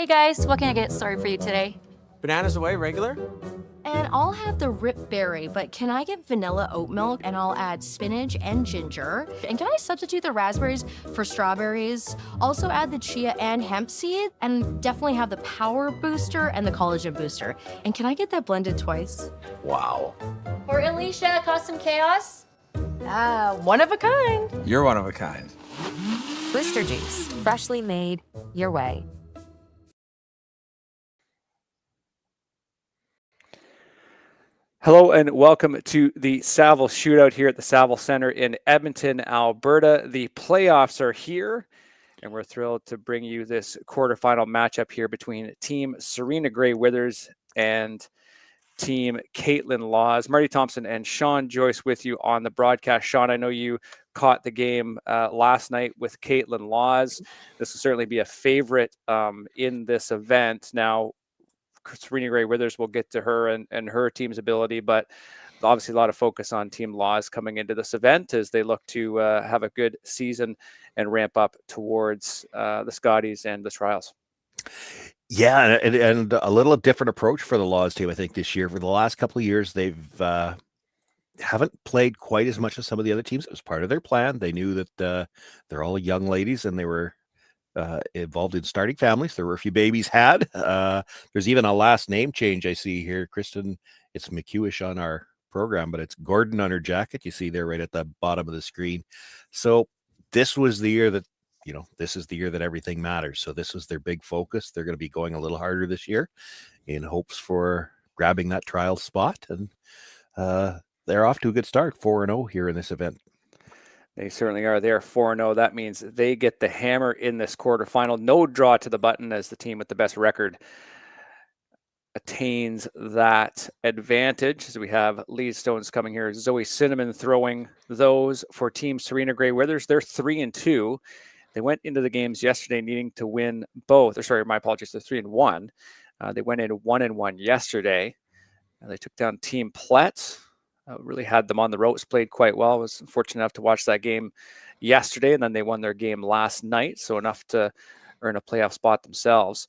guys, what can I get started for you today? Bananas away, regular? And I'll have the rip berry, but can I get vanilla oat milk? And I'll add spinach and ginger. And can I substitute the raspberries for strawberries? Also add the chia and hemp seed, and definitely have the power booster and the collagen booster. And can I get that blended twice? Wow. For Alicia, custom chaos? One of a kind. You're one of a kind. Booster juice, freshly made, your way. Hello and welcome to the Saville Shootout here at the Saville Center in Edmonton, Alberta. The playoffs are here, and we're thrilled to bring you this quarterfinal matchup here between Team Serena Gray Withers and Team Kaitlyn Laws. Marty Thompson and Sean Joyce with you on the broadcast. Sean, I know you caught the game last night with Kaitlyn Laws. This will certainly be a favorite in this event. Now, Serena Gray Withers will get to her and her team's ability, but obviously a lot of focus on Team Laws coming into this event as they look to have a good season and ramp up towards the Scotties and the trials. Yeah, and a little different approach for the Laws team, I think, this year. For the last couple of years, they've haven't played quite as much as some of the other teams. It was part of their plan. They knew that they're all young ladies and they were involved in starting families. There were a few babies had. There's even a last name change I see here. Kristen, it's McEwish on our program, but it's Gordon on her jacket. You see there right at the bottom of the screen. So this was the year that, this is the year that everything matters. So this was their big focus. They're going to be going a little harder this year in hopes for grabbing that trial spot. And they're off to a good start, 4-0 here in this event. They certainly are. They're 4-0. That means they get the hammer in this quarterfinal. No draw to the button as the team with the best record attains that advantage. As we have Lee Stones coming here. Zoe Cinnamon throwing those for Team Serena Gray Withers. They're 3-2. They went into the games yesterday needing to win both. Or sorry, my apologies. They're 3-1. They went in 1-1 yesterday. And they took down Team Plett. Really had them on the ropes, played quite well. I was fortunate enough to watch that game yesterday, and then they won their game last night, so enough to earn a playoff spot themselves.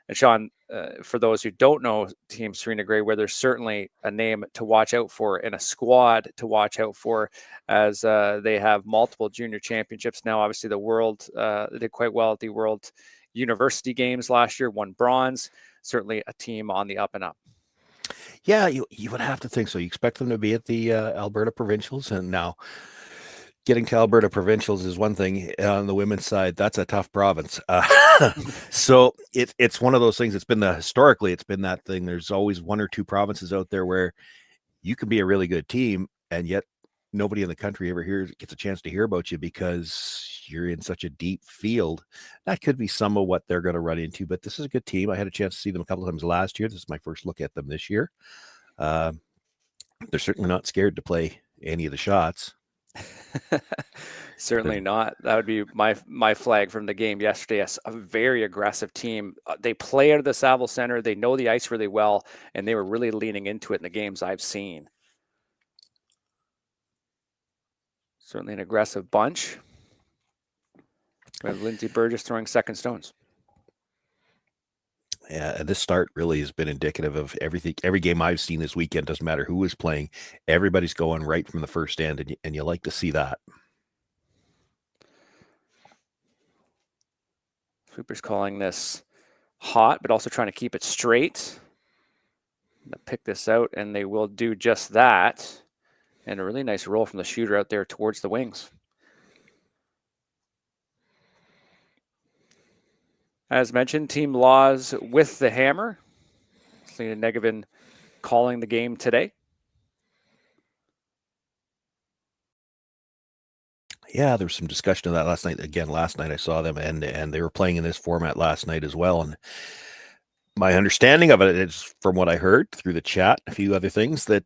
And Sean, for those who don't know Team Serena Gray, where there's certainly a name to watch out for and a squad to watch out for, as they have multiple junior championships now. Obviously, the world they did quite well at the World University Games last year, won bronze. Certainly a team on the up and up. Yeah, you would have to think so. You expect them to be at the Alberta Provincials, and now getting to Alberta Provincials is one thing. On the women's side, that's a tough province. So it's one of those things. Historically, it's been that thing. There's always one or two provinces out there where you can be a really good team, and yet nobody in the country ever gets a chance to hear about you because you're in such a deep field. That could be some of what they're going to run into, but this is a good team. I had a chance to see them a couple of times last year. This is my first look at them this year. They're certainly not scared to play any of the shots. Certainly not. That would be my flag from the game yesterday. A very aggressive team. They play out of the Saville Center. They know the ice really well, and they were really leaning into it in the games I've seen. Certainly an aggressive bunch. We have Lindsay Burgess throwing second stones. Yeah, this start really has been indicative of everything. Every game I've seen this weekend, doesn't matter who is playing, everybody's going right from the first end, and you like to see that. Sweeper's calling this hot, but also trying to keep it straight. They'll pick this out, and they will do just that. And a really nice roll from the shooter out there towards the wings. As mentioned, Team Laws with the hammer. Selena Negevin calling the game today. Yeah, there was some discussion of that last night. Again, last night I saw them, and they were playing in this format last night as well. And my understanding of it is, from what I heard through the chat, a few other things, that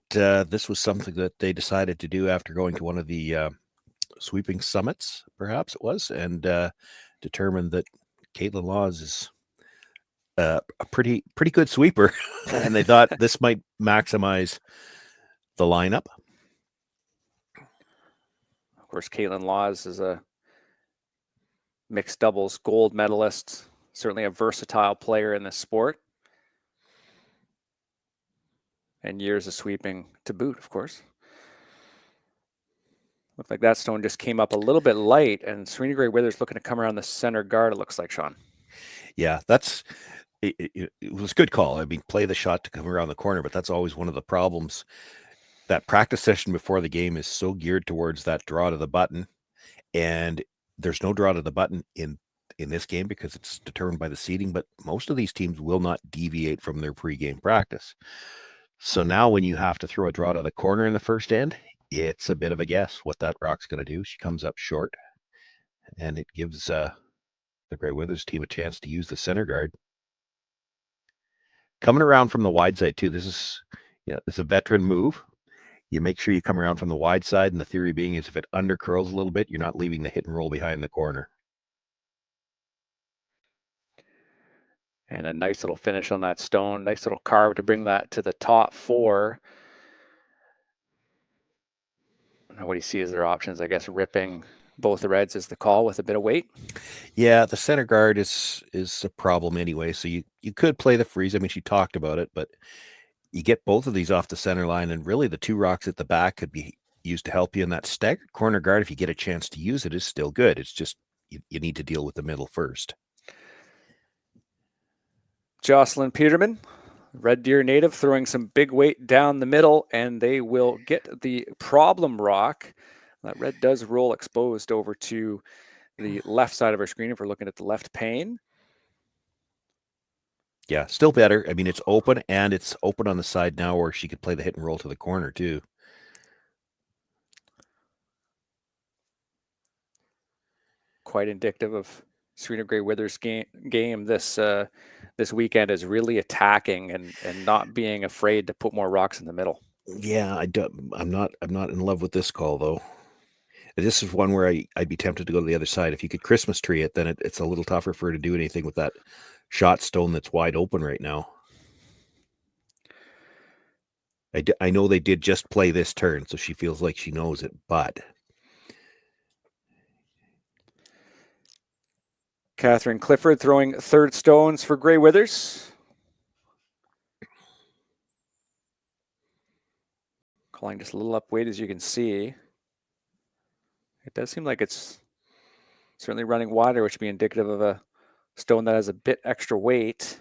this was something that they decided to do after going to one of the sweeping summits, perhaps it was, and determined that Kaitlyn Laws is a pretty good sweeper, and they thought this might maximize the lineup. Of course, Kaitlyn Laws is a mixed doubles gold medalist Certainly a versatile player in this sport. And years of sweeping to boot, of course. Looked like that stone just came up a little bit light, and Serena Gray Withers looking to come around the center guard, it looks like, Sean. Yeah, it was a good call. I mean, play the shot to come around the corner, but that's always one of the problems. That practice session before the game is so geared towards that draw to the button, and there's no draw to the button in this game because it's determined by the seeding, but most of these teams will not deviate from their pregame practice. So now when you have to throw a draw to the corner in the first end, it's a bit of a guess what that rock's going to do. She comes up short, and it gives the Gray Withers team a chance to use the center guard. Coming around from the wide side too, this is a veteran move. You make sure you come around from the wide side, and the theory being is if it undercurls a little bit, you're not leaving the hit and roll behind the corner. And a nice little finish on that stone. Nice little carve to bring that to the top four. What do you see as their options? I guess ripping both the reds is the call with a bit of weight. Yeah, the center guard is a problem anyway. So you could play the freeze. I mean, she talked about it, but you get both of these off the center line, and really the two rocks at the back could be used to help you in that staggered corner guard. If you get a chance to use it, is still good. It's just you need to deal with the middle first. Jocelyn Peterman, Red Deer native, throwing some big weight down the middle, and they will get the problem rock. That red does roll exposed over to the left side of our screen if we're looking at the left pane. Yeah, still better. I mean, it's open, and it's open on the side now where she could play the hit and roll to the corner too. Quite indicative of Serena Gray Withers' game this weekend is really attacking and not being afraid to put more rocks in the middle. Yeah, I'm not in love with this call though. This is one where I'd be tempted to go to the other side. If you could Christmas tree it, then it's a little tougher for her to do anything with that shot stone that's wide open right now. I know they did just play this turn, so she feels like she knows it, but Catherine Clifford throwing third stones for Gray Withers. Calling just a little up weight, as you can see. It does seem like it's certainly running wider, which would be indicative of a stone that has a bit extra weight.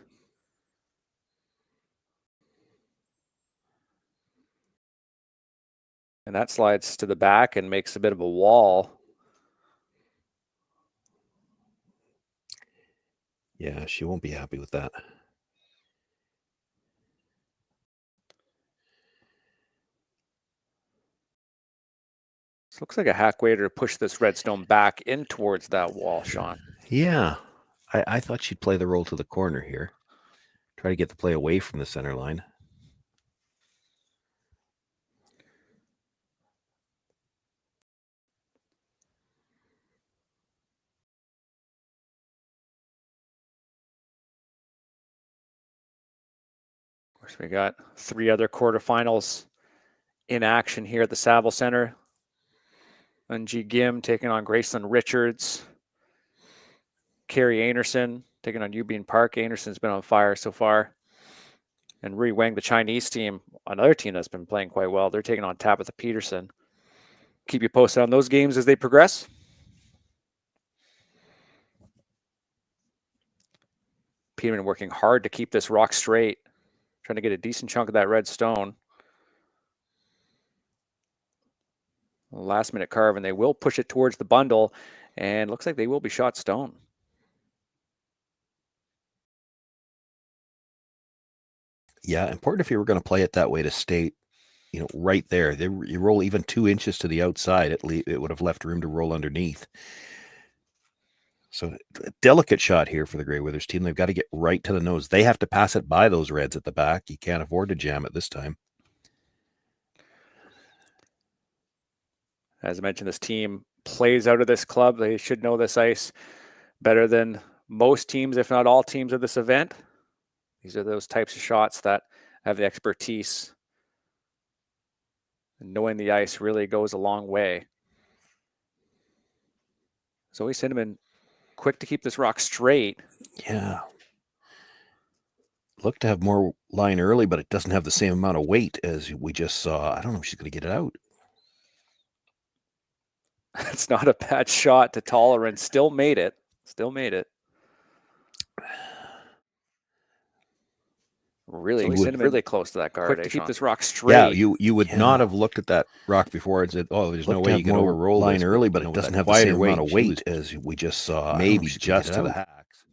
And that slides to the back and makes a bit of a wall. Yeah, she won't be happy with that. This looks like a hack waiter to push this red stone back in towards that wall, Sean. Yeah, I thought she'd play the roll to the corner here. Try to get the play away from the center line. Of course, we got 3 other quarterfinals in action here at the Saville Center. Unji Gim taking on Graceland Richards. Carrie Anderson taking on Eubene Park. Anderson's been on fire so far. And Rui Wang, the Chinese team, another team that's been playing quite well. They're taking on Tabitha Peterson. Keep you posted on those games as they progress. Peterman working hard to keep this rock straight, trying to get a decent chunk of that red stone. Last minute carve, and they will push it towards the bundle, and looks like they will be shot stone. Yeah, important if you were going to play it that way to stay, right there. You roll even 2 inches to the outside, it would have left room to roll underneath. So a delicate shot here for the Gray Withers team. They've got to get right to the nose. They have to pass it by those reds at the back. You can't afford to jam it this time. As I mentioned, this team plays out of this club. They should know this ice better than most teams, if not all teams of this event. These are those types of shots that have the expertise. And knowing the ice really goes a long way. Zoe Cinnamon quick to keep this rock straight. Yeah. Looked to have more line early, but it doesn't have the same amount of weight as we just saw. I don't know if she's going to get it out. It's not a bad shot to Tolerance. Still made it. Still made it. Really, Cinnamon really close to that guard. Quick to keep this rock straight. Yeah, you would not have looked at that rock before and said, "Oh, there's no way you can overroll line early," but it doesn't have the same amount of weight as we just saw. Maybe just to the hacks.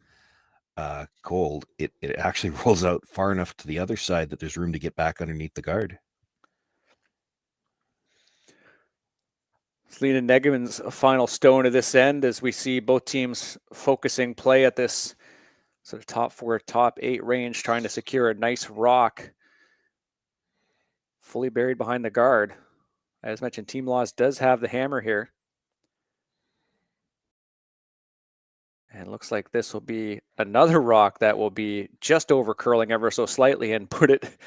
Cold. It actually rolls out far enough to the other side that there's room to get back underneath the guard. Selena Negaman's final stone of this end as we see both teams focusing play at this sort of top 4, top 8 range, trying to secure a nice rock fully buried behind the guard. As mentioned, Team Laws does have the hammer here. And looks like this will be another rock that will be just over curling ever so slightly and put it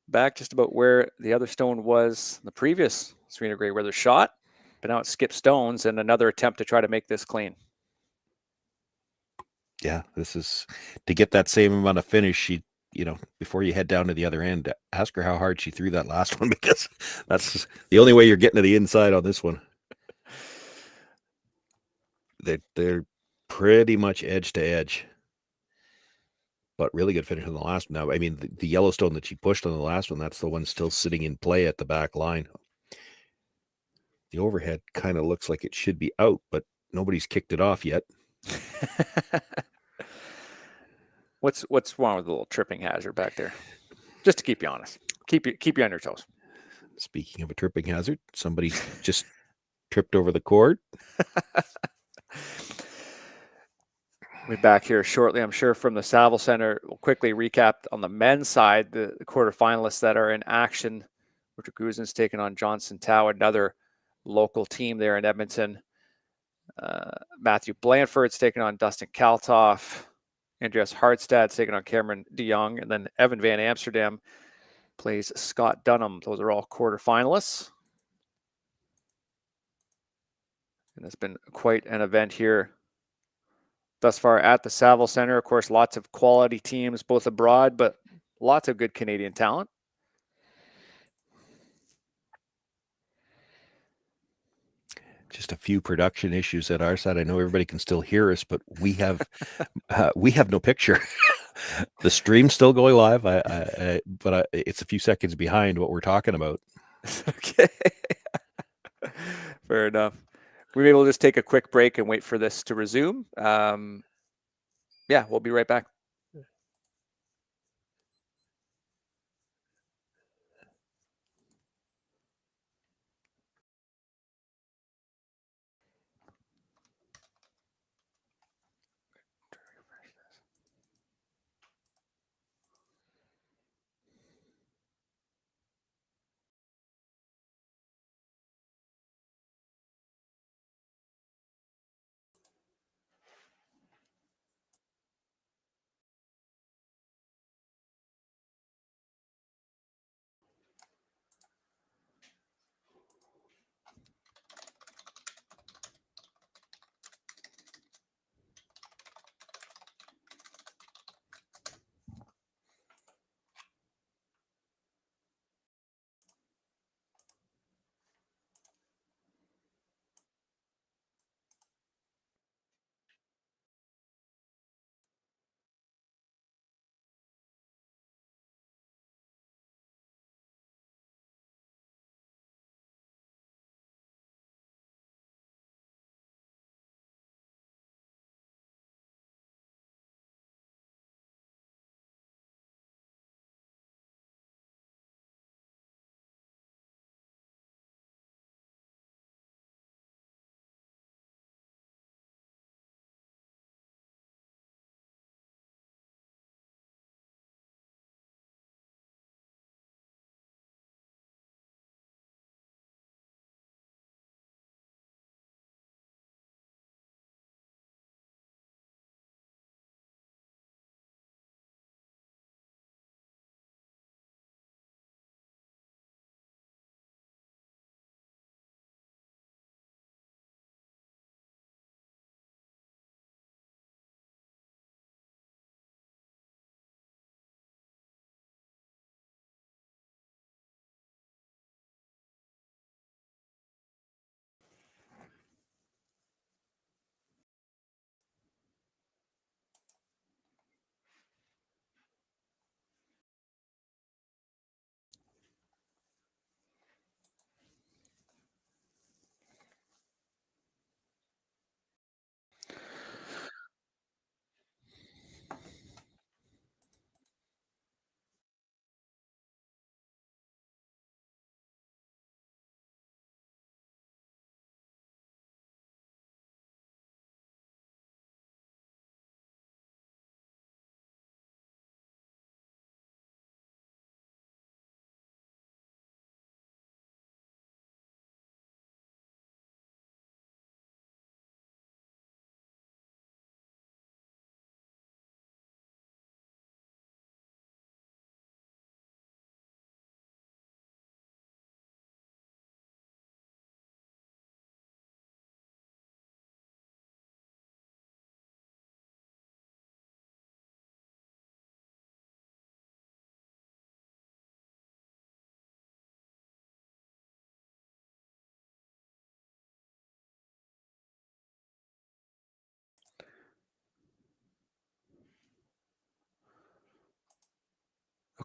back just about where the other stone was the previous Serena Gray Weather shot. But now it skips stones and another attempt to try to make this clean. Yeah, this is to get that same amount of finish. She, before you head down to the other end, ask her how hard she threw that last one, because that's the only way you're getting to the inside on this one. They're pretty much edge to edge, but really good finish on the last one. Now, I mean, the Yellowstone that she pushed on the last one, that's the one still sitting in play at the back line. The overhead kind of looks like it should be out, but nobody's kicked it off yet. What's wrong with the little tripping hazard back there? Just to keep you honest, keep you on your toes. Speaking of a tripping hazard, somebody just tripped over the cord. We'll be back here shortly, I'm sure, from the Saville Center. We'll quickly recap on the men's side the quarterfinalists that are in action. Richard Guzen's taking on Johnson Tao, another local team there in Edmonton. Matthew Blanford's taking on Dustin Kaltoff. Andreas Hartstad's taking on Cameron DeYoung. And then Evan Van Amsterdam plays Scott Dunham. Those are all quarterfinalists. And it's been quite an event here thus far at the Saville Center. Of course, lots of quality teams, both abroad, but lots of good Canadian talent. Just a few production issues at our side. I know everybody can still hear us, but we have no picture. The stream's still going live, but it's a few seconds behind what we're talking about. Okay. Fair enough. We maybe we'll just take a quick break and wait for this to resume. Yeah, we'll be right back.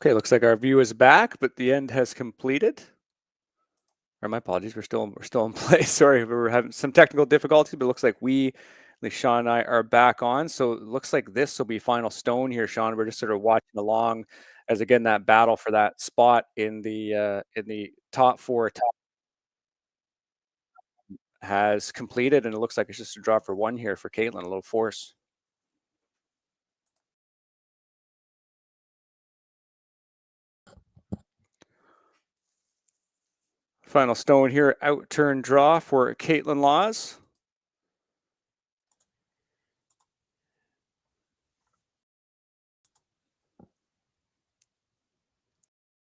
Okay, looks like our view is back, but the end has completed. Or my apologies, we're still in play. Sorry, we were having some technical difficulties, but it looks like at least Sean and I are back on. So it looks like this will be final stone here, Sean. We're just sort of watching along as again that battle for that spot in the top four has completed, and it looks like it's just a draw for one here for Kaitlyn, a little force. Final stone here, out turn draw for Kaitlyn Laws.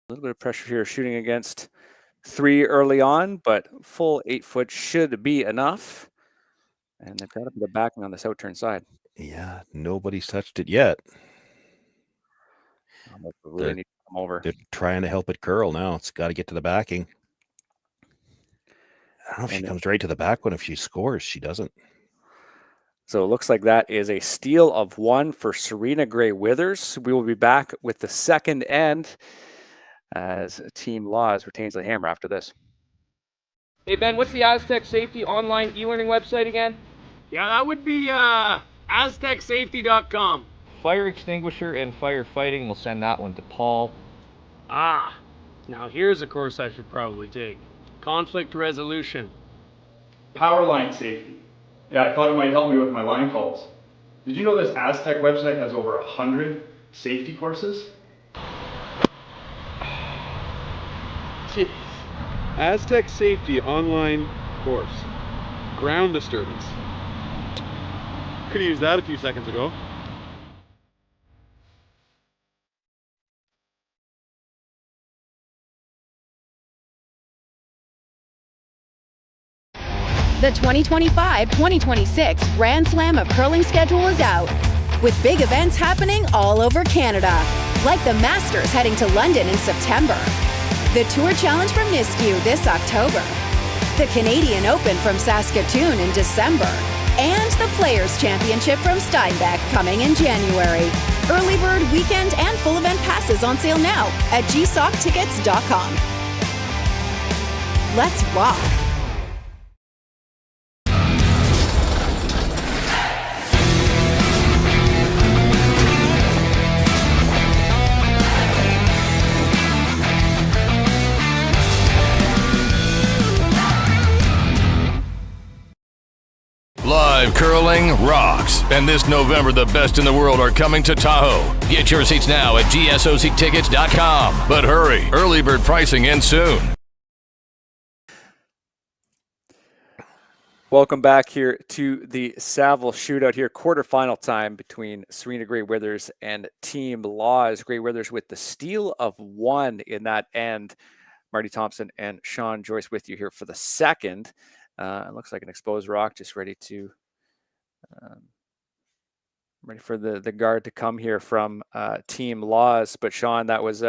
A little bit of pressure here, shooting against 3 early on, but full 8 foot should be enough. And they've got a bit of backing on this out turn side. Yeah, nobody's touched it yet. Really need to come over. They're trying to help it curl now. It's got to get to the backing. I don't know if she comes right to the back one. If she scores, she doesn't. So it looks like that is a steal of 1 for Serena Gray Withers. We will be back with the second end as Team Laws retains the hammer after this. Hey Ben, what's the Aztec Safety online e-learning website again? Yeah, that would be aztecsafety.com. Fire extinguisher and firefighting, we'll send that one to Paul. Ah, now here's a course I should probably take. Conflict resolution. Power line safety. Yeah, I thought it might help me with my line calls. Did you know this Aztec website has over 100 safety courses? Jeez. Aztec Safety online course. Ground disturbance. Could have used that a few seconds ago. The 2025-2026 Grand Slam of Curling schedule is out, with big events happening all over Canada, like the Masters heading to London in September, the Tour Challenge from Nisku this October, the Canadian Open from Saskatoon in December, and the Players' Championship from Steinbeck coming in January. Early bird weekend and full event passes on sale now at gsoctickets.com. Let's rock! Live curling rocks. And this November, the best in the world are coming to Tahoe. Get your seats now at gsoctickets.com. But hurry, early bird pricing ends soon. Welcome back here to the Saville Shootout here. Quarterfinal time between Serena Gray Withers and Team Laws. Gray Withers with the steal of 1 in that end. Marty Thompson and Sean Joyce with you here for the second. It looks like an exposed rock, just ready for the guard to come here from Team Laws. But Sean, that was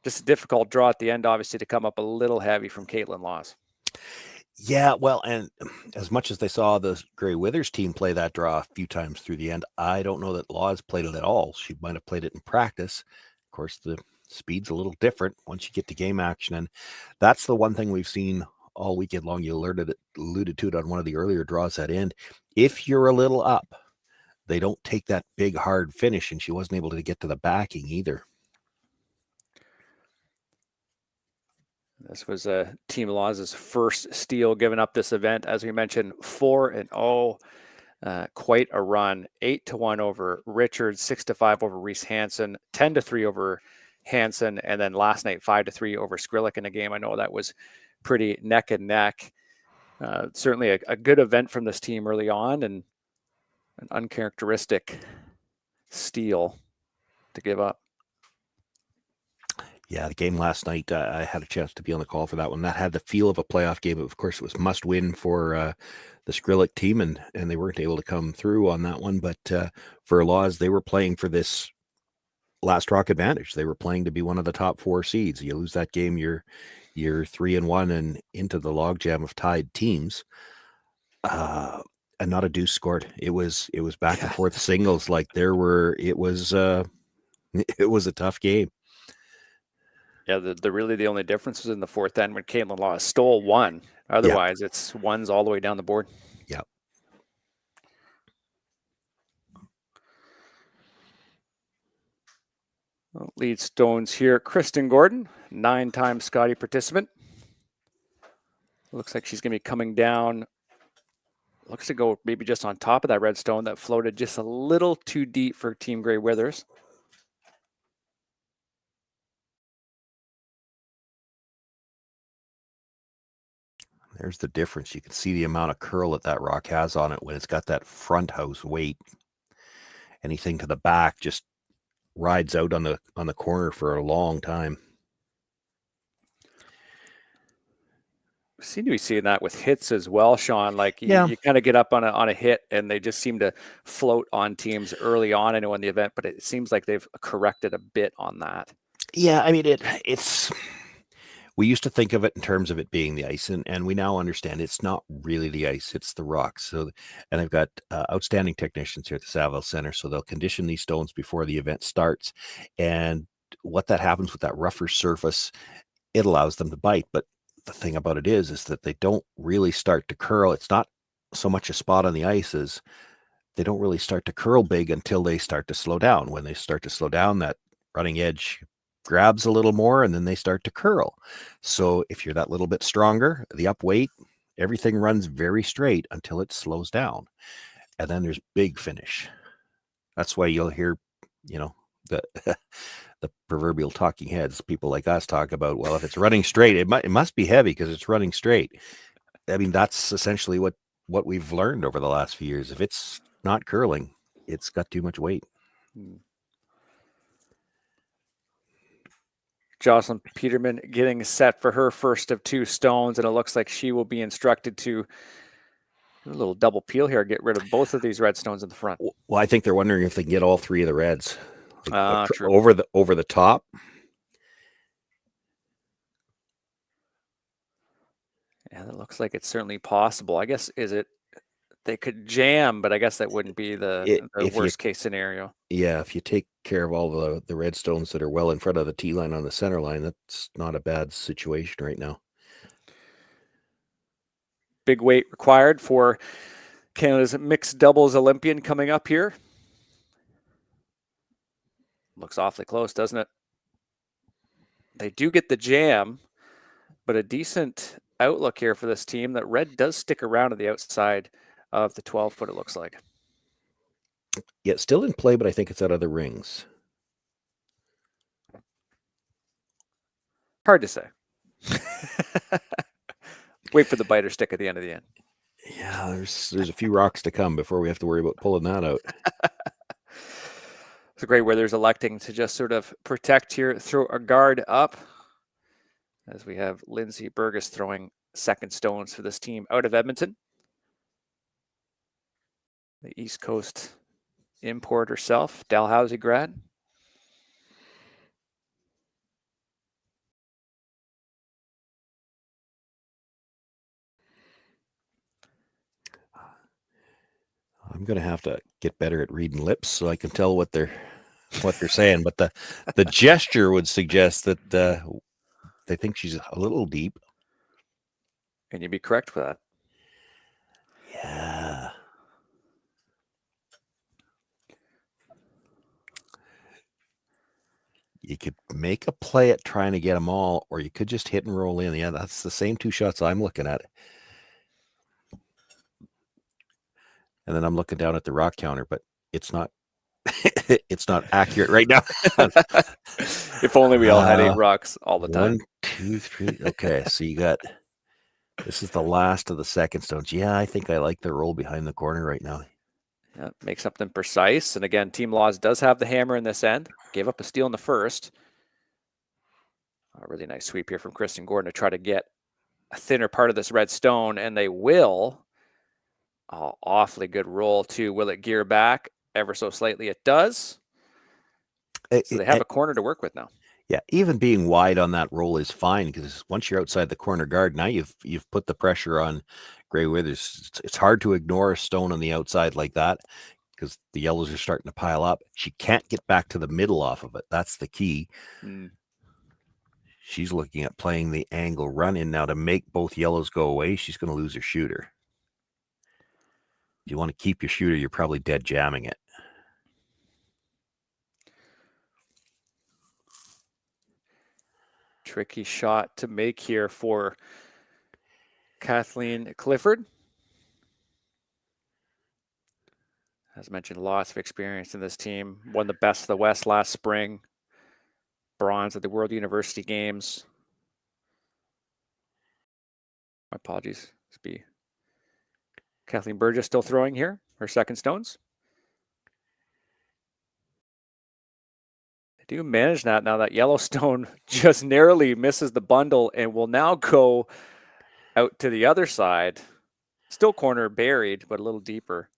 just a difficult draw at the end, obviously, to come up a little heavy from Kaitlyn Laws. Yeah, well, and as much as they saw the Gray Withers team play that draw a few times through the end, I don't know that Laws played it at all. She might have played it in practice. Of course, the speed's a little different once you get to game action, and that's the one thing we've seen all weekend long. You alluded to it on one of the earlier draws at end. If you're a little up, they don't take that big hard finish, and she wasn't able to get to the backing either. This was Team Laws' first steal given up this event. As we mentioned, 4-0, quite a run. 8-1 over Richards, 6-5 over Reese Hansen, 10-3 over Hansen, and then last night 5-3 over Skrillik in a game. I know that was pretty neck and neck. Certainly a good event from this team early on, and an uncharacteristic steal to give up. Yeah, the game last night, I had a chance to be on the call for that one. That had the feel of a playoff game. Of course, it was must win for the Skrillik team, and they weren't able to come through on that one. But for Laws, they were playing for this last rock advantage. They were playing to be one of the top 4 seeds. You lose that game, you're 3-1 and into the logjam of tied teams. And not a deuce scored. It was back and forth singles. Like it was a tough game. Yeah, the only difference was in the fourth end when Kaitlyn Law stole one. Otherwise, it's ones all the way down the board. Yeah. Lead stones here. Kristen Gordon, 9-time Scotty participant. Looks like she's going to be coming down. Looks to go maybe just on top of that red stone that floated just a little too deep for Team Grey Withers. There's the difference. You can see the amount of curl that rock has on it when it's got that front house weight. Anything to the back just rides out on the corner for a long time. Seem to be seeing that with hits as well, Sean. Like you kind of get up on a hit and they just seem to float on teams early on. I know in the event, but it seems like they've corrected a bit on that. Yeah, I mean it's. We used to think of it in terms of it being the ice, and we now understand it's not really the ice, it's the rocks. So, and I've got outstanding technicians here at the Saville Center, so they'll condition these stones before the event starts. And what that happens with that rougher surface, it allows them to bite. But the thing about it is that they don't really start to curl. It's not so much a spot on the ice as they don't really start to curl big until they start to slow down. When they start to slow down, that running edge grabs a little more and then they start to curl. So if you're that little bit stronger, the up weight, everything runs very straight until it slows down. And then there's big finish. That's why you'll hear, the the proverbial talking heads, people like us talk about, well, if it's running straight, it must be heavy because it's running straight. I mean, that's essentially what we've learned over the last few years. If it's not curling, it's got too much weight. Jocelyn Peterman getting set for her first of 2 stones, and it looks like she will be instructed to do a little double peel here, get rid of both of these red stones in the front. Well, I think they're wondering if they can get all 3 of the reds true. over the top. Yeah, that looks like it's certainly possible. I guess they could jam, but I guess that wouldn't be the worst case scenario. Yeah, if you take care of all the red stones that are well in front of the tee line on the center line, that's not a bad situation right now. Big weight required for Canada's mixed doubles Olympian coming up here. Looks awfully close, doesn't it? They do get the jam, but a decent outlook here for this team. That red does stick around to the outside of the 12-foot, it looks like. Yeah, it's still in play, but I think it's out of the rings. Hard to say. Wait for the biter stick at the end of the end. Yeah, there's a few rocks to come before we have to worry about pulling that out. It's a great where there's electing to just sort of protect here, throw a guard up, as we have Lindsay Burgess throwing second stones for this team out of Edmonton. The East Coast import herself, Dalhousie grad. I'm going to have to get better at reading lips so I can tell what they're saying. But the gesture would suggest that they think she's a little deep. And you'd be correct with that. Yeah. You could make a play at trying to get them all, or you could just hit and roll in. Yeah, that's the same 2 shots I'm looking at. And then I'm looking down at the rock counter, but it's not it's not accurate right now. If only we all had 8 rocks all the time. 1, 2, 3. Okay, so you got, this is the last of the second stones. Yeah, I think I like the roll behind the corner right now. Yeah, make something precise. And again, Team Laws does have the hammer in this end. Gave up a steal in the first. A really nice sweep here from Kristen Gordon to try to get a thinner part of this red stone, and they will. Oh, awfully good roll too. Will it gear back ever so slightly? It does. So they have a corner to work with now. Yeah, even being wide on that roll is fine, because once you're outside the corner guard, now you've put the pressure on Grey Withers. It's hard to ignore a stone on the outside like that, because the yellows are starting to pile up. She can't get back to the middle off of it. That's the key. She's looking at playing the angle run in now to make both yellows go away. She's going to lose her shooter. If you want to keep your shooter, you're probably dead jamming it. Tricky shot to make here for Kaitlyn Clifford. As mentioned, lots of experience in this team. Won the Best of the West last spring. Bronze at the World University Games. My apologies. This be Kathleen Burgess still throwing here, her second stones. They do manage that now. That Yellowstone just narrowly misses the bundle and will now go out to the other side. Still corner buried, but a little deeper.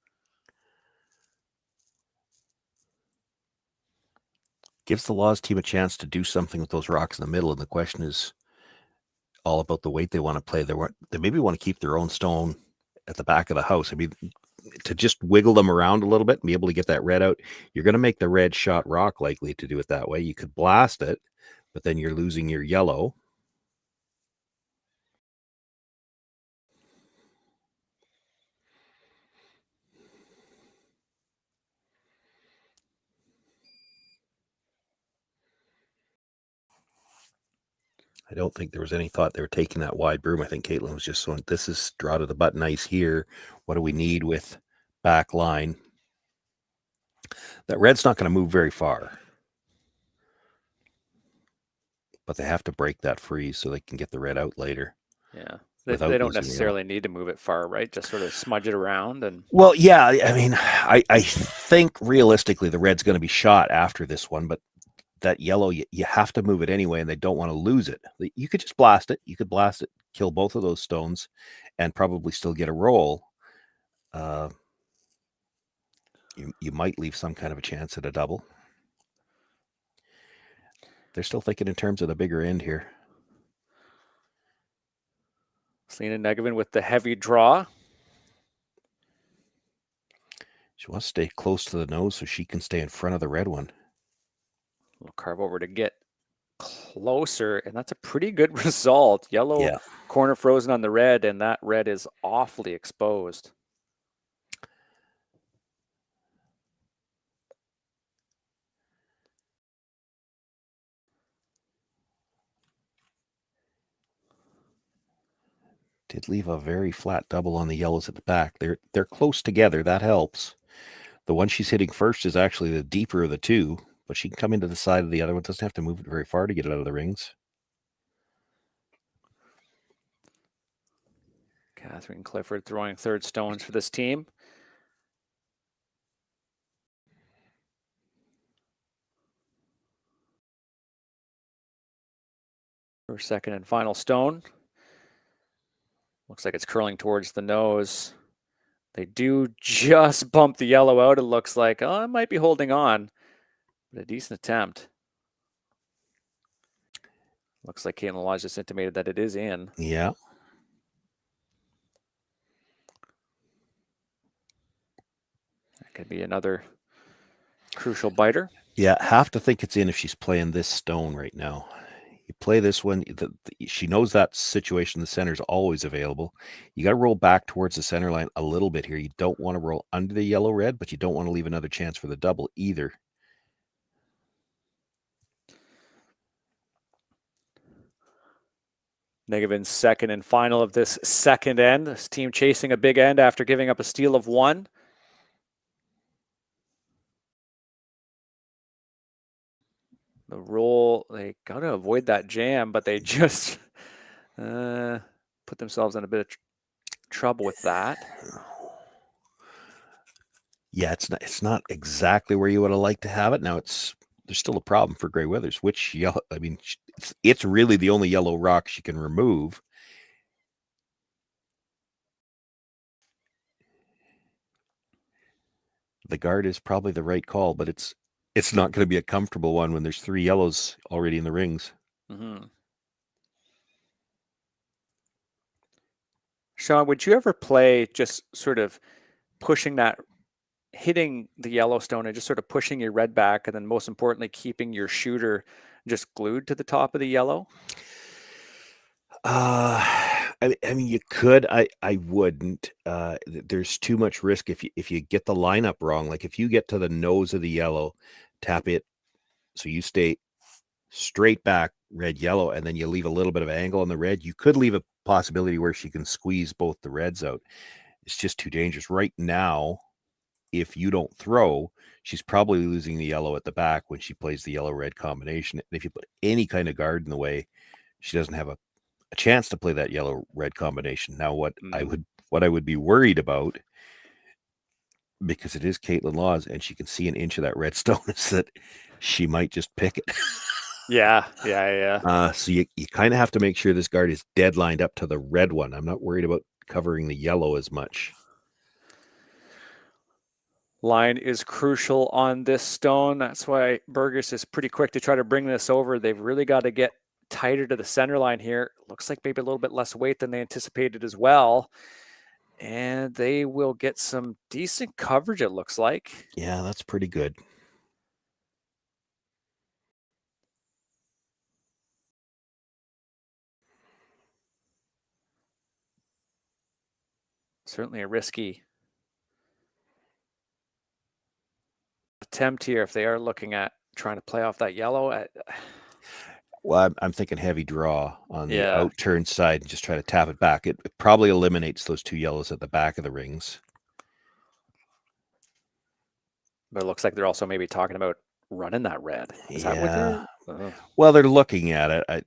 Gives the Laws team a chance to do something with those rocks in the middle, and the question is all about the weight they want to play. They maybe want to keep their own stone at the back of the house. I mean, to just wiggle them around a little bit and be able to get that red out, you're going to make the red shot rock likely to do it that way. You could blast it, but then you're losing your yellow. I don't think there was any thought they were taking that wide broom. I think Kaitlyn was just saying, this is draw to the button ice here. What do we need with back line? That red's not going to move very far. But they have to break that freeze so they can get the red out later. Yeah. They don't necessarily need to move it far, right? Just sort of smudge it around. And well, yeah, I mean, I think realistically the red's going to be shot after this one, but that yellow, you have to move it anyway, and they don't want to lose it. You could just blast it. You could blast it, kill both of those stones, and probably still get a roll. You might leave some kind of a chance at a double. They're still thinking in terms of the bigger end here. Selena Negevin with the heavy draw. She wants to stay close to the nose so she can stay in front of the red one. We'll carve over to get closer, and that's a pretty good result. Yellow corner frozen on the red, and that red is awfully exposed. Did leave a very flat double on the yellows at the back. They're close together. That helps. The one she's hitting first is actually the deeper of the two, but she can come into the side of the other one. Doesn't have to move it very far to get it out of the rings. Kaitlyn Clifford throwing third stones for this team. Her second and final stone. Looks like it's curling towards the nose. They do just bump the yellow out. It looks like, oh, it might be holding on. But a decent attempt. Looks like Kaitlyn Lodge just intimated that it is in. Yeah. That could be another crucial biter. Yeah, have to think it's in if she's playing this stone right now. You play this one, she knows that situation, the center's always available. You got to roll back towards the center line a little bit here. You don't want to roll under the yellow-red, but you don't want to leave another chance for the double either. Negevin's second and final of this second end. This team chasing a big end after giving up a steal of one. The roll, they got to avoid that jam, but they just put themselves in a bit of trouble with that. Yeah, it's not exactly where you would have liked to have it. Now there's still a problem for Gray Withers, which yellow, I mean, it's really the only yellow rock she can remove. The guard is probably the right call, but it's not going to be a comfortable one when there's three yellows already in the rings. Mm-hmm. Sean, would you ever play just sort of pushing that, hitting the Yellowstone and just sort of pushing your red back, and then most importantly, keeping your shooter just glued to the top of the yellow? I mean, you could. I wouldn't. There's too much risk if you get the lineup wrong. Like if you get to the nose of the yellow, tap it so you stay straight back, red, yellow, and then you leave a little bit of angle on the red. You could leave a possibility where she can squeeze both the reds out. It's just too dangerous right now. If you don't throw, she's probably losing the yellow at the back when she plays the yellow-red combination. And if you put any kind of guard in the way, she doesn't have a chance to play that yellow-red combination. Now, what I would be worried about, because it is Kaitlyn Lawes and she can see an inch of that red stone, is that she might just pick it. Yeah. So you kind of have to make sure this guard is dead lined up to the red one. I'm not worried about covering the yellow as much. Line is crucial on this stone. That's why Burgess is pretty quick to try to bring this over. They've really got to get tighter to the center line here. Looks like maybe a little bit less weight than they anticipated as well. And they will get some decent coverage, it looks like. Yeah, that's pretty good. Certainly a risky attempt here if they are looking at trying to play off that yellow. Well, I'm thinking heavy draw on the out turn side and just try to tap it back. It probably eliminates those two yellows at the back of the rings. But it looks like they're also maybe talking about running that red. Is that what they're? Well, they're looking at it.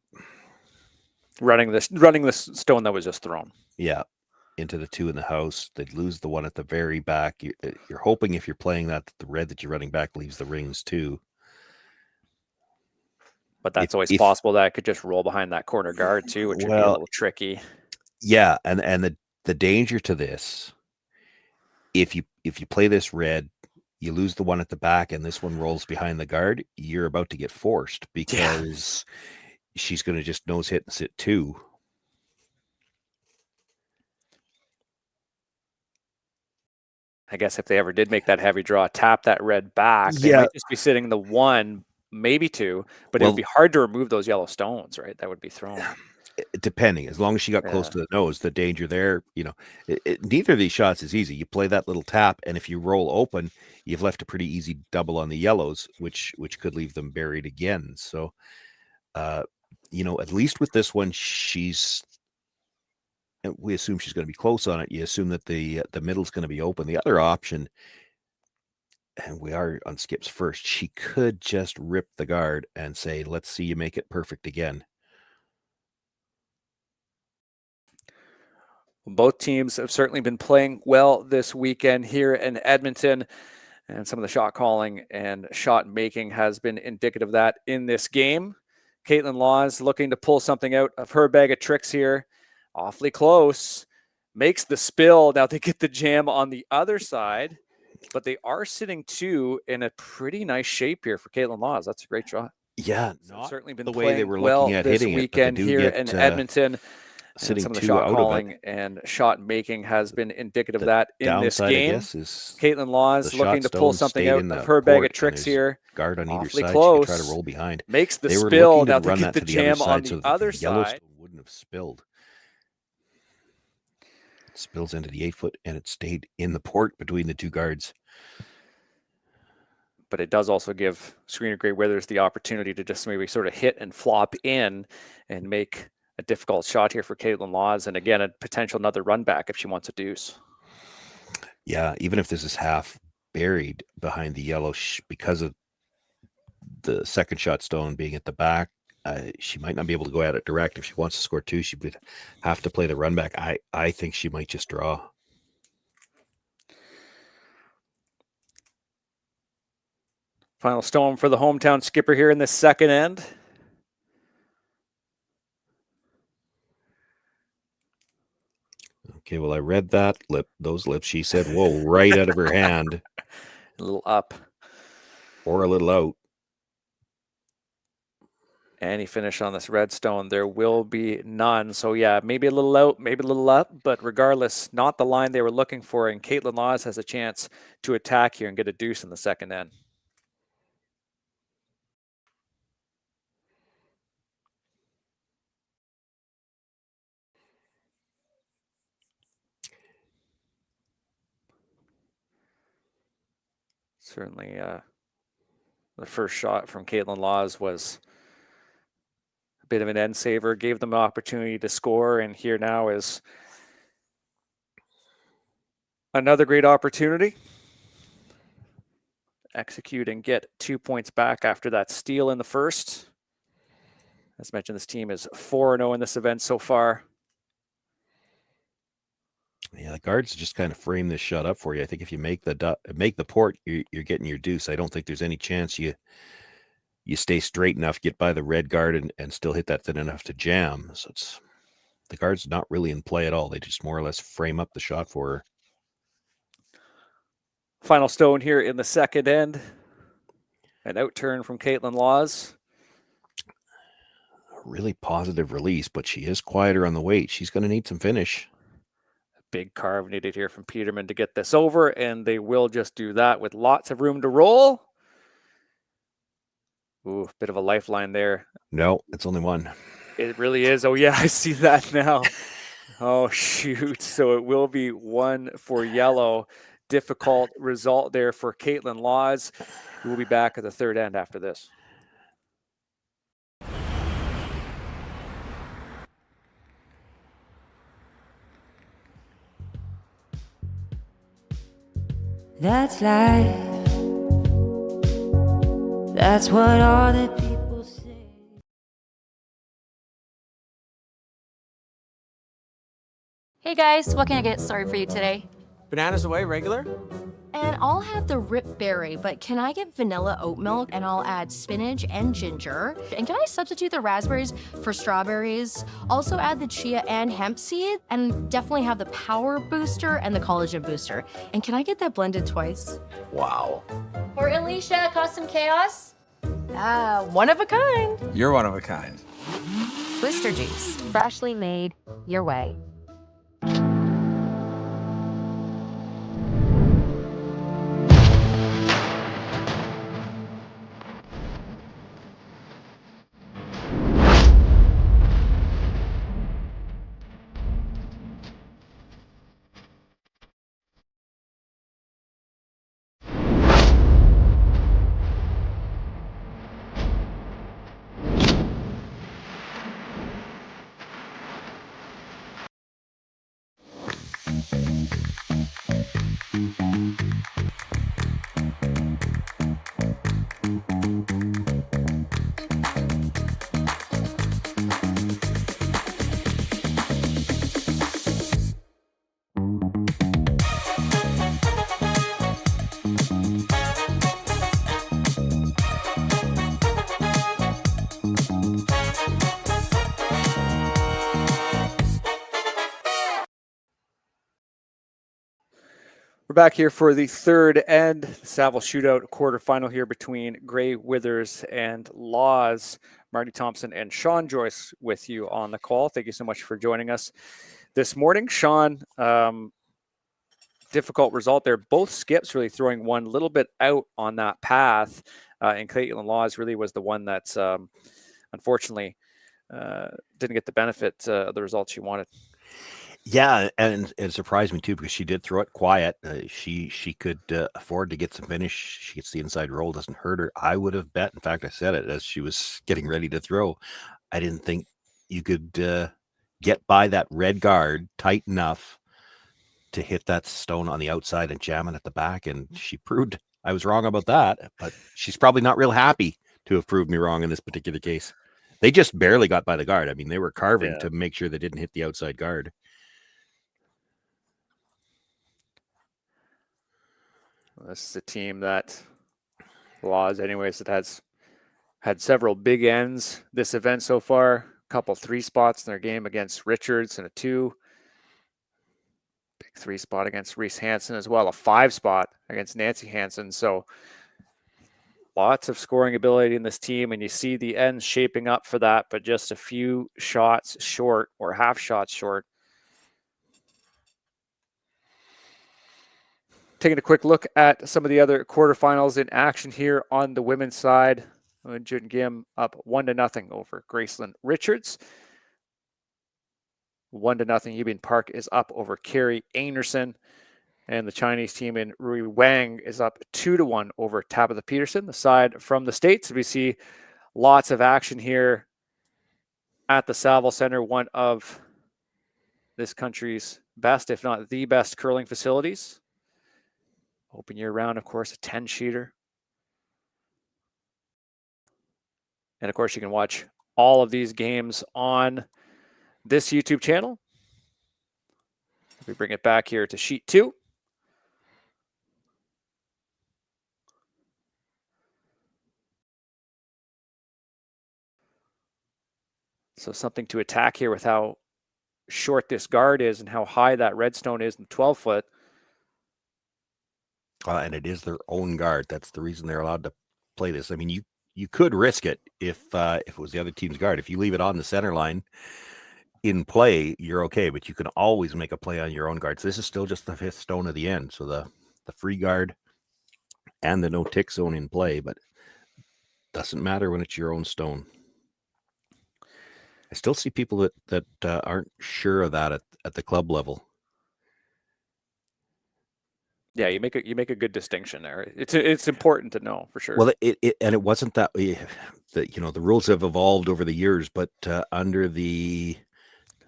Running the stone that was just thrown. Yeah, into the two in the house. They'd lose the one at the very back. You're hoping if you're playing that the red that you're running back leaves the rings too. But that's always possible that it could just roll behind that corner guard too, which would be a little tricky. Yeah, and the danger to this, if you play this red, you lose the one at the back and this one rolls behind the guard, you're about to get forced because she's going to just nose hit and sit two. I guess if they ever did make that heavy draw, tap that red back, they might just be sitting the one, maybe two, but it would be hard to remove those yellow stones, right? That would be thrown. Depending, as long as she got close to the nose, the danger there, neither of these shots is easy. You play that little tap, and if you roll open, you've left a pretty easy double on the yellows, which could leave them buried again. So, at least with this one, we assume she's going to be close on it. You assume that the middle's going to be open. The other option, and we are on Skip's first, she could just rip the guard and say, let's see you make it perfect again. Both teams have certainly been playing well this weekend here in Edmonton, and some of the shot calling and shot making has been indicative of that in this game. Kaitlyn Lawes looking to pull something out of her bag of tricks here. Awfully close. Makes the spill. Now they get the jam on the other side, but they are sitting two in a pretty nice shape here for Kaitlyn Lawes. That's a great shot. Yeah, certainly been the way they were looking well at this hitting weekend it, here in Edmonton. Sitting some of the two shot out calling of it. and shot making has been indicative of that in this Downside, game. I guess, is Kaitlyn Lawes the looking shot to pull stone something stayed out in of the her bag court, of tricks and here. Guard on either Awfully side. close. She could try to roll behind. Makes the They were spill. looking to Now they run get that the to the other jam on side the so that other the Yellowstone side. wouldn't have spilled. It spills into the 8-foot, and it stayed in the port between the two guards. But it does also give Serena Gray Withers the opportunity to just maybe sort of hit and flop in and make a difficult shot here for Kaitlyn Lawes. And again, a potential another run back if she wants a deuce. Yeah, even if this is half buried behind the yellow, because of the second shot stone being at the back, she might not be able to go at it direct. If she wants to score two, she would have to play the run back. I think she might just draw. Final stone for the hometown skipper here in the second end. Okay, well, I read those lips. She said, whoa, right out of her hand. A little up. Or a little out. Any finish on this redstone, there will be none. So yeah, maybe a little out, maybe a little up, but regardless, not the line they were looking for. And Kaitlyn Lawes has a chance to attack here and get a deuce in the second end. Certainly the first shot from Kaitlyn Laws was a bit of an end saver, gave them an opportunity to score, and here now is another great opportunity. Execute and get 2 points back after that steal in the first. As mentioned, this team is 4-0 in this event so far. Yeah, the guards just kind of frame this shot up for you. I think if you make the port, you're getting your deuce. I don't think there's any chance you stay straight enough, get by the red guard, and still hit that thin enough to jam. So the guard's not really in play at all. They just more or less frame up the shot for her. Final stone here in the second end. An out turn from Kaitlyn Laws. A really positive release, but she is quieter on the weight. She's going to need some finish. Big carve needed here from Peterman to get this over, and they will just do that with lots of room to roll. Ooh, bit of a lifeline there. No, it's only one. It really is. Oh, yeah, I see that now. Oh, shoot. So it will be one for yellow. Difficult result there for Kaitlyn Laws. We'll be back at the third end after this. That's life. That's what all the people say. Hey guys, what can I get started for you today? Bananas away, regular? And I'll have the rip berry, but can I get vanilla oat milk and I'll add spinach and ginger? And can I substitute the raspberries for strawberries? Also add the chia and hemp seed, and definitely have the power booster and the collagen booster. And can I get that blended twice? Wow. For Alicia, custom chaos? One of a kind. You're one of a kind. Booster juice, freshly made your way. We're back here for the third end, the Saville Shootout quarterfinal here between Gray, Withers, and Laws. Marty Thompson and Sean Joyce with you on the call. Thank you so much for joining us this morning. Sean, difficult result there. Both skips really throwing one little bit out on that path, and Kaitlyn Laws really was the one that's unfortunately didn't get the benefit of the result she wanted. Yeah, and it surprised me too because she did throw it quiet. She could afford to get some finish. She gets the inside roll, doesn't hurt her. I would have bet. In fact, I said it as she was getting ready to throw. I didn't think you could get by that red guard tight enough to hit that stone on the outside and jam it at the back. And she proved I was wrong about that. But she's probably not real happy to have proved me wrong in this particular case. They just barely got by the guard. I mean, they were carving to make sure they didn't hit the outside guard. This is a team that Laws, anyways, that has had several big ends this event so far. A couple 3 spots in their game against Richards and a 2. Big 3 spot against Reese Hansen as well. A 5 spot against Nancy Hansen. So lots of scoring ability in this team, and you see the ends shaping up for that, but just a few shots short or half shots short. Taking a quick look at some of the other quarterfinals in action here on the women's side. Jun Gim up 1-0 over Graceland Richards. 1-0. Eubin Park is up over Carrie Anderson. And the Chinese team in Rui Wang is up 2-1 over Tabitha Peterson, the side from the States. We see lots of action here at the Saville Center, one of this country's best, if not the best, curling facilities. Open year round, of course, a 10-sheeter. And of course, you can watch all of these games on this YouTube channel. We bring it back here to sheet 2. So something to attack here with how short this guard is and how high that redstone is in the 12-foot. And it is their own guard. That's the reason they're allowed to play this. I mean, you could risk it if it was the other team's guard. If you leave it on the center line in play, you're okay, but you can always make a play on your own guard. So this is still just the 5th stone of the end. So the free guard and the no tick zone in play, but doesn't matter when it's your own stone. I still see people that aren't sure of that at the club level. Yeah, you make a good distinction there. It's important to know for sure. Well, it wasn't that way. The rules have evolved over the years, but under the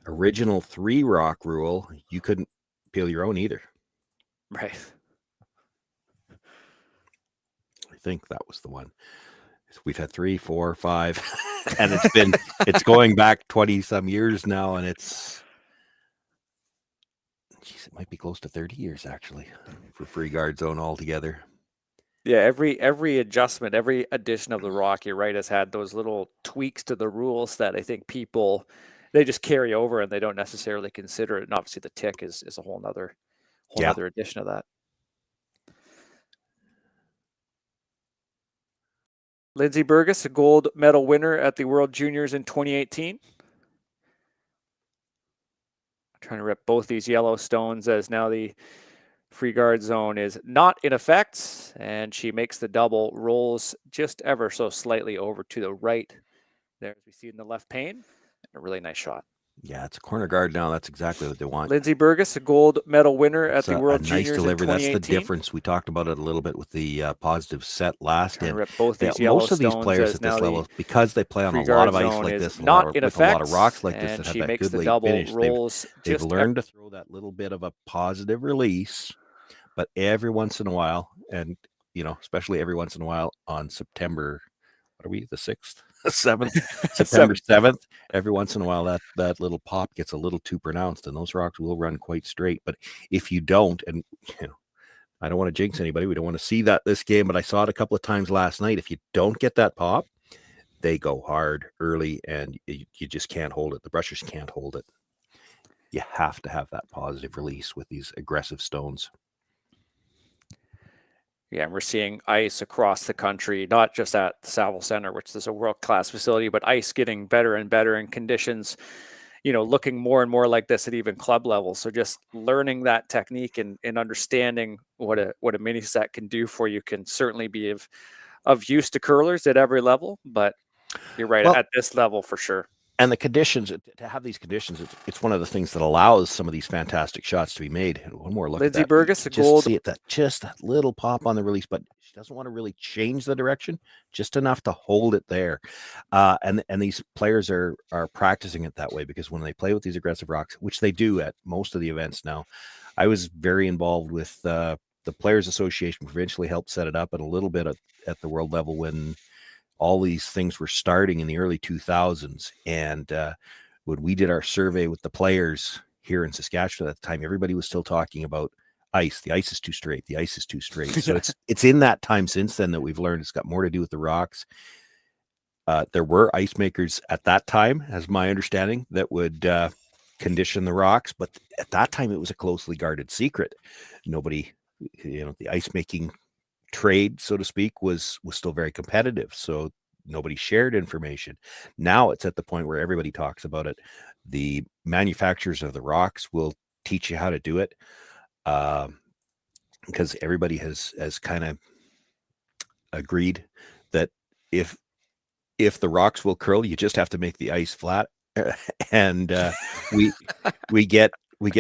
original 3 rock rule, you couldn't peel your own either. Right. I think that was the one. We've had 3, 4, 5, and it's going back 20 some years now, and it might be close to 30 years actually for free guard zone altogether. Yeah, every adjustment, every addition of the rock, you're right, has had those little tweaks to the rules that I think people, they just carry over and they don't necessarily consider it. And obviously the tick is a whole nother addition of that. Lindsay Burgess, a gold medal winner at the World Juniors in 2018. Trying to rip both these yellow stones as now the free guard zone is not in effect, and she makes the double, rolls just ever so slightly over to the right there, as we see in the left pane. A really nice shot. Yeah, it's a corner guard now. That's exactly what they want. Lindsay Burgess, a gold medal winner at the World Nice Juniors delivery. in 2018. That's the difference. We talked about it a little bit with the positive set last. Trying And to rip both these yellow most of these stones players as at this now level, the because they play on a free lot of guard ice zone like is this, and not with in a lot of effect, rocks like this and that have she that makes good the late double, finish, rolls they've just learned to throw that little bit of a positive release, but every once in a while, and especially every once in a while on September, what are we, the 6th? 7th, September 7th, every once in a while that little pop gets a little too pronounced, and those rocks will run quite straight. But if you don't, and I don't want to jinx anybody, we don't want to see that this game, but I saw it a couple of times last night. If you don't get that pop, they go hard early, and you just can't hold it. The brushers can't hold it. You have to have that positive release with these aggressive stones. Yeah, we're seeing ice across the country, not just at the Saville Center, which is a world-class facility, but ice getting better and better in conditions, looking more and more like this at even club level. So just learning that technique and understanding what a mini set can do for you can certainly be of use to curlers at every level. But you're right, at this level for sure. And the conditions, to have these conditions, it's one of the things that allows some of these fantastic shots to be made. And one more look Lindsay at that. Burgess, a just gold. See it, just that little pop on the release, but she doesn't want to really change the direction, just enough to hold it there. And these players are practicing it that way, because when they play with these aggressive rocks, which they do at most of the events now, I was very involved with the Players Association, provincially helped set it up, and a little bit at the world level when all these things were starting in the early 2000s. And when we did our survey with the players here in Saskatchewan at the time, everybody was still talking about ice. The ice is too straight. The ice is too straight. So it's in that time since then that we've learned it's got more to do with the rocks. There were ice makers at that time, as my understanding, that would condition the rocks. But at that time, it was a closely guarded secret. Nobody, the ice making trade, so to speak, was still very competitive, so nobody shared information. Now it's at the point where everybody talks about it. The manufacturers of the rocks will teach you how to do it, because everybody has kind of agreed that if the rocks will curl, you just have to make the ice flat. And we get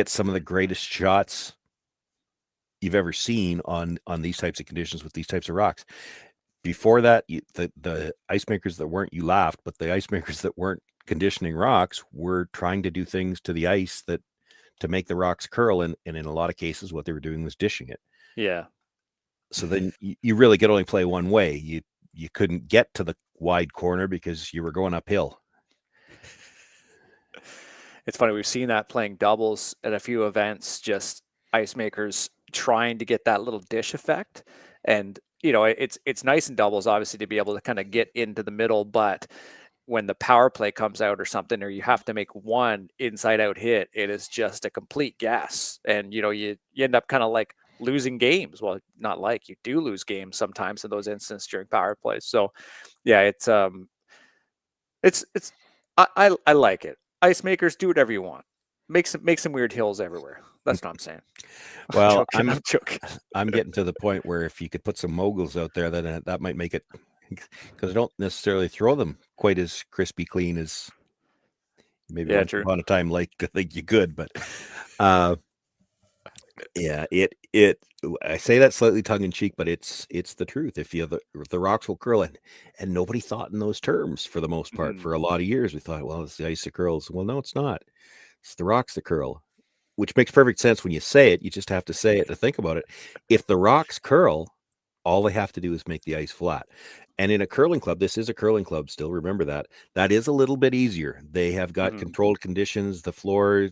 some of the greatest shots you've ever seen on these types of conditions with these types of rocks. Before that, the ice makers that weren't, you laughed, but the ice makers that weren't conditioning rocks were trying to do things to the ice to make the rocks curl, and in a lot of cases what they were doing was dishing it. Yeah. So then you really could only play one way. You couldn't get to the wide corner because you were going uphill. It's funny, we've seen that playing doubles at a few events, just ice makers trying to get that little dish effect. And it's nice in doubles, obviously, to be able to kind of get into the middle, but when the power play comes out or something, or you have to make one inside out hit, it is just a complete guess. And you end up kind of like losing games. Well, not like, you do lose games sometimes in those instances during power plays. So yeah, I like it. Ice makers, do whatever you want. Make some weird hills everywhere. That's what I'm saying. Well, I'm joking. I'm getting to the point where if you could put some moguls out there, then that might make it, because I don't necessarily throw them quite as crispy clean as maybe once upon a time like to think you could. But yeah, I say that slightly tongue in cheek, but it's the truth. If the rocks will curl, and nobody thought in those terms for the most part. For a lot of years, we thought, well, it's the ice that curls. Well, no, it's not. It's the rocks that curl, which makes perfect sense when you say it. You just have to say it to think about it. If the rocks curl, all they have to do is make the ice flat. And in a curling club, this is a curling club still, remember that is a little bit easier. They have got controlled conditions, the floor,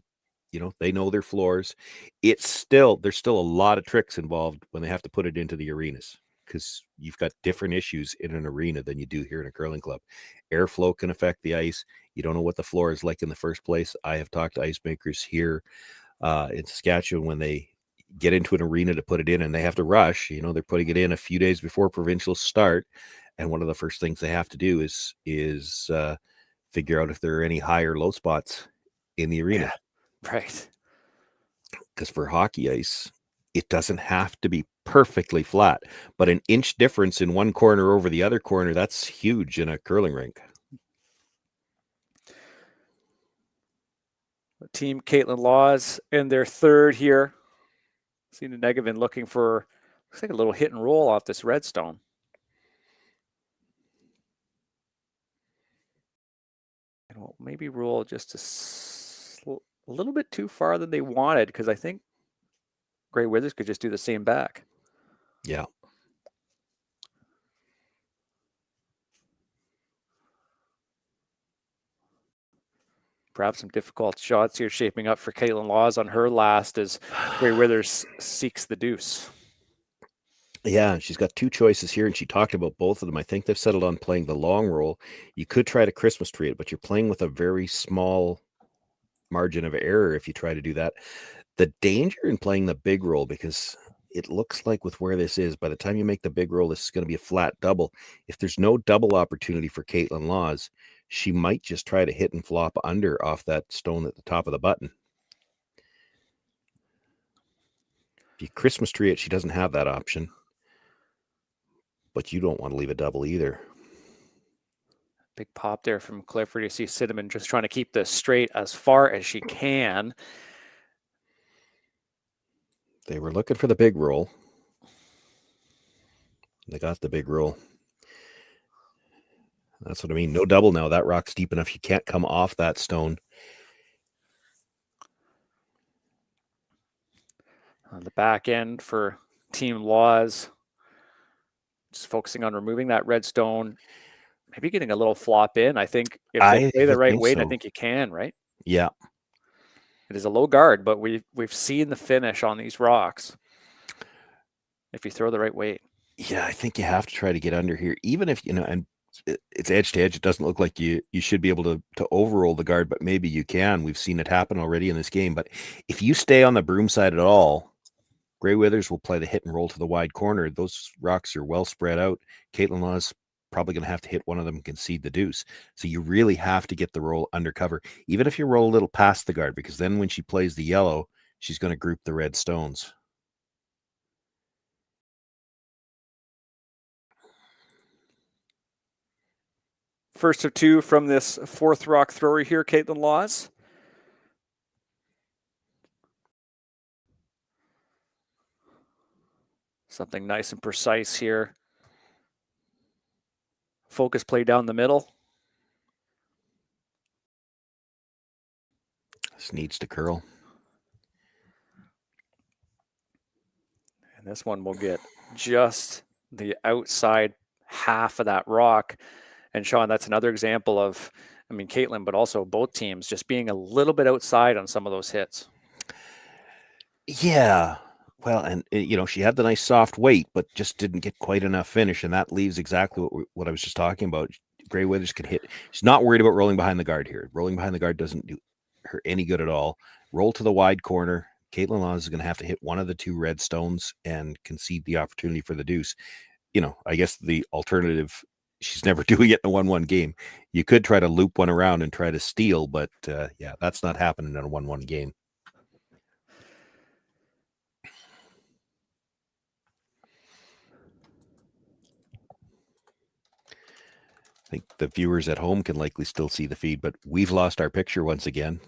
they know their floors. There's still a lot of tricks involved when they have to put it into the arenas, because you've got different issues in an arena than you do here in a curling club. Airflow can affect the ice. You don't know what the floor is like in the first place. I have talked to ice makers here in Saskatchewan when they get into an arena to put it in and they have to rush. They're putting it in a few days before provincials start, and one of the first things they have to do is figure out if there are any high or low spots in the arena. Yeah, right. Because for hockey ice, it doesn't have to be perfectly flat, but an inch difference in one corner over the other corner, that's huge in a curling rink. Team Kaitlyn Laws in their third here. Seen Negevin looking for, looks like a little hit and roll off this redstone. And we'll maybe roll just a little bit too far than they wanted, because I think Grey Withers could just do the same back. Yeah. Perhaps some difficult shots here shaping up for Kaitlyn Laws on her last as Grey Withers seeks the deuce. Yeah, she's got two choices here, and she talked about both of them. I think they've settled on playing the long roll. You could try to Christmas tree it, but you're playing with a very small margin of error if you try to do that. The danger in playing the big roll, because it looks like with where this is, by the time you make the big roll, this is going to be a flat double. If there's no double opportunity for Kaitlyn Laws, she might just try to hit and flop under off that stone at the top of the button. If you Christmas tree it, she doesn't have that option. But you don't want to leave a double either. Big pop there from Clifford. You see Cinnamon just trying to keep this straight as far as she can. They were looking for the big roll. They got the big roll. That's what I mean. No double now. That rock's deep enough. You can't come off that stone. On the back end for Team Laws. Just focusing on removing that red stone. Maybe getting a little flop in. I think if they play the right weight, I think you can, right? Yeah. It is a low guard, but we've seen the finish on these rocks if you throw the right weight. Yeah, I think you have to try to get under here, even if, and it's edge to edge. It doesn't look like you should be able to overroll the guard, but maybe you can. We've seen it happen already in this game. But if you stay on the broom side at all, Grey Withers will play the hit and roll to the wide corner. Those rocks are well spread out. Kaitlyn Laws probably going to have to hit one of them and concede the deuce. So you really have to get the roll undercover, even if you roll a little past the guard, because then when she plays the yellow, she's going to group the red stones. First of two from this fourth rock thrower here, Kaitlyn Laws. Something nice and precise here. Focus play down the middle. This needs to curl. And this one will get just the outside half of that rock. And Sean, that's another example of, I mean, Kaitlyn, but also both teams just being a little bit outside on some of those hits. Yeah. Well, and you know, she had the nice soft weight, but just didn't get quite enough finish. And that leaves exactly what I was just talking about. Gray Withers could hit. She's not worried about rolling behind the guard here. Rolling behind the guard doesn't do her any good at all. Roll to the wide corner. Kaitlyn Laws is going to have to hit one of the two red stones and concede the opportunity for the deuce. You know, I guess the alternative, she's never doing it in a 1-1 game. You could try to loop one around and try to steal, but yeah, that's not happening in a 1-1 game. I think the viewers at home can likely still see the feed, but we've lost our picture once again.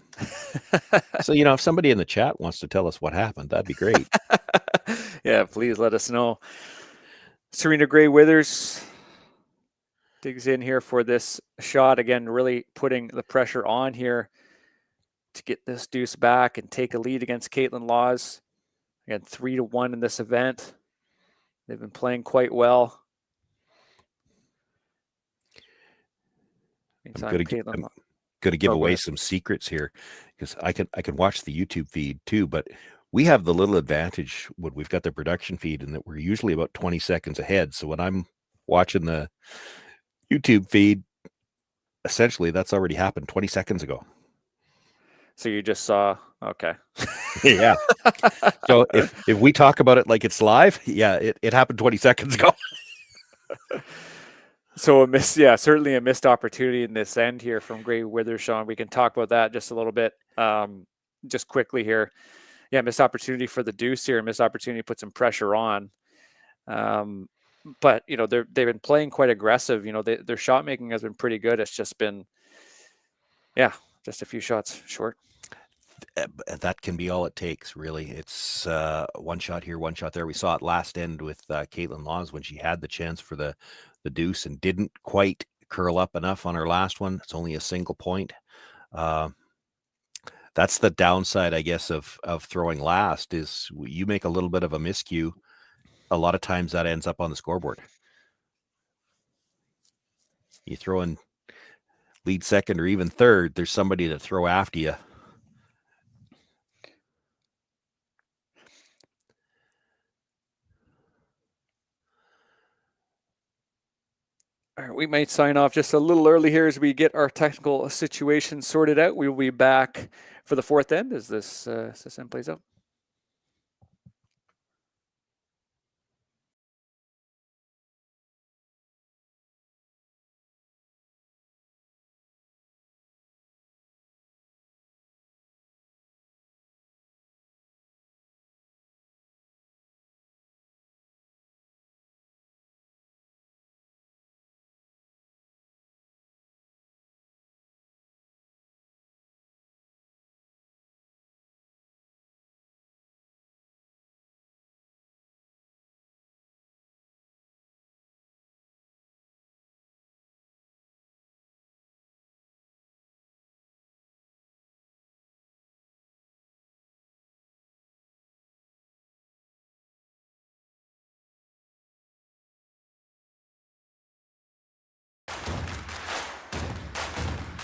So, you know, if somebody in the chat wants to tell us what happened, that'd be great. Yeah, please let us know. Serena Gray Withers digs in here for this shot. Again, really putting the pressure on here to get this deuce back and take a lead against Kaitlyn Laws. Again, 3-1 in this event. They've been playing quite well. I'm going to give away some secrets here because I can watch the YouTube feed too, but we have the little advantage when we've got the production feed and that we're usually about 20 seconds ahead. So when I'm watching the YouTube feed, essentially that's already happened 20 seconds ago. So you just saw, okay. Yeah. So if we talk about it like it's live, yeah, it happened 20 seconds ago. So certainly a missed opportunity in this end here from Gray Withers, Sean. We can talk about that just a little bit, just quickly here. Yeah, missed opportunity for the deuce here, missed opportunity to put some pressure on. But you know, they've been playing quite aggressive. You know, their shot making has been pretty good. It's just been, yeah, just a few shots short. That can be all it takes, really. It's one shot here, one shot there. We saw it last end with Kaitlyn Laws when she had the chance for the deuce and didn't quite curl up enough on her last one. It's only a single point. That's the downside, I guess, of throwing last is you make a little bit of a miscue. A lot of times that ends up on the scoreboard. You throw in lead second or even third, there's somebody to throw after you. All right, we might sign off just a little early here as we get our technical situation sorted out. We will be back for the fourth end as this end plays out.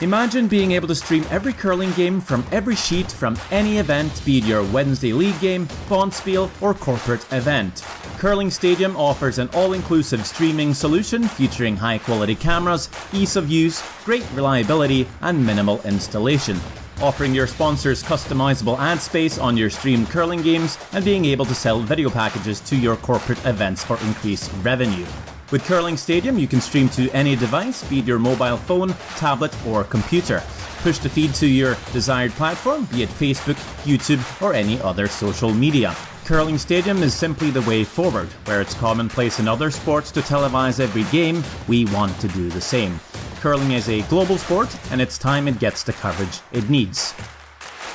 Imagine being able to stream every curling game from every sheet from any event, be it your Wednesday league game, bonspiel, or corporate event. Curling Stadium offers an all-inclusive streaming solution featuring high-quality cameras, ease of use, great reliability, and minimal installation. Offering your sponsors customizable ad space on your streamed curling games and being able to sell video packages to your corporate events for increased revenue. With Curling Stadium, you can stream to any device, be it your mobile phone, tablet, or computer. Push the feed to your desired platform, be it Facebook, YouTube, or any other social media. Curling Stadium is simply the way forward. Where it's commonplace in other sports to televise every game, we want to do the same. Curling is a global sport, and it's time it gets the coverage it needs.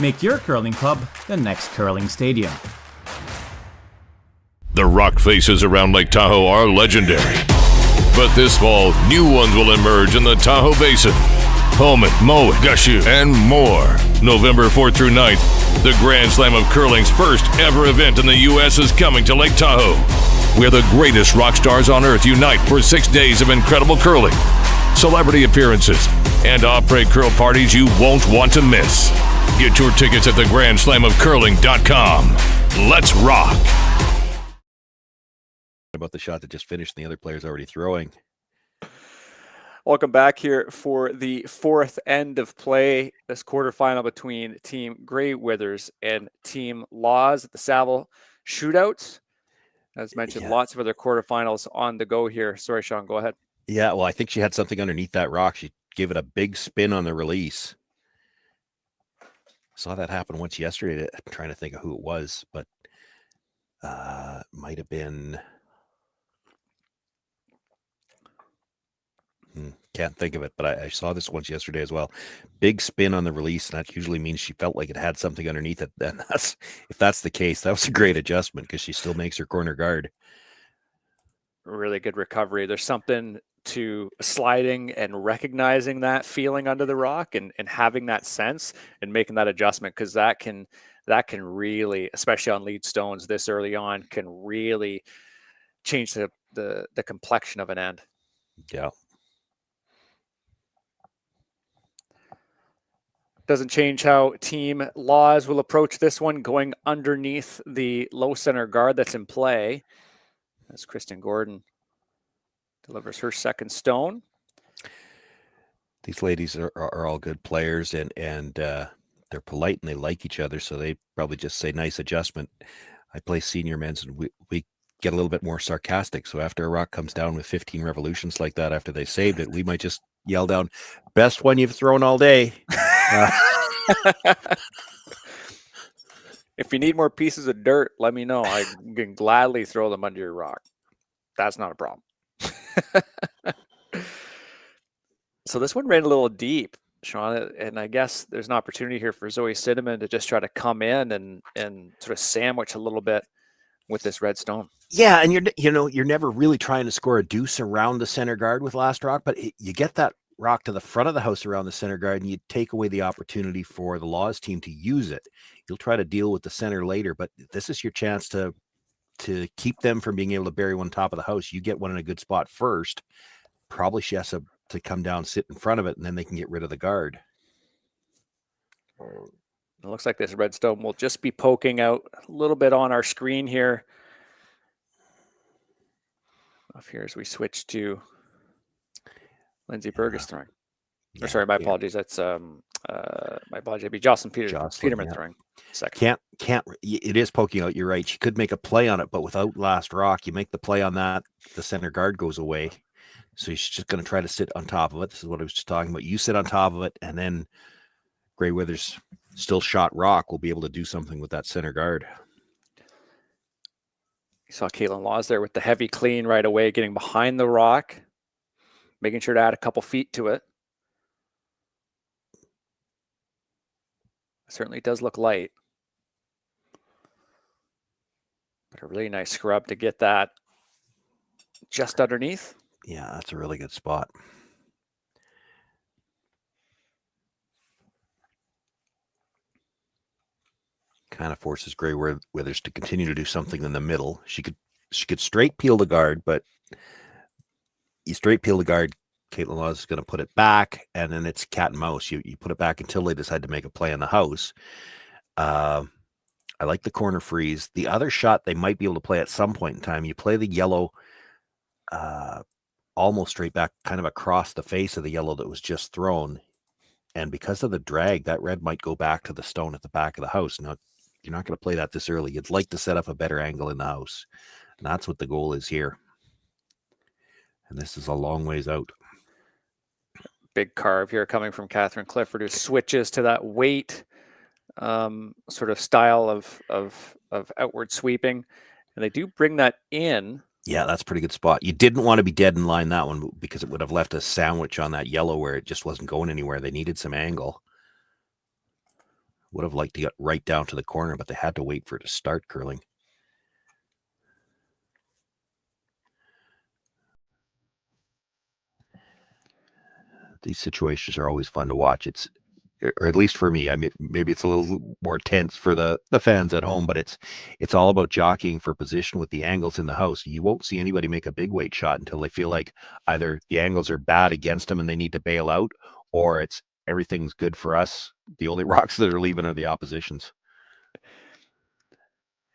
Make your curling club the next Curling Stadium. The rock faces around Lake Tahoe are legendary. But this fall, new ones will emerge in the Tahoe Basin. Pullman, Mowat, Gushue, and more. November 4th through 9th, the Grand Slam of Curling's first ever event in the U.S. is coming to Lake Tahoe, where the greatest rock stars on earth unite for 6 days of incredible curling, celebrity appearances, and après curl parties you won't want to miss. Get your tickets at theGrandSlamOfCurling.com. Let's rock! About the shot that just finished, and the other player's already throwing. Welcome back here for the fourth end of play, this quarterfinal between Team Grey Withers and Team Laws at the Saville Shootout. As mentioned, lots of other quarterfinals on the go here. Sorry, Sean, go ahead. Yeah, well, I think she had something underneath that rock. She gave it a big spin on the release. Saw that happen once yesterday. I'm trying to think of who it was, but might have been... Can't think of it, but I saw this once yesterday as well. Big spin on the release, and that usually means she felt like it had something underneath it. And if that's the case, that was a great adjustment because she still makes her corner guard. Really good recovery. There's something to sliding and recognizing that feeling under the rock and having that sense and making that adjustment, because that can really, especially on lead stones this early on, can really change the complexion of an end. Yeah. Doesn't change how Team Laws will approach this one, going underneath the low center guard that's in play as Kristen Gordon delivers her second stone. These ladies are all good players, and they're polite and they like each other, so they probably just say nice adjustment. I play senior men's, and we get a little bit more sarcastic. So after a rock comes down with 15 revolutions like that, after they saved it, we might just yell down, "Best one you've thrown all day." If you need more pieces of dirt, let me know. I can gladly throw them under your rock. That's not a problem. So this one ran a little deep, Sean, and I guess there's an opportunity here for Zoe Cinnamon to just try to come in and sort of sandwich a little bit with this red stone. Yeah, and you're never really trying to score a deuce around the center guard with last rock, but you get that rock to the front of the house around the center guard, and you take away the opportunity for the Laws team to use it. You'll try to deal with the center later, but this is your chance to keep them from being able to bury one top of the house. You get one in a good spot first. Probably she has to come down, sit in front of it, and then they can get rid of the guard. It looks like this red stone will just be poking out a little bit on our screen here. Off here as we switch to Lindsay Burgess throwing. Or sorry, my apologies. That's my apologies. It'd be Jocelyn Peterman throwing second. Can't. It is poking out. You're right. She could make a play on it, but without last rock, you make the play on that, the center guard goes away. So she's just going to try to sit on top of it. This is what I was just talking about. You sit on top of it, and then Grey Withers still shot rock will be able to do something with that center guard. You saw Kaitlyn Laws there with the heavy clean right away, getting behind the rock, making sure to add a couple feet to it. Certainly does look light. But a really nice scrub to get that just underneath. Yeah, that's a really good spot. Kind of forces Grey Withers to continue to do something in the middle. She could straight peel the guard, but you straight peel the guard, Kaitlyn Laws is going to put it back, and then it's cat and mouse. You put it back until they decide to make a play on the house. I like the corner freeze. The other shot they might be able to play at some point in time, you play the yellow almost straight back, kind of across the face of the yellow that was just thrown. And because of the drag, that red might go back to the stone at the back of the house. Now, you're not going to play that this early. You'd like to set up a better angle in the house. And that's what the goal is here. And this is a long ways out. Big carve here coming from Catherine Clifford, who switches to that weight sort of style of outward sweeping. And they do bring that in. Yeah, that's a pretty good spot. You didn't want to be dead in line that one because it would have left a sandwich on that yellow where it just wasn't going anywhere. They needed some angle. Would have liked to get right down to the corner, but they had to wait for it to start curling. these situations are always fun to watch. It's, or at least for me, I mean, maybe it's a little more tense for the fans at home, but it's all about jockeying for position with the angles in the house. You won't see anybody make a big weight shot until they feel like either the angles are bad against them and they need to bail out, or it's everything's good for us. The only rocks that are leaving are the oppositions.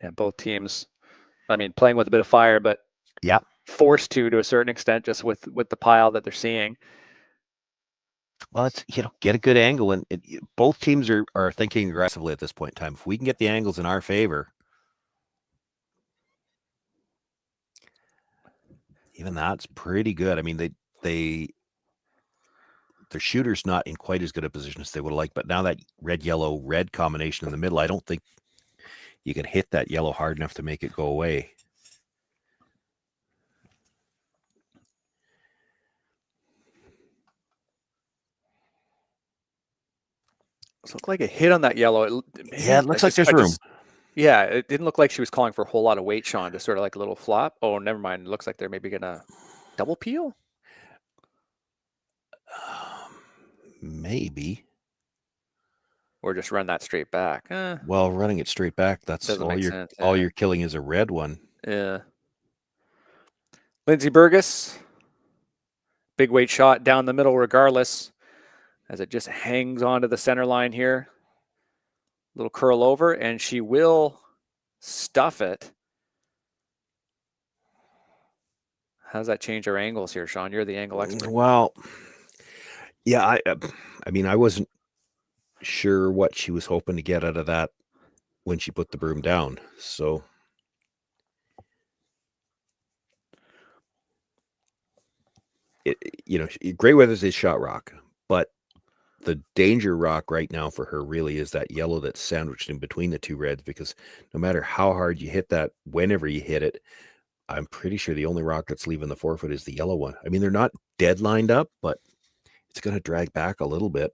And both teams, I mean, playing with a bit of fire, but yeah, forced to a certain extent, just with the pile that they're seeing. Well, it's, get a good angle, and both teams are thinking aggressively at this point in time. If we can get the angles in our favor, even that's pretty good. I mean, their shooter's not in quite as good a position as they would like, but now that red, yellow, red combination in the middle, I don't think you can hit that yellow hard enough to make it go away. So it looked like a hit on that yellow. It looks like there's room. Yeah, it didn't look like she was calling for a whole lot of weight, Sean, just sort of like a little flop. Oh, never mind. It looks like they're maybe going to double peel. Maybe. Or just run that straight back. Well, running it straight back, that's all you're killing is a red one. Yeah. Lindsey Burgess, big weight shot down the middle regardless, as it just hangs onto the center line here. Little curl over, and she will stuff it. How does that change our angles here, Sean? You're the angle expert. Well, yeah, I mean, I wasn't sure what she was hoping to get out of that when she put the broom down. So Grey Weather's a shot rock, but the danger rock right now for her really is that yellow that's sandwiched in between the two reds, because no matter how hard you hit that, whenever you hit it, I'm pretty sure the only rock that's leaving the forefoot is the yellow one. I mean, they're not dead lined up, but it's going to drag back a little bit.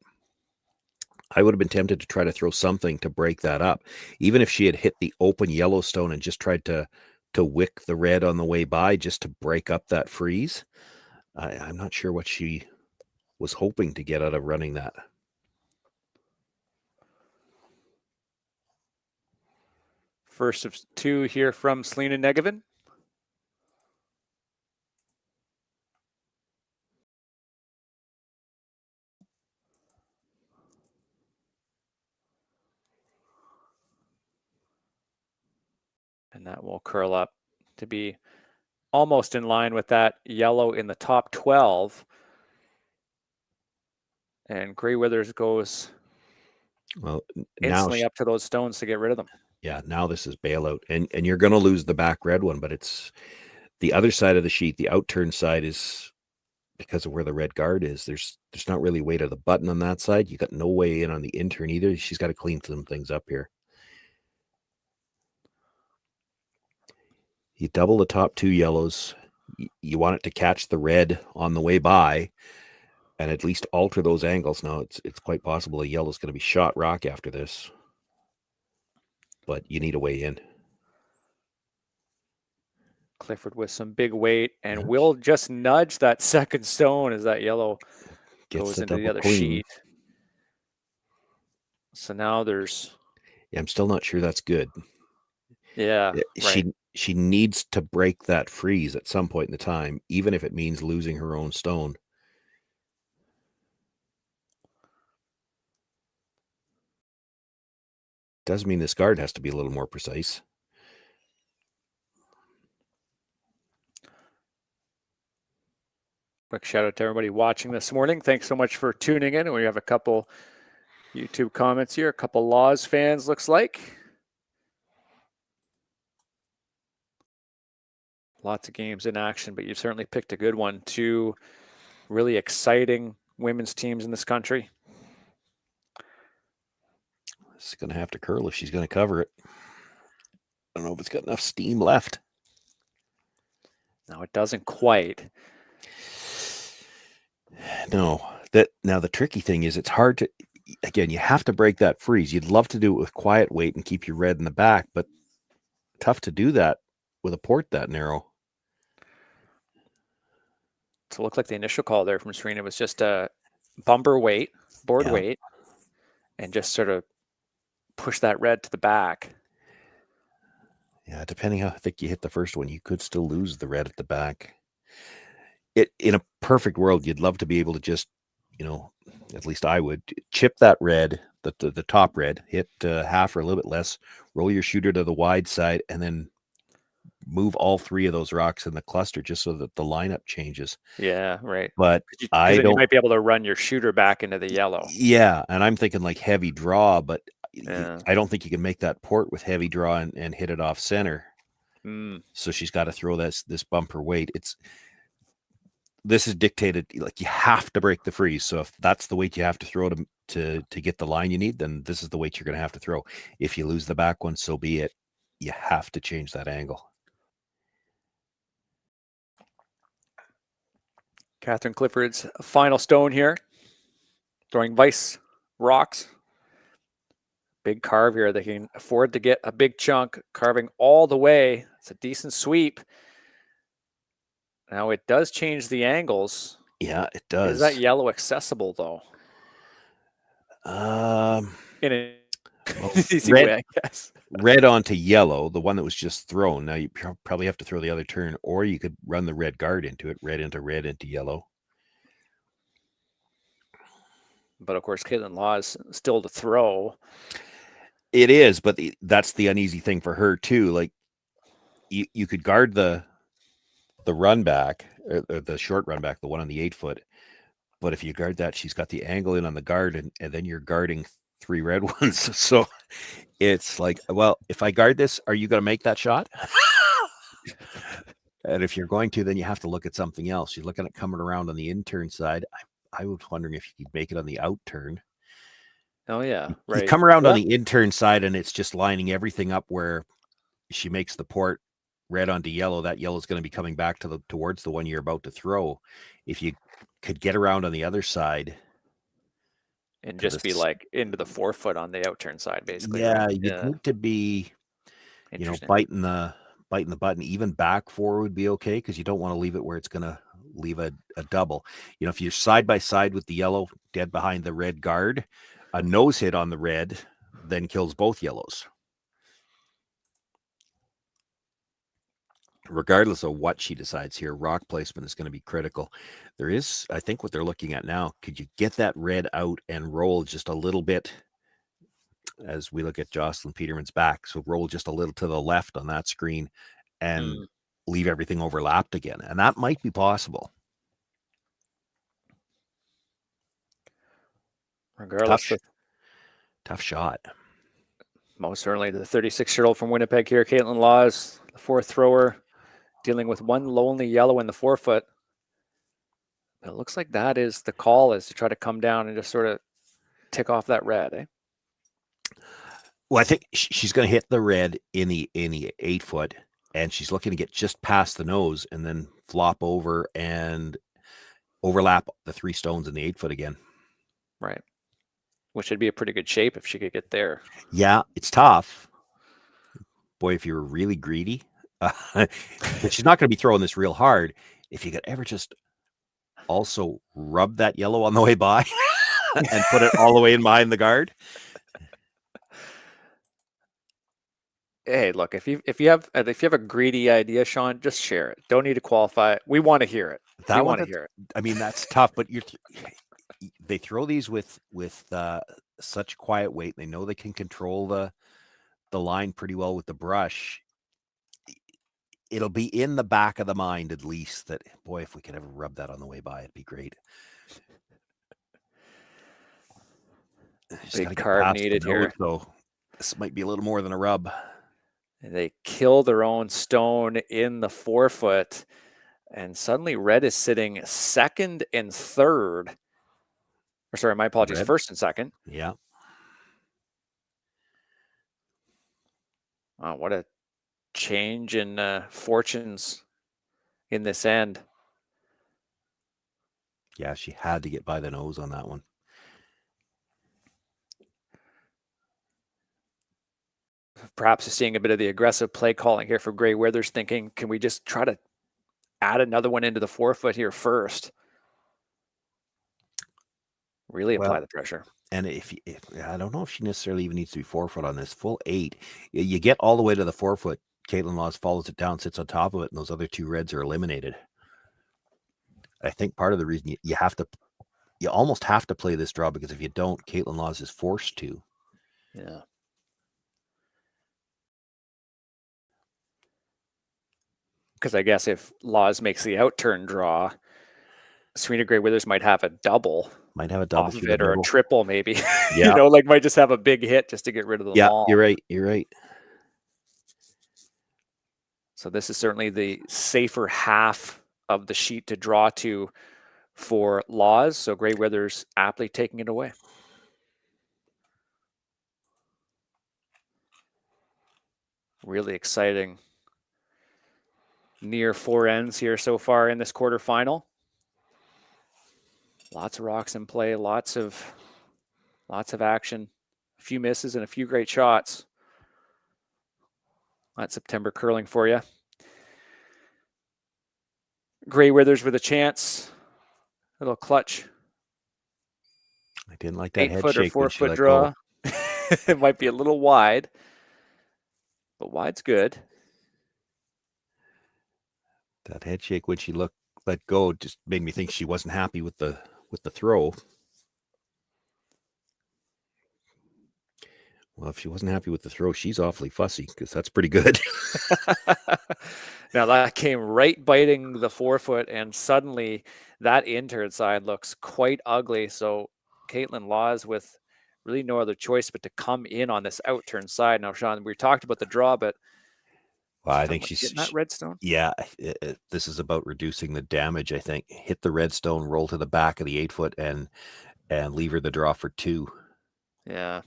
I would have been tempted to try to throw something to break that up. Even if she had hit the open yellow stone and just tried to wick the red on the way by just to break up that freeze. I'm not sure what she was hoping to get out of running that. First of two here from Selena Negevin. And that will curl up to be almost in line with that yellow in the top 12. And Grey Withers goes instantly up to those stones to get rid of them. Yeah, now this is bailout. And you're going to lose the back red one, but it's the other side of the sheet. The outturn side is, because of where the red guard is, there's not really weight of the button on that side. You got no way in on the intern either. She's got to clean some things up here. You double the top two yellows. You want it to catch the red on the way by and at least alter those angles. Now, it's quite possible a yellow's going to be shot rock after this, but you need a way in. Clifford with some big weight, and will just nudge that second stone as that yellow goes into the other sheet. So now there's... Yeah, I'm still not sure that's good. Yeah, right. She needs to break that freeze at some point in the time, even if it means losing her own stone. Does mean this guard has to be a little more precise. Quick shout out to everybody watching this morning. Thanks so much for tuning in. We have a couple YouTube comments here, a couple Laws fans, looks like. Lots of games in action, but you've certainly picked a good one. Two really exciting women's teams in this country. It's going to have to curl if she's going to cover it. I don't know if it's got enough steam left. No, it doesn't quite. No. Now the tricky thing is it's hard to, again, you have to break that freeze. You'd love to do it with quiet weight and keep your red in the back, but tough to do that with a port that narrow. So it looked like the initial call there from Serena was just a bumper weight, board Yeah. weight, and just sort of push that red to the back. Yeah, depending how thick you hit the first one, you could still lose the red at the back. In a perfect world, you'd love to be able to just, at least I would, chip that red, the top red, hit half or a little bit less, roll your shooter to the wide side, and then move all three of those rocks in the cluster just so that the lineup changes. Yeah, right. But I don't. You might be able to run your shooter back into the yellow. Yeah, and I'm thinking like heavy draw, but Yeah. I don't think you can make that port with heavy draw and hit it off center. So she's got to throw this bumper weight. This is dictated, like you have to break the freeze. So if that's the weight you have to throw to get the line you need, then this is the weight you're going to have to throw. If you lose the back one, so be it. You have to change that angle. Catherine Clifford's final stone here. Throwing vice rocks. Big carve here. They can afford to get a big chunk, carving all the way. It's a decent sweep. Now it does change the angles. Yeah, it does. Is that yellow accessible though? In an easy way, I guess. Red onto yellow, the one that was just thrown. Now you probably have to throw the other turn, or you could run the red guard into it, red into yellow. But of course, Kaitlyn Law is still to throw. It is, but that's the uneasy thing for her too. Like you could guard the run back, or the short run back, the one on the 8-foot. But if you guard that, she's got the angle in on the guard, and then you're guarding 3 red ones. So it's like, well, if I guard this, are you going to make that shot? And if you're going to, then you have to look at something else. You're looking at coming around on the in turn side. I was wondering if you could make it on the out turn. Oh yeah, right. You come around on the in turn side, and it's just lining everything up where she makes the port red onto yellow. That yellow is going to be coming back towards the one you're about to throw. If you could get around on the other side and just be like into the 4-foot on the outturn side, basically. Yeah, right? you need to be, biting the button. Even back 4 would be okay, because you don't want to leave it where it's going to leave a double. If you're side by side with the yellow dead behind the red guard, a nose hit on the red then kills both yellows. Regardless of what she decides here, rock placement is going to be critical. There is, I think what they're looking at now, could you get that red out and roll just a little bit as we look at Jocelyn Peterman's back? So roll just a little to the left on that screen and leave everything overlapped again. And that might be possible. Regardless, tough shot. Most certainly the 36-year-old from Winnipeg here, Kaitlyn Laws, the 4th thrower, dealing with one lonely yellow in the 4-foot. It looks like that is the call, is to try to come down and just sort of tick off that red, eh? Well, I think she's going to hit the red in the 8-foot, and she's looking to get just past the nose and then flop over and overlap the 3 stones in the 8-foot again. Right. Which would be a pretty good shape if she could get there. Yeah, it's tough. Boy, if you were really greedy, but she's not going to be throwing this real hard. If you could ever just also rub that yellow on the way by and put it all the way in behind the guard. Hey, look, if you have a greedy idea, Sean, just share it. Don't need to qualify. We want to hear it. We want to hear it. I mean, that's tough, but they throw these with such quiet weight. They know they can control the line pretty well with the brush. It'll be in the back of the mind, at least, that, boy, if we could ever rub that on the way by, it'd be great. Big carve needed here. So this might be a little more than a rub. They kill their own stone in the 4-foot, and suddenly red is sitting 2nd and 3rd. Or sorry, my apologies, Red. 1st and 2nd. Yeah. Wow, what a change in fortunes in this end. Yeah, she had to get by the nose on that one. Perhaps seeing a bit of the aggressive play calling here for Gray Withers, thinking, can we just try to add another one into the 4-foot here first? Really apply Well, the pressure. and if I don't know if she necessarily even needs to be 4-foot on this full 8. You get all the way to the 4-foot. Kaitlyn Laws follows it down, sits on top of it, and those other 2 reds are eliminated. I think part of the reason you almost have to play this draw, because if you don't, Kaitlyn Laws is forced to. Yeah. Because I guess if Laws makes the outturn draw, Serena Gray Withers might have a double. Might have a double off of it, or a triple maybe. Yeah. Like might just have a big hit just to get rid of the long. You're right. You're right. So this is certainly the safer half of the sheet to draw to for Laws. So Gray Withers aptly taking it away. Really exciting near 4 ends here so far in this quarterfinal. Lots of rocks in play, lots of action, a few misses and a few great shots. That's September curling for you. Gray Withers with a chance. A little clutch. I didn't like that 8-foot head or shake. 4-foot draw. It might be a little wide, but wide's good. That head shake when she let go just made me think she wasn't happy with the throw. Well, if she wasn't happy with the throw, she's awfully fussy, because that's pretty good. Now that came right biting the 4-foot, and suddenly that in-turn side looks quite ugly. So Kaitlyn Laws with really no other choice but to come in on this out-turn side. Now, Sean, we talked about the draw, but well, I think she's getting that redstone. Yeah, this is about reducing the damage. I think hit the redstone, roll to the back of the 8-foot, and leave her the draw for 2. Yeah.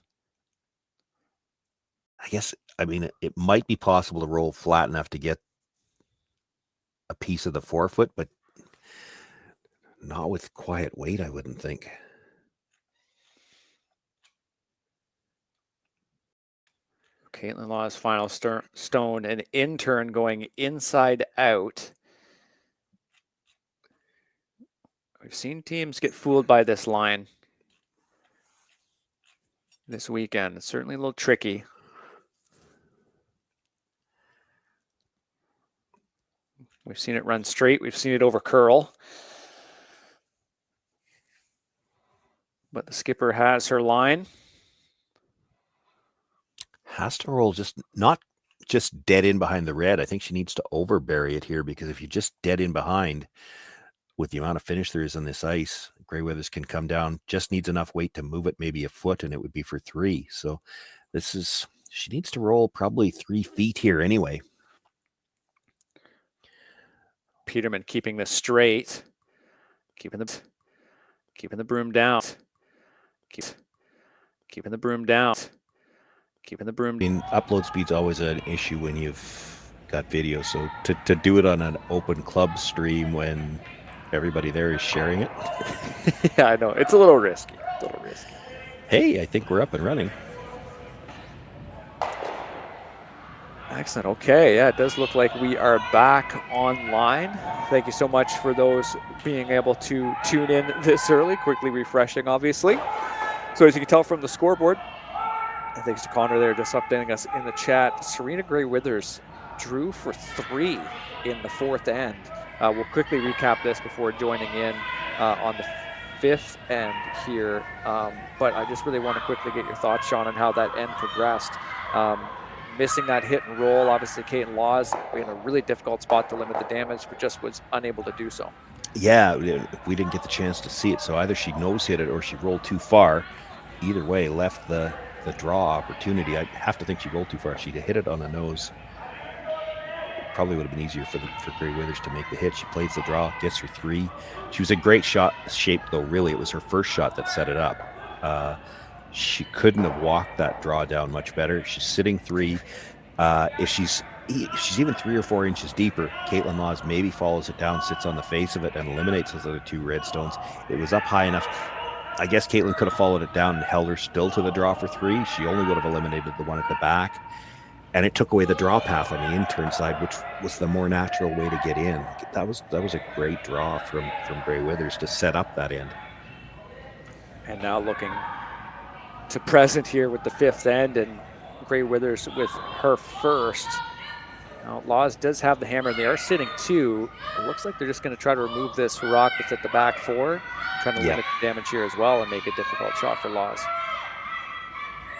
I guess, I mean, it might be possible to roll flat enough to get a piece of the 4-foot, but not with quiet weight, I wouldn't think. Kaitlyn Laws' final stone, an in-turn going inside out. We've seen teams get fooled by this line this weekend. It's certainly a little tricky. We've seen it run straight. We've seen it over curl. But the skipper has her line. Has to roll not just dead in behind the red. I think she needs to overbury it here, because if you just dead in behind with the amount of finish there is on this ice, Gray Withers can come down, just needs enough weight to move it maybe a foot, and it would be for 3. So she needs to roll probably 3 feet here anyway. Peterman keeping this straight, keeping the broom down, keeping the broom down, keeping the broom. I mean, upload speed's always an issue when you've got video. So to do it on an open club stream when everybody there is sharing it. Yeah, I know. It's a little risky. Hey, I think we're up and running. Excellent. Okay. Yeah, it does look like we are back online. Thank you so much for those being able to tune in this early. Quickly refreshing, obviously. So as you can tell from the scoreboard, and thanks to Connor there just updating us in the chat, Serena Gray Withers drew for 3 in the 4th end. We'll quickly recap this before joining in on the 5th end here. But I just really want to quickly get your thoughts, Sean, on how that end progressed. Missing that hit and roll, obviously Kaitlyn Laws in a really difficult spot to limit the damage, but just was unable to do so. Yeah, we didn't get the chance to see it, so either she nose hit it or she rolled too far. Either way, left the draw opportunity. I have to think she rolled too far. She hit it on the nose. Probably would have been easier for Gray Withers to make the hit. She plays the draw, gets her 3. She was in great shot shape, though. Really, it was her first shot that set it up. She couldn't have walked that draw down much better. She's sitting 3. If she's even 3 or 4 inches deeper, Kaitlyn Laws maybe follows it down, sits on the face of it, and eliminates those other 2 red stones. It was up high enough. I guess Kaitlyn could have followed it down and held her still to the draw for 3. She only would have eliminated the one at the back. And it took away the draw path on the in-turn side, which was the more natural way to get in. That was a great draw from Gray Withers to set up that end. And now looking to present here with the fifth end, and Gray Withers with her first. Now, Laws does have the hammer, and they are sitting 2. It looks like they're just going to try to remove this rock that's at the back 4, trying to limit the damage here as well and make a difficult shot for Laws.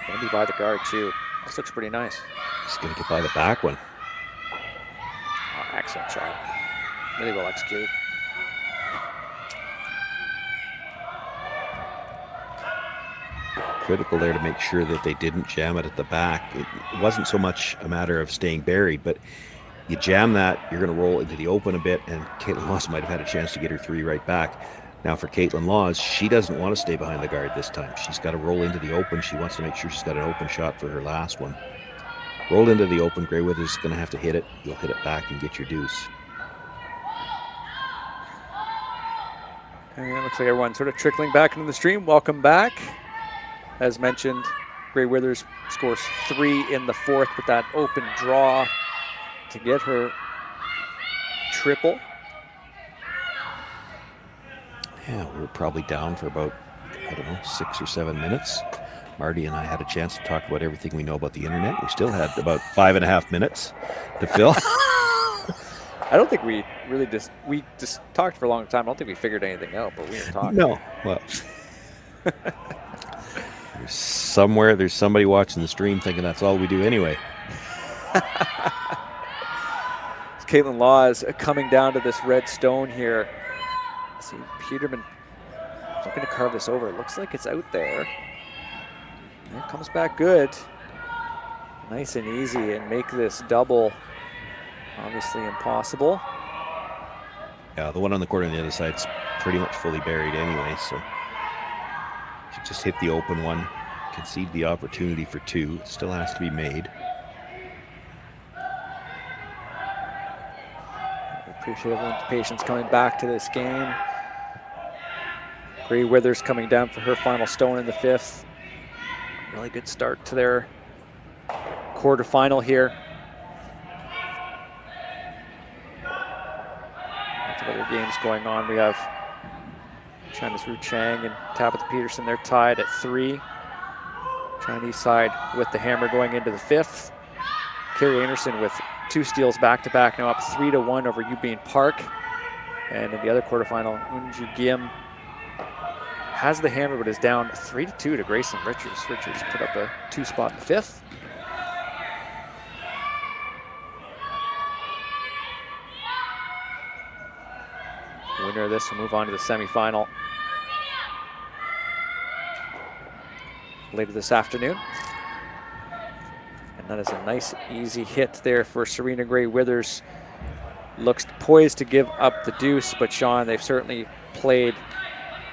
Going to be by the guard, too. This looks pretty nice. He's going to get by the back one. Oh, excellent shot. Really well executed. Critical there to make sure that they didn't jam it at the back. It wasn't so much a matter of staying buried, but you jam that, you're going to roll into the open a bit, and Kaitlyn Laws might have had a chance to get her 3 right back. Now for Kaitlyn Laws, she doesn't want to stay behind the guard this time. She's got to roll into the open. She wants to make sure she's got an open shot for her last one. Roll into the open. Gray Withers is going to have to hit it. You'll hit it back and get your deuce. And it looks like everyone's sort of trickling back into the stream. Welcome back. As mentioned, Gray Withers scores 3 in the 4th with that open draw to get her triple. Yeah, we were probably down for about, 6 or 7 minutes. Marty and I had a chance to talk about everything we know about the internet. We still had about 5.5 minutes to fill. I don't think we really we just talked for a long time. I don't think we figured anything out, but we were talking. No, well. There's somebody watching the stream thinking that's all we do anyway. It's Kaitlyn Laws coming down to this red stone here. See, Peterman looking to carve this over. It looks like it's out there. And it comes back good. Nice and easy, and make this double obviously impossible. Yeah, the one on the corner on the other side's pretty much fully buried anyway, so she just hit the open one, concede the opportunity for 2. It still has to be made. Appreciate everyone's patience coming back to this game. Gray Withers coming down for her final stone in the 5th. Really good start to their quarterfinal here. Lots of other games going on. We have China's Ru Chang and Tabitha Peterson. They're tied at 3. Chinese side with the hammer going into the 5th. Carrie Anderson with 2 steals back-to-back, now up 3-1 over Eubene Park. And in the other quarterfinal, Unju Gim has the hammer, but is down 3-2 to Grayson Richards. Richards put up a 2 spot in the 5th. Winner of this will move on to the semifinal later this afternoon. And that is a nice, easy hit there for Serena Gray Withers. Looks poised to give up the deuce, but Sean, they've certainly played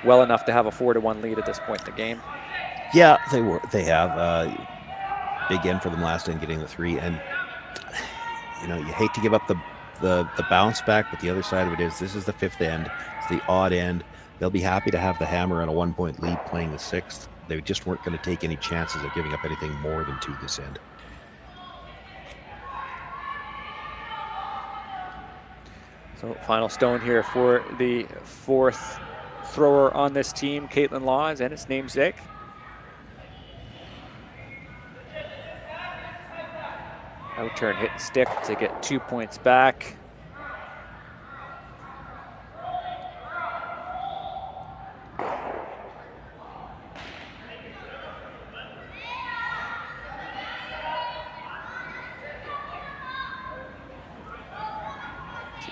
well enough to have a 4-1 lead at this point in the game. Yeah, they have. Big end for them last end, getting the 3. And, you hate to give up the bounce back, but the other side of it is this is the 5th end. It's the odd end. They'll be happy to have the hammer and a 1-point lead playing the 6th. They just weren't going to take any chances of giving up anything more than 2 this end. So final stone here for the 4th thrower on this team, Kaitlyn Laws, and its namesake. Outturn hit and stick to get 2 points back.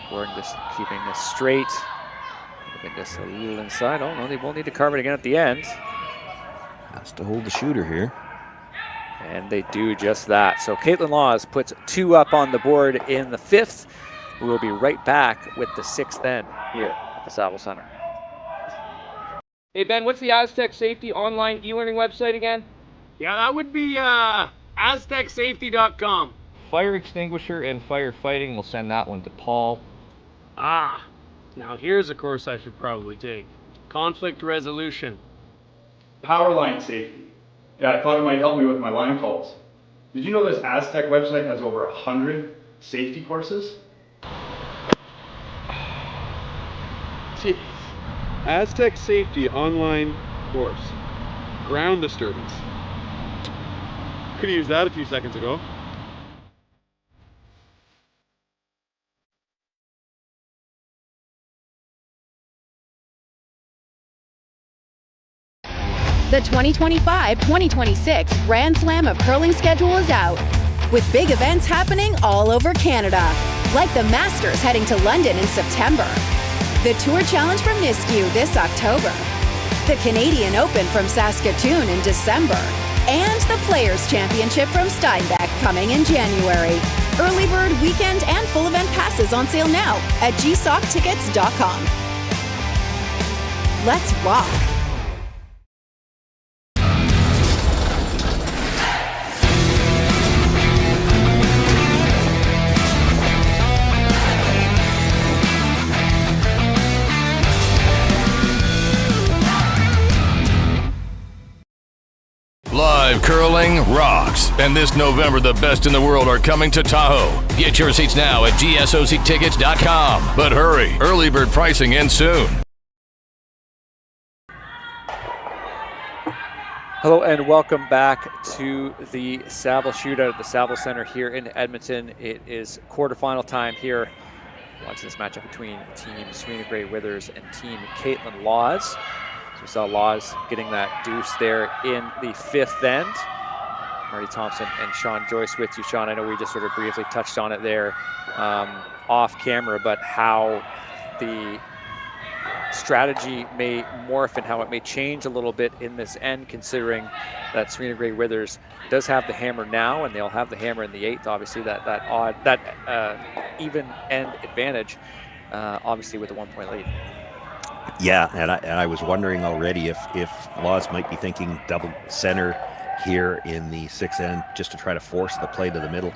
Gordon just keeping this straight. Moving this a little inside. Oh no, they will need to carve it again at the end. Has to hold the shooter here. And they do just that. So Kaitlyn Laws puts 2 up on the board in the 5th. We will be right back with the 6th end here at the Saville Center. Hey Ben, what's the Aztec Safety online e-learning website again? Yeah, that would be aztecsafety.com. Fire extinguisher and firefighting, we'll send that one to Paul. Ah, now here's a course I should probably take. Conflict resolution. Power line safety. Yeah, I thought it might help me with my line calls. Did you know this Aztec website has over 100 safety courses? Jeez. Aztec Safety online course. Ground disturbance. Could have used that a few seconds ago. The 2025-2026 Grand Slam of Curling schedule is out, with big events happening all over Canada, like the Masters heading to London in September, the Tour Challenge from Nisku this October, the Canadian Open from Saskatoon in December, and the Players' Championship from Steinbeck coming in January. Early bird weekend and full event passes on sale now at gsoctickets.com. Let's rock! Live curling rocks. And this November, the best in the world are coming to Tahoe. Get your seats now at gsoctickets.com. But hurry, early bird pricing ends soon. Hello and welcome back to the Saville Shootout at the Saville Center here in Edmonton. It is quarterfinal time here. Watching this matchup between Team Serena Gray Withers and Team Kaitlyn Laws. So we saw Laws getting that deuce there in the fifth end. Marty Thompson and Sean Joyce with you. Sean, I know we just sort of briefly touched on it there off camera, but how the strategy may morph and how it may change a little bit in this end, considering that Serena Gray Withers does have the hammer now, and they'll have the hammer in the eighth. Obviously, that even end advantage, obviously with a 1 point lead. Yeah, and I was wondering already if Laws might be thinking double center here in the sixth end just to try to force the play to the middle.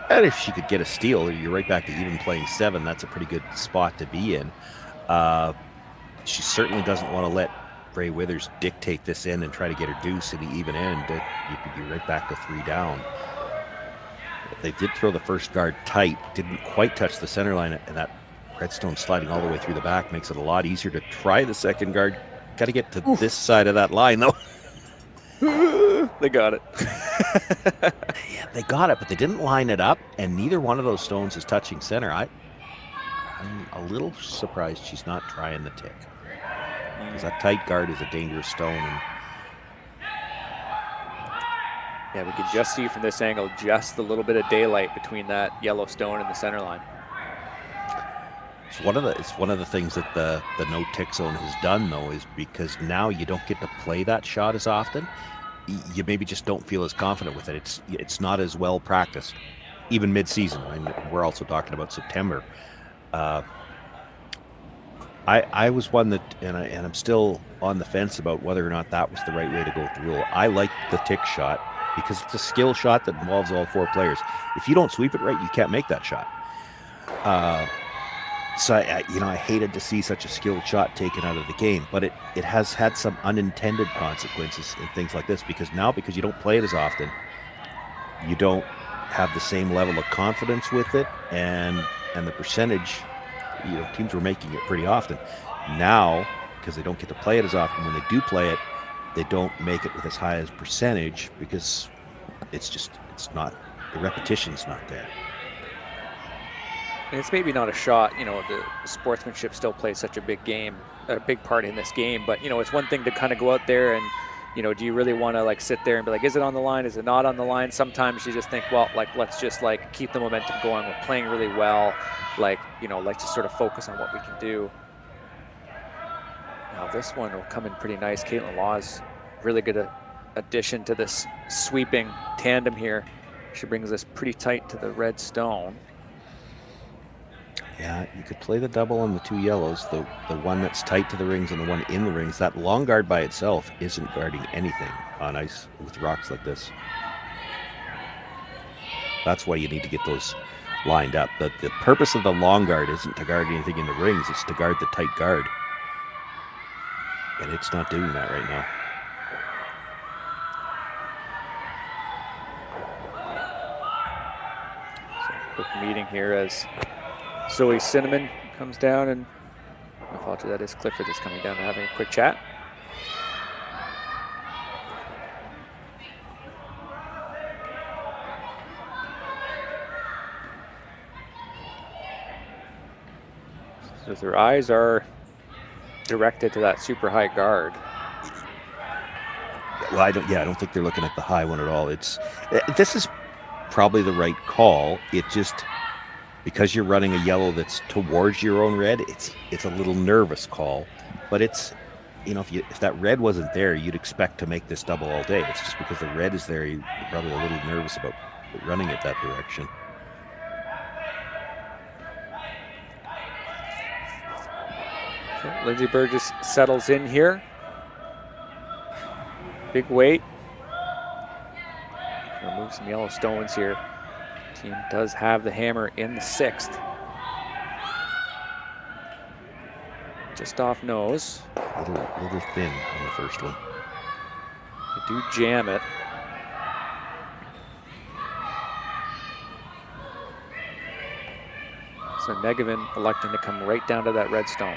And if she could get a steal, you're right back to even playing seven. That's a pretty good spot to be in. She certainly doesn't want to let Gray Withers dictate this end and try to get her deuce in the even end. You could be right back to 3 down. They did throw the first guard tight, didn't quite touch the center line, and that redstone sliding all the way through the back makes it a lot easier to try the second guard. Got to get to this side of that line, though. They got it. Yeah, they got it, but they didn't line it up, and neither one of those stones is touching center. I'm a little surprised she's not trying the tick, because that tight guard is a dangerous stone. And yeah, we can just see from this angle just a little bit of daylight between that yellow stone and the center line. It's one of the things that the no tick zone has done, though, is because now you don't get to play that shot as often. You maybe just don't feel as confident with it. It's not as well practiced, even mid-season. And we're also talking about September. I was one that, and I'm still on the fence about whether or not that was the right way to go with the rule. I like the tick shot because it's a skill shot that involves all 4 players. If you don't sweep it right, you can't make that shot. So I hated to see such a skilled shot taken out of the game, but it has had some unintended consequences and things like this, because you don't play it as often, you don't have the same level of confidence with it, and the percentage, teams were making it pretty often. Now, because they don't get to play it as often, when they do play it, they don't make it with as high as percentage, because it's not, the repetition's not there. And it's maybe not a shot, the sportsmanship still plays such a big part in this game, but it's one thing to kind of go out there and, do you really want to sit there and be like, is it on the line? Is it not on the line? Sometimes you just think, well, let's just keep the momentum going. We're playing really well. Let's just sort of focus on what we can do. Now this one will come in pretty nice. Kaitlyn Laws, really good addition to this sweeping tandem here. She brings us pretty tight to the red stone. Yeah, you could play the double on the 2 yellows, the one that's tight to the rings and the one in the rings. That long guard by itself isn't guarding anything on ice with rocks like this. That's why you need to get those lined up. The purpose of the long guard isn't to guard anything in the rings, it's to guard the tight guard. And it's not doing that right now. So quick meeting here as Zoe Cinnamon comes down, and I apologize, that is Clifford that's coming down and having a quick chat. So their eyes are directed to that super high guard. Well, I don't think they're looking at the high one at all. This is probably the right call. It just, because you're running a yellow that's towards your own red, it's a little nervous call. But it's, if that red wasn't there, you'd expect to make this double all day. It's just because the red is there, you're probably a little nervous about running it that direction. Okay, Lindsey Burgess settles in here. Big weight. Remove some yellow stones here. Team does have the hammer in the 6th. Just off nose. A little thin on the first one. They do jam it. So Negevin electing to come right down to that red stone.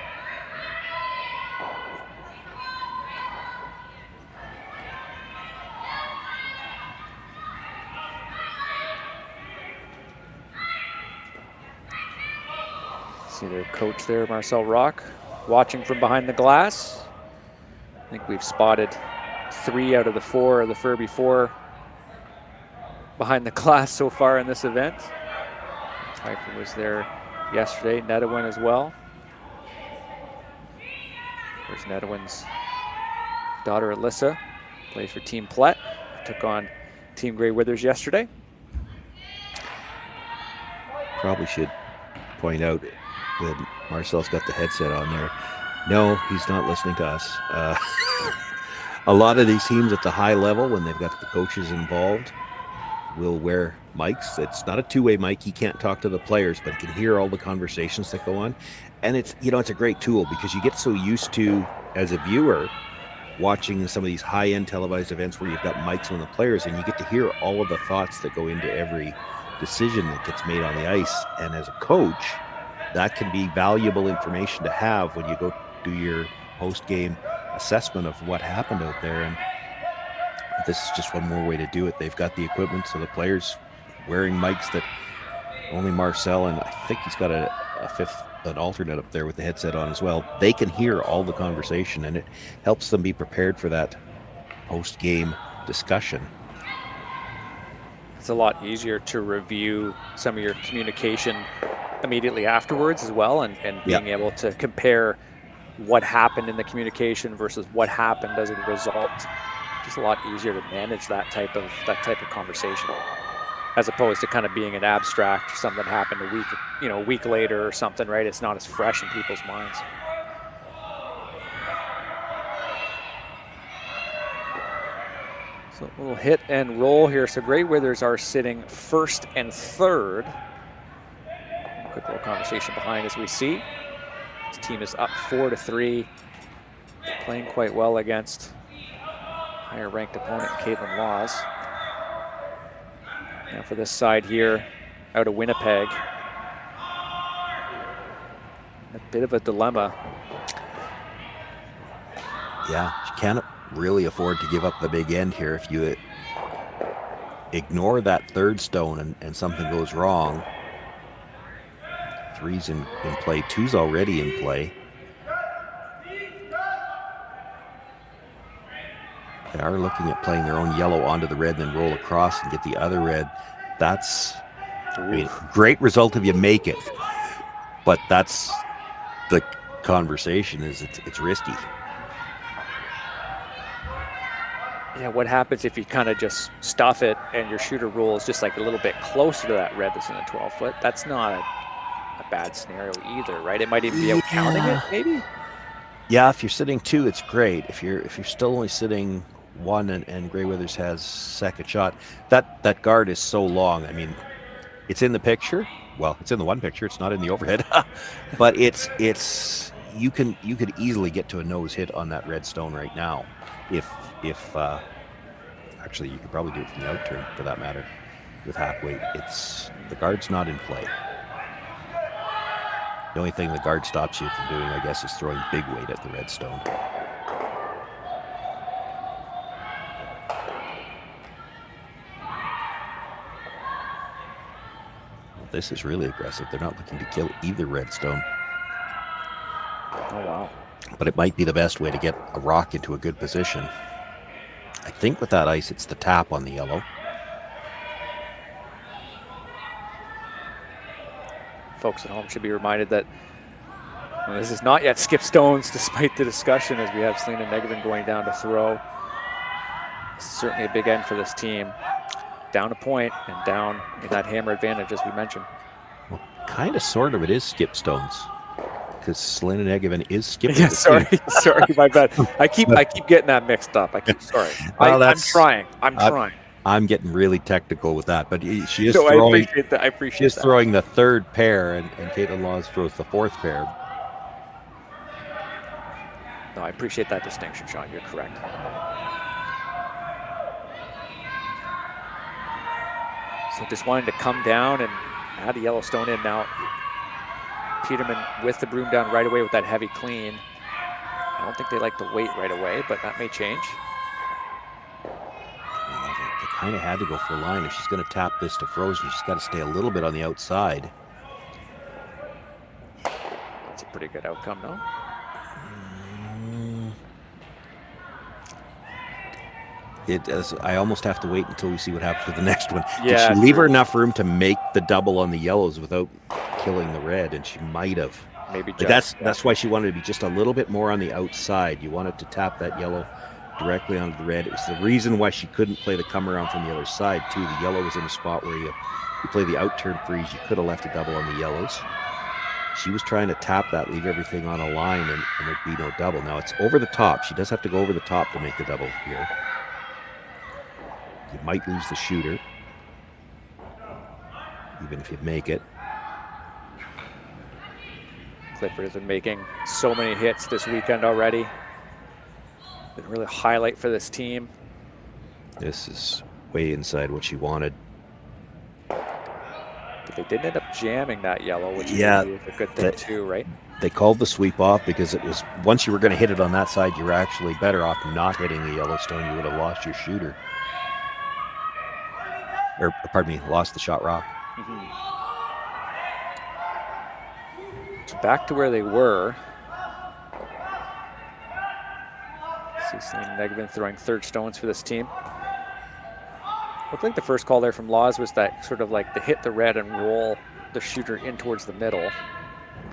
See their coach there, Marcel Rock, watching from behind the glass. I think we've spotted 3 out of the 4 of the Furby 4 behind the glass so far in this event. Piper was there yesterday, Nedawin as well. There's Nedawin's daughter Alyssa, plays for Team Plett, took on Team Grey Withers yesterday. Probably should point out that Marcel's got the headset on there. No, he's not listening to us. A lot of these teams at the high level, when they've got the coaches involved, will wear mics. It's not a two-way mic. He can't talk to the players, but he can hear all the conversations that go on. And it's a great tool because you get so used to, as a viewer, watching some of these high-end televised events where you've got mics on the players, and you get to hear all of the thoughts that go into every decision that gets made on the ice. And as a coach, that can be valuable information to have when you go do your post-game assessment of what happened out there. And this is just one more way to do it. They've got the equipment, so the players wearing mics that only Marcel, and I think he's got an alternate up there with the headset on as well. They can hear all the conversation, and it helps them be prepared for that post-game discussion. It's a lot easier to review some of your communication immediately afterwards as well, and being able to compare what happened in the communication versus what happened as a result. Just a lot easier to manage that type of conversation, as opposed to kind of being an abstract, something happened a week later or something, right? It's not as fresh in people's minds. So a little hit and roll here. So Grey Withers are sitting 1st and 3rd. Quick little conversation behind as we see. This team is up 4-3, playing quite well against higher ranked opponent Kaitlyn Laws. Now for this side here, out of Winnipeg. A bit of a dilemma. Yeah, you can't really afford to give up the big end here. If you ignore that 3rd stone and something goes wrong, 3's in play, 2's already in play. They are looking at playing their own yellow onto the red, then roll across and get the other red. That's great result if you make it, but that's the conversation. Is it's risky. Yeah, what happens if you kind of just stuff it and your shooter rolls just like a little bit closer to that red that's in the 12-foot? That's not a bad scenario either, right? It might even be out counting it, maybe. Yeah, if you're sitting 2, it's great. If you're still only sitting 1 and Grey Withers has second shot, that guard is so long. I mean, it's in the picture. Well, it's in the one picture. It's not in the overhead, but it's you could easily get to a nose hit on that red stone right now. If actually, you could probably do it from the out turn for that matter with half weight. The guard's not in play. The only thing the guard stops you from doing, I guess, is throwing big weight at the red stone. Well, this is really aggressive. They're not looking to kill either red stone. Oh, wow. But it might be the best way to get a rock into a good position. I think with that ice, it's the tap on the yellow. Folks at home should be reminded that this is not yet Skip Stones, despite the discussion, as we have Selena Negevin going down to throw. This is certainly a big end for this team. Down a point and down in that hammer advantage, as we mentioned. Well, kind of, sort of, it is Skip Stones. Because Selena Negevin is skipping. Yeah, sorry, my bad. I keep getting that mixed up. Sorry. Well, I'm trying. I'm getting really technical with that, but she is no, throwing. I appreciate that. She is throwing the third pair, and Kaitlyn Laws throws the fourth pair. No, I appreciate that distinction, Sean. You're correct. So just wanting to come down and add a Yellowstone in now. Peterman with the broom down right away with that heavy clean. I don't think they like to wait right away, but that may change. They kind of had to go for a line. If she's going to tap this to Frozen, she's got to stay a little bit on the outside. That's a pretty good outcome, no? I almost have to wait until we see what happens with the next one. Yeah, Did she leave her enough room to make the double on the yellows without killing the red? And she might have. Maybe that's why she wanted to be just a little bit more on the outside. You wanted to tap that yellow directly onto the red. It was the reason why she couldn't play the come around from the other side too. The yellow was in a spot where you play the out turn freeze. You could have left a double on the yellows. She was trying to tap that, leave everything on a line, and there'd be no double. Now it's over the top. She does have to go over the top to make the double here. You might lose the shooter, even if you make it. Clifford has been making so many hits this weekend already. Been really a highlight for this team. This is way inside what she wanted. But they did end up jamming that yellow, which is a good thing too, right? They called the sweep off because it was, once you were going to hit it on that side, you were actually better off not hitting the Yellowstone. You would have lost your shooter. Or, pardon me, lost the shot rock. So back to where they were. See Selena Negevin throwing third stones for this team. Looked like the first call there from Laws was that sort of like the hit the red and roll the shooter in towards the middle.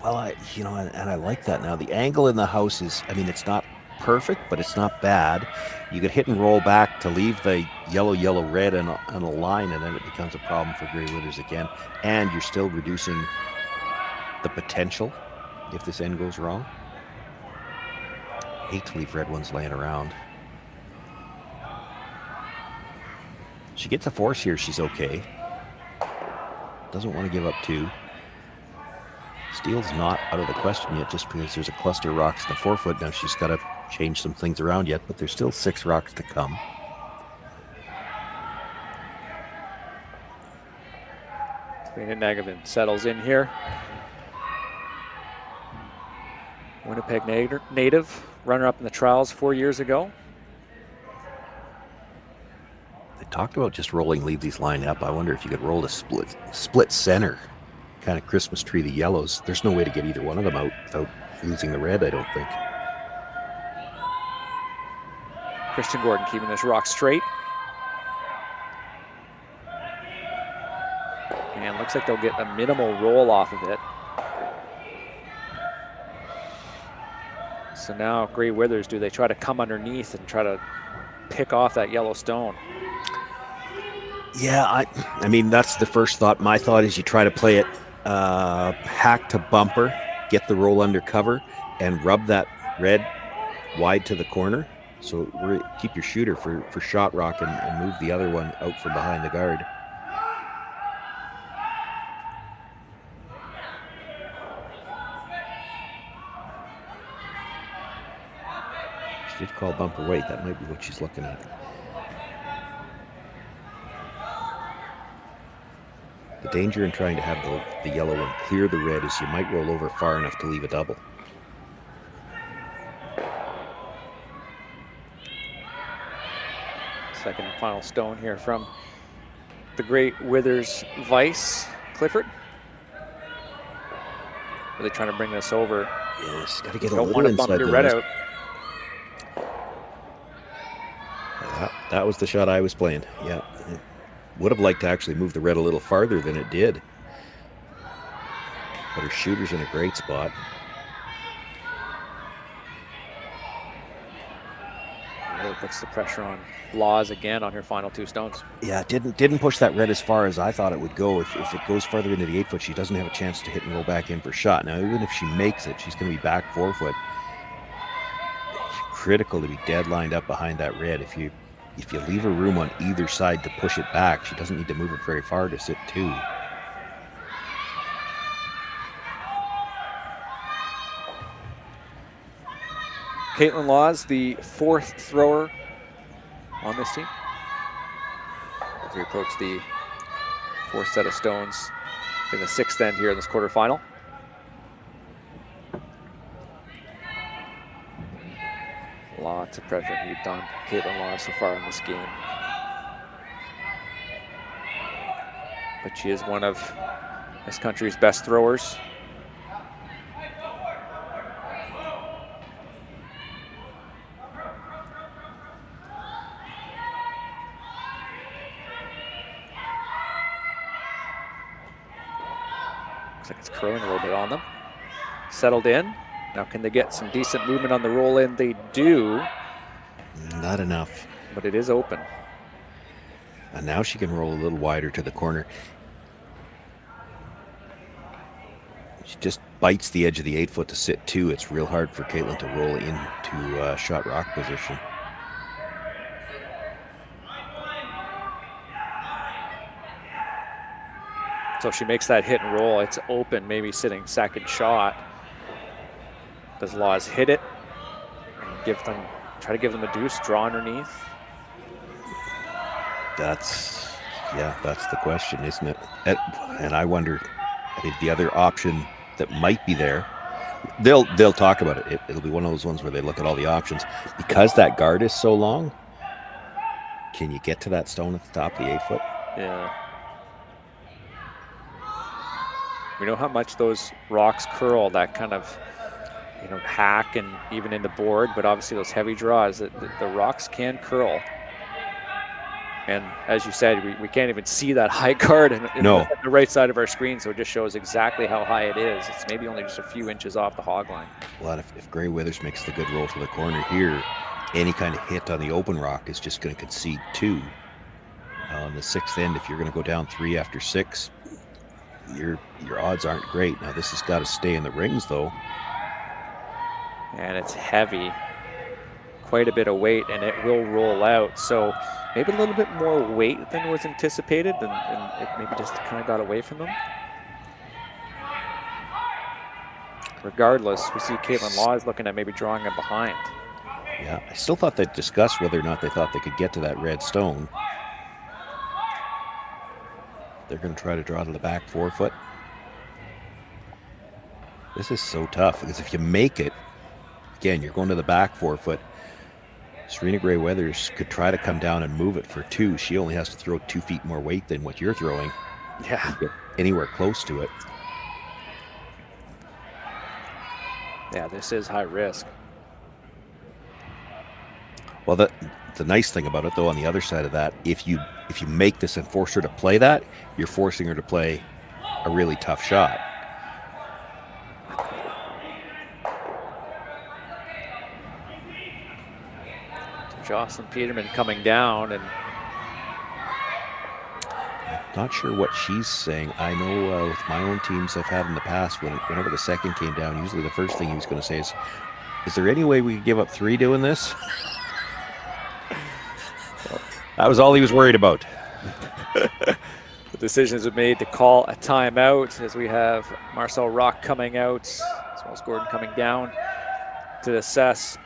Well, and I like that now. The angle in the house is, I mean, it's not perfect, but it's not bad. You could hit and roll back to leave the yellow, red on a line, and then it becomes a problem for Grey Withers again. And you're still reducing the potential if this end goes wrong. Hate to leave red ones laying around. She gets a force here, she's okay. Doesn't want to give up two. Steel's not out of the question yet, just because there's a cluster of rocks in the 4 foot. Now she's got to change some things around yet, but there's still 6 rocks to come. Selena Negevin settles in here. Winnipeg native, runner-up in the trials 4 years ago. They talked about just rolling Leavesey's line up. I wonder if you could roll a split center, kind of Christmas tree the yellows. There's no way to get either one of them out without losing the red, I don't think. Christian Gordon keeping this rock straight. And looks like they'll get a minimal roll off of it. So now Grey Withers, do they try to come underneath and try to pick off that yellow stone? Yeah, I mean, that's the first thought. My thought is you try to play it hack to bumper, get the roll under cover, and rub that red wide to the corner. So keep your shooter for shot rock and move the other one out from behind the guard. She did call bumper weight. That might be what she's looking at. The danger in trying to have the yellow one clear the red is you might roll over far enough to leave a double. Second and final stone here from the Grey Withers Vice. Clifford. Really trying to bring this over Yeah, she's got to get a Don't little want to bump inside your the red net. out. That was the shot I was playing. Yeah. Would have liked to actually move the red a little farther than it did. But her shooter's in a great spot. Really puts the pressure on Laws again on her final 2 stones. Yeah, didn't push that red as far as I thought it would go. If it goes further into the 8-foot, she doesn't have a chance to hit and roll back in for shot. Now, even if she makes it, she's going to be back 4-foot. It's critical to be dead lined up behind that red. If you leave her room on either side to push it back, she doesn't need to move it very far to sit 2. Kaitlyn Laws, the 4th thrower on this team. As we approach the 4th set of stones in the 6th end here in this quarterfinal. Lots of pressure heaped on Kaitlyn Laws so far in this game. But she is one of this country's best throwers. Looks like it's curling a little bit on them. Settled in. Now can they get some decent movement on the roll in? They do. Not enough. But it is open. And now she can roll a little wider to the corner. She just bites the edge of the 8-foot to sit 2. It's real hard for Kaitlyn to roll into shot rock position. So if she makes that hit and roll, it's open, maybe sitting second shot. Does Laws hit it and try to give them a deuce, draw underneath? That's the question, isn't it? And I wonder, the other option that might be there, they'll talk about it. It'll be one of those ones where they look at all the options. Because that guard is so long, can you get to that stone at the top of the 8-foot? Yeah. We know how much those rocks curl, that kind of, hack and even in the board, but obviously those heavy draws, the rocks can curl. And as you said, we can't even see that high guard in the right side of our screen, so it just shows exactly how high it is. It's maybe only just a few inches off the hog line. Well, if Gray Withers makes the good roll to the corner here, any kind of hit on the open rock is just going to concede 2. On the 6th end, if you're going to go down 3 after 6, your odds aren't great. Now this has got to stay in the rings though. And it's heavy, quite a bit of weight, and it will roll out. So maybe a little bit more weight than was anticipated, and it maybe just kind of got away from them. Regardless, we see Kaitlyn Laws looking at maybe drawing it behind. Yeah, I still thought they'd discuss whether or not they thought they could get to that red stone. They're going to try to draw to the back 4-foot. This is so tough because if you make it, again, you're going to the back 4-foot. Serena Gray Weathers could try to come down and move it for 2. She only has to throw 2 feet more weight than what you're throwing. Yeah. To get anywhere close to it. Yeah, this is high risk. Well, the nice thing about it, though, on the other side of that, if you make this and force her to play that, you're forcing her to play a really tough shot. Jocelyn Peterman coming down, and not sure what she's saying. I know with my own teams I've had in the past, whenever the second came down, usually the first thing he was going to say is there any way we could give up 3 doing this? That was all he was worried about. The decisions were made to call a timeout as we have Marcel Rock coming out, as well as Gordon coming down to assess,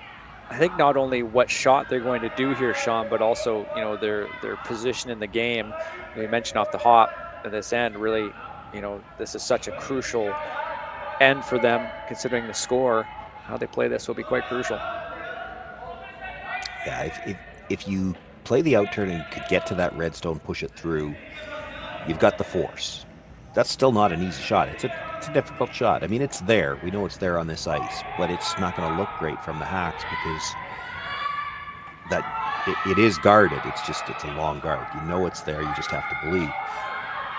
I think, not only what shot they're going to do here, Sean, but also, their position in the game. We mentioned off the hop at this end, really, this is such a crucial end for them, considering the score. How they play this will be quite crucial. Yeah, if you play the out turn and could get to that redstone, push it through, you've got the force. That's still not an easy shot. It's a difficult shot. I mean, it's there. We know it's there on this ice, but it's not going to look great from the hacks because it is guarded. It's a long guard. You know it's there. You just have to believe.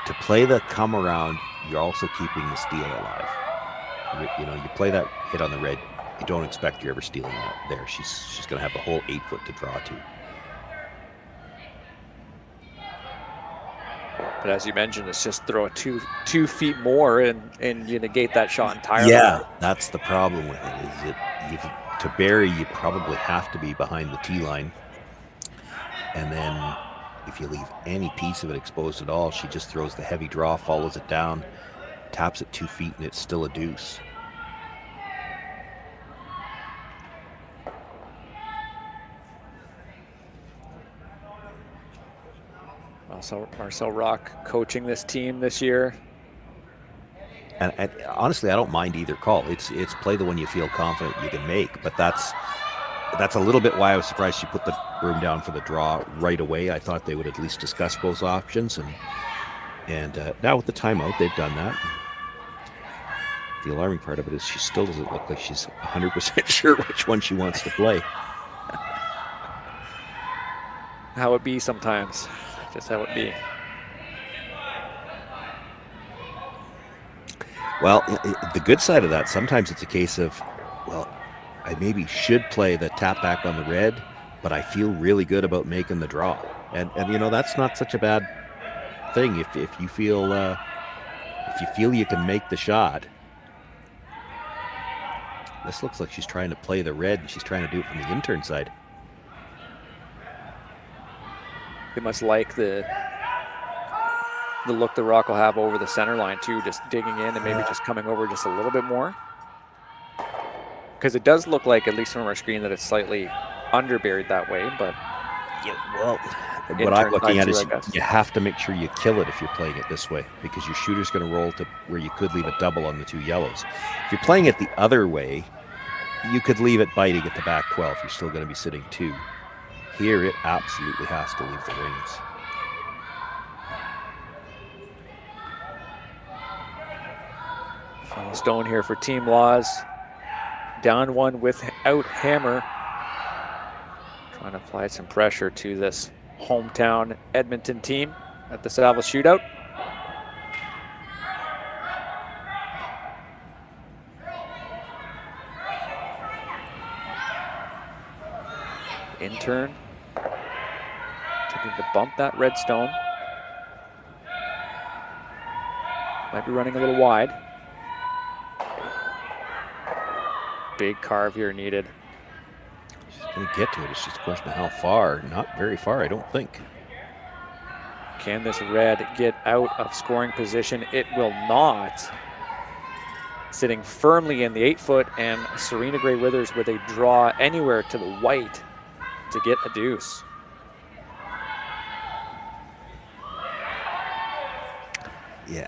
To play the come around, you're also keeping the steal alive. You play that hit on the red. You don't expect you're ever stealing that there. She's going to have the whole 8 foot to draw to. But as you mentioned, it's just throw it 2 feet more and you negate that shot entirely. Yeah, that's the problem with it. To bury, you probably have to be behind the tee line. And then if you leave any piece of it exposed at all, she just throws the heavy draw, follows it down, taps it 2 feet, and it's still a deuce. Also, Marcel Rock coaching this team this year. And honestly, I don't mind either call. It's play the one you feel confident you can make. But that's a little bit why I was surprised she put the broom down for the draw right away. I thought they would at least discuss both options. And now with the timeout, they've done that. The alarming part of it is she still doesn't look like she's 100% sure which one she wants to play. How it be sometimes. Just how it be. Well, the good side of that, sometimes it's a case of, well, I maybe should play the tap back on the red, but I feel really good about making the draw. And that's not such a bad thing if you feel you can make the shot. This looks like she's trying to play the red, and she's trying to do it from the intern side. They must like the look the Rock will have over the center line too, just digging in and maybe just coming over just a little bit more. Because it does look like, at least from our screen, that it's slightly underburied that way, but yeah, well, what I'm looking at is you have to make sure you kill it if you're playing it this way, because your shooter's going to roll to where you could leave a double on the 2 yellows. If you're playing it the other way, you could leave it biting at the back 12. You're still going to be sitting 2. Here, it absolutely has to leave the rings. Final stone here for Team Laws. Down 1 without hammer. Trying to apply some pressure to this hometown Edmonton team at the Saville Shootout. Intern attempting to bump that red stone. Might be running a little wide. Big carve here needed. She's going to get to it. It's just a question of how far. Not very far, I don't think. Can this red get out of scoring position? It will not. Sitting firmly in the 8 foot, and Serena Gray Withers with a draw anywhere to the white to get a deuce. Yeah,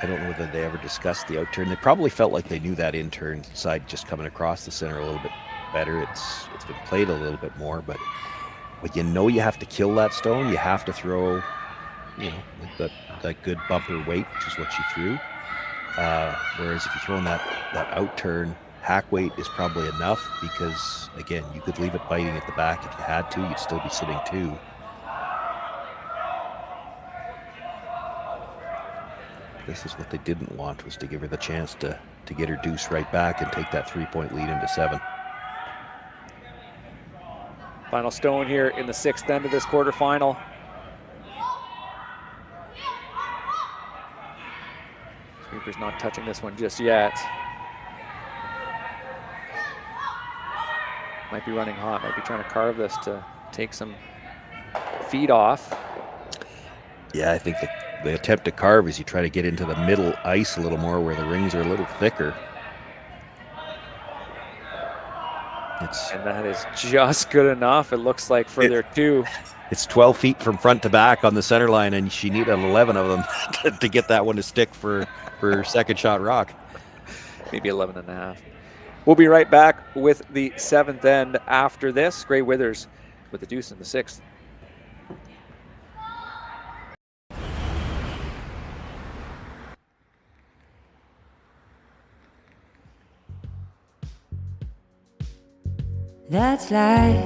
I don't know whether they ever discussed the outturn. They probably felt like they knew that intern side just coming across the center a little bit better. It's been played a little bit more, but you have to kill that stone. You have to throw, that good bumper weight, which is what she threw. Whereas if you're throwing that outturn, hack weight is probably enough, because again, you could leave it biting at the back if you had to. You'd still be sitting 2. This is what they didn't want, was to give her the chance to get her deuce right back and take that 3-point lead into 7. Final stone here in the 6th end of this quarterfinal. Sweeper's not touching this one just yet. Might be running hot, might be trying to carve this to take some feet off. Yeah, I think the attempt to carve is you try to get into the middle ice a little more where the rings are a little thicker. And that is just good enough, it looks like, for their 2. It's 12 feet from front to back on the center line, and she needed 11 of them to get that one to stick for second shot Rock. Maybe 11 and a half. We'll be right back with the 7th end after this. Gray Withers with the deuce in the 6th. That's life.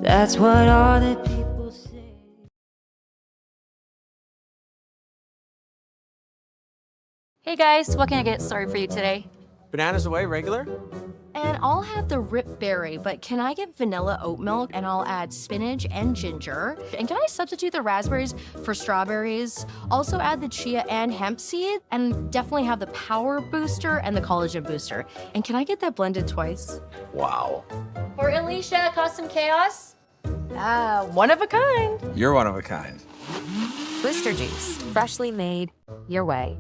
That's what all the people say. Hey guys, what can I get started for you today? Bananas away, regular? And I'll have the rip berry, but can I get vanilla oat milk and I'll add spinach and ginger? And can I substitute the raspberries for strawberries? Also add the chia and hemp seed, and definitely have the power booster and the collagen booster. And can I get that blended twice? Wow. For Alicia, Custom Chaos? One of a kind. You're one of a kind. Booster juice, freshly made your way.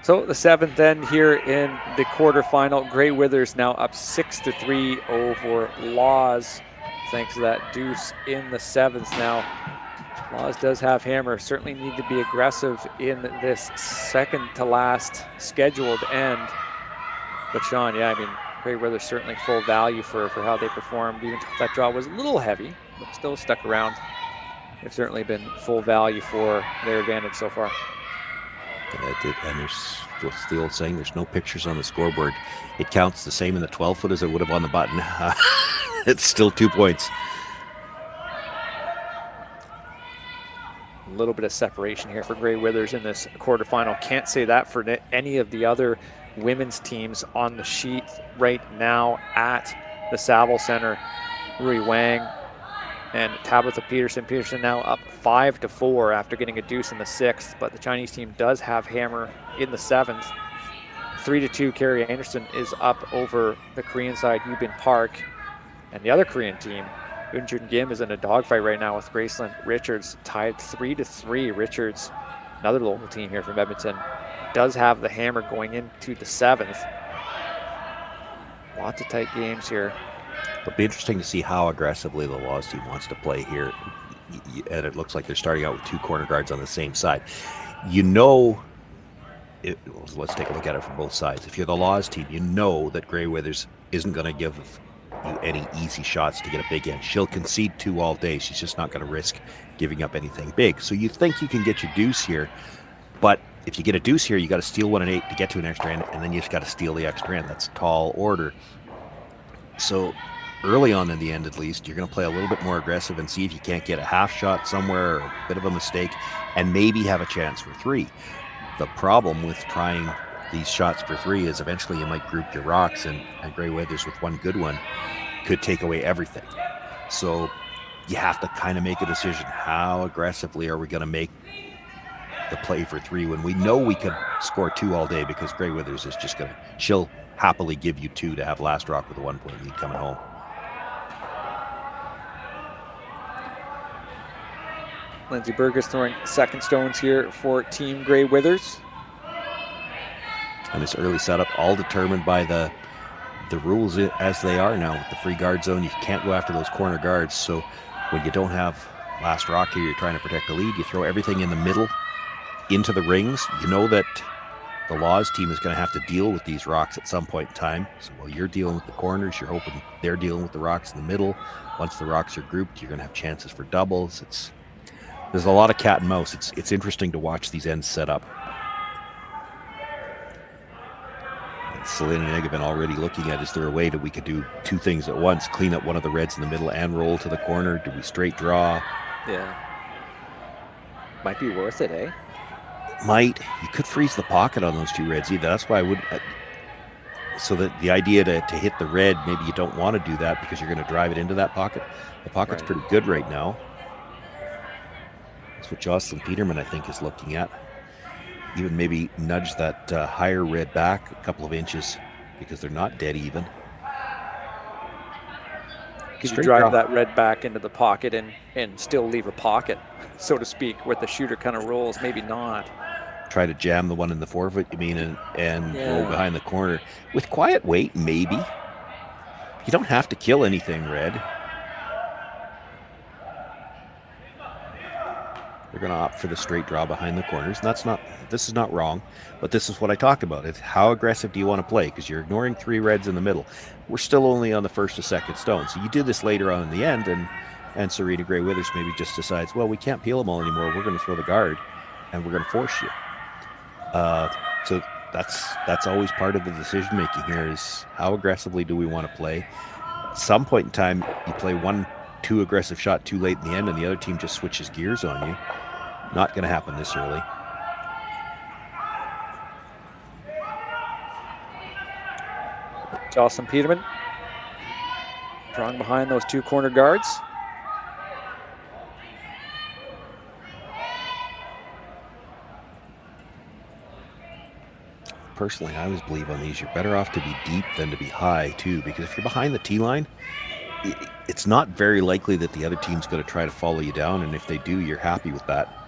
So the seventh then here in the quarterfinal, Grey Withers now up 6-3 over Laws, thanks to that deuce in the seventh. Now, Laws does have hammer, certainly need to be aggressive in this second to last scheduled end. But Sean, yeah, I mean, Grey Withers certainly full value for how they performed, even though that draw was a little heavy, but still stuck around. They've certainly been full value for their advantage so far. And there's what's the old saying, there's no pictures on the scoreboard. It counts the same in the 12 foot as it would have on the button. It's still 2 points. A little bit of separation here for Grey Withers in this quarterfinal. Can't say that for any of the other women's teams on the sheet right now at the Saville Center. Rui Wang and Tabitha Peterson. Peterson now up 5-4 after getting a deuce in the sixth, but the Chinese team does have hammer in the seventh. 3-2, Carrie Anderson is up over the Korean side, Yubin Park. And the other Korean team, Eunjun Kim, is in a dogfight right now with Graceland Richards, tied 3-3. Richards, another local team here from Edmonton, does have the hammer going into the seventh. Lots of tight games here. It'll be interesting to see how aggressively the Laws team wants to play here. And it looks like they're starting out with two corner guards on the same side. You know, let's take a look at it from both sides. If you're the Laws team, you know that Grey Withers isn't going to give you any easy shots to get a big end. She'll concede two all day. She's just not going to risk giving up anything big. So you think you can get your deuce here, but if you get a deuce here, you got to steal 1 and 8 to get to an extra end, and then you just got to steal the extra end. That's a tall order. So early on in the end, at least, you're going to play a little bit more aggressive and see if you can't get a half shot somewhere or a bit of a mistake and maybe have a chance for three. The problem with trying these shots for three is eventually you might group your rocks, and Grey Withers with one good one could take away everything. So you have to kind of make a decision. How aggressively are we going to make the play for three when we know we could score two all day, because Grey Withers is just going to, she'll happily give you two to have last rock with a 1 point lead coming home. Lindsey Burgess throwing second stones here for Team Grey Withers. And this early setup all determined by the rules as they are now. With the free guard zone, you can't go after those corner guards. So when you don't have last rock here, you're trying to protect the lead, you throw everything in the middle into the rings. You know that the Laws team is going to have to deal with these rocks at some point in time. So while you're dealing with the corners, you're hoping they're dealing with the rocks in the middle. Once the rocks are grouped, you're going to have chances for doubles. There's a lot of cat and mouse. It's interesting to watch these ends set up. Selena and Egg have been already looking at, is there a way that we could do two things at once? Clean up one of the reds in the middle and roll to the corner? Do we straight draw? Yeah. Might be worth it, eh? You could freeze the pocket on those two reds either. That's why I would. So that the idea to hit the red, maybe you don't want to do that because you're going to drive it into that pocket. The pocket's pretty good right now. That's what Jocelyn Peterman, I think, is looking at. Even maybe nudge that higher red back a couple of inches because they're not dead even. Could you drive that red back into the pocket and still leave a pocket, so to speak, where the shooter kind of rolls? Maybe not. Try to jam the one in the forefoot, you mean, and roll behind the corner. With quiet weight, maybe. You don't have to kill anything red. They're going to opt for the straight draw behind the corners. And this is not wrong, but this is what I talk about. It's how aggressive do you want to play? Because you're ignoring 3 reds in the middle. We're still only on the first or second stone. So you do this later on in the end, and Serena Gray Withers maybe just decides, well, we can't peel them all anymore. We're going to throw the guard, and we're going to force you. So that's always part of the decision making here is how aggressively do we want to play. At some point in time, you play 1-2 aggressive shot too late in the end, and the other team just switches gears on you. Not going to happen this early. Jocelyn Peterman drawing behind those 2 corner guards. Personally, I always believe on these, you're better off to be deep than to be high, too, because if you're behind the tee line, it's not very likely that the other team's going to try to follow you down, and if they do, you're happy with that.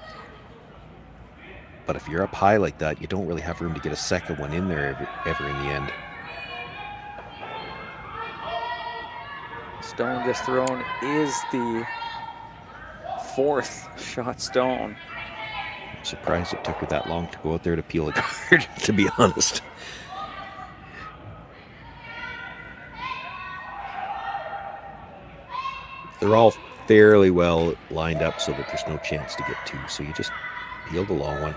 But if you're up high like that, you don't really have room to get a second one in there ever in the end. Stone just thrown is the 4th shot stone. I'm surprised it took her that long to go out there to peel a guard, to be honest. They're all fairly well lined up so that there's no chance to get 2. So you just peel the long one.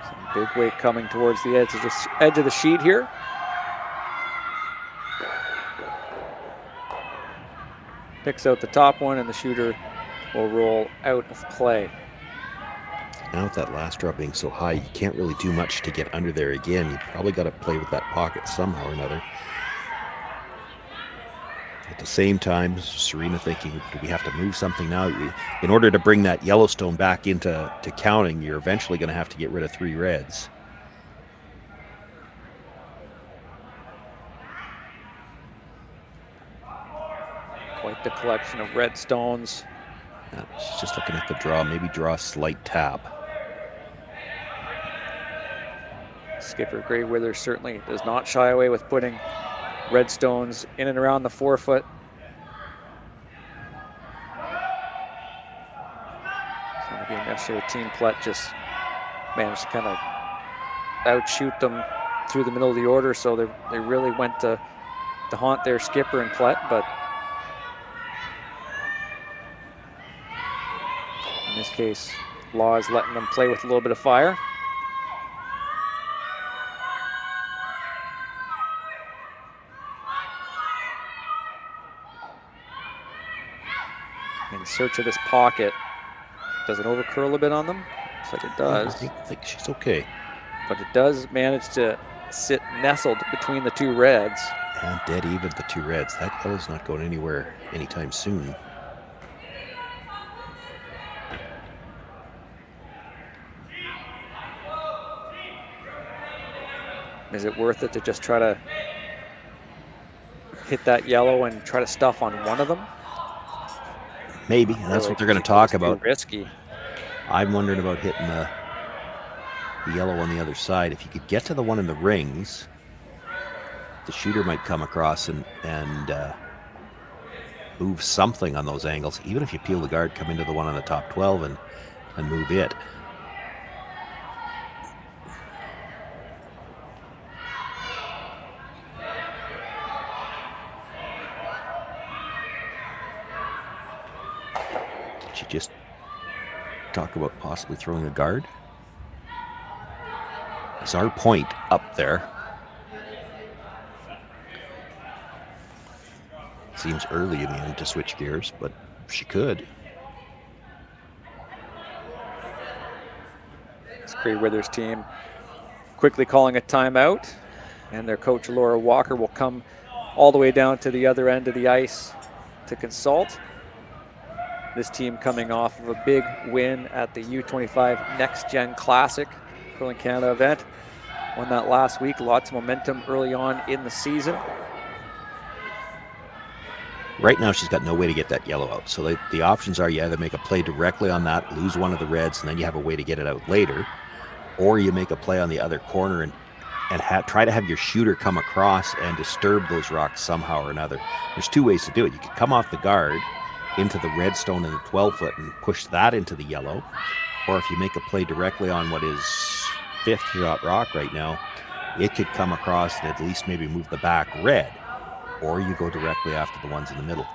Some big weight coming towards the edge of the sheet here. Picks out the top one, and the shooter will roll out of play. Now with that last draw being so high, you can't really do much to get under there again. You probably got to play with that pocket somehow or another. At the same time, Serena thinking, do we have to move something now? In order to bring that Yellowstone back into counting, you're eventually going to have to get rid of 3 reds. Quite the collection of red stones. She's just looking at the draw, maybe draw a slight tap. Skipper Gray Withers certainly does not shy away with putting red stones in and around the forefoot. So again, yesterday Team Plett just managed to kind of outshoot them through the middle of the order, so they really went to haunt their skipper and Plett, but in this case, Law is letting them play with a little bit of fire. In search of this pocket. Does it overcurl a bit on them? Looks like it does. I think she's okay. But it does manage to sit nestled between the 2 reds. And dead even the 2 reds. That yellow's not going anywhere anytime soon. Is it worth it to just try to hit that yellow and try to stuff on one of them? Maybe, and that's what they're going to talk about. Risky. I'm wondering about hitting the yellow on the other side. If you could get to the one in the rings, the shooter might come across and move something on those angles. Even if you peel the guard, come into the one on the top 12 and move it. Did you just talk about possibly throwing a guard? Is our point up there? Seems early in the end to switch gears, but she could. Grey Withers team quickly calling a timeout, and their coach Laura Walker will come all the way down to the other end of the ice to consult. This team coming off of a big win at the U25 Next Gen Classic Curling Canada event. Won that last week, lots of momentum early on in the season. Right now, she's got no way to get that yellow out. So the options are you either make a play directly on that, lose one of the reds, and then you have a way to get it out later, or you make a play on the other corner and try to have your shooter come across and disturb those rocks somehow or another. There's two ways to do it. You could come off the guard into the red stone in the 12-foot and push that into the yellow, or if you make a play directly on what is 5th shot rock right now, it could come across and at least maybe move the back red, or you go directly after the ones in the middle.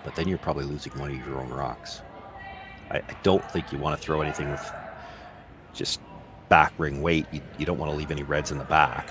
But then you're probably losing one of your own rocks. I don't think you want to throw anything with just back ring weight. You don't want to leave any reds in the back.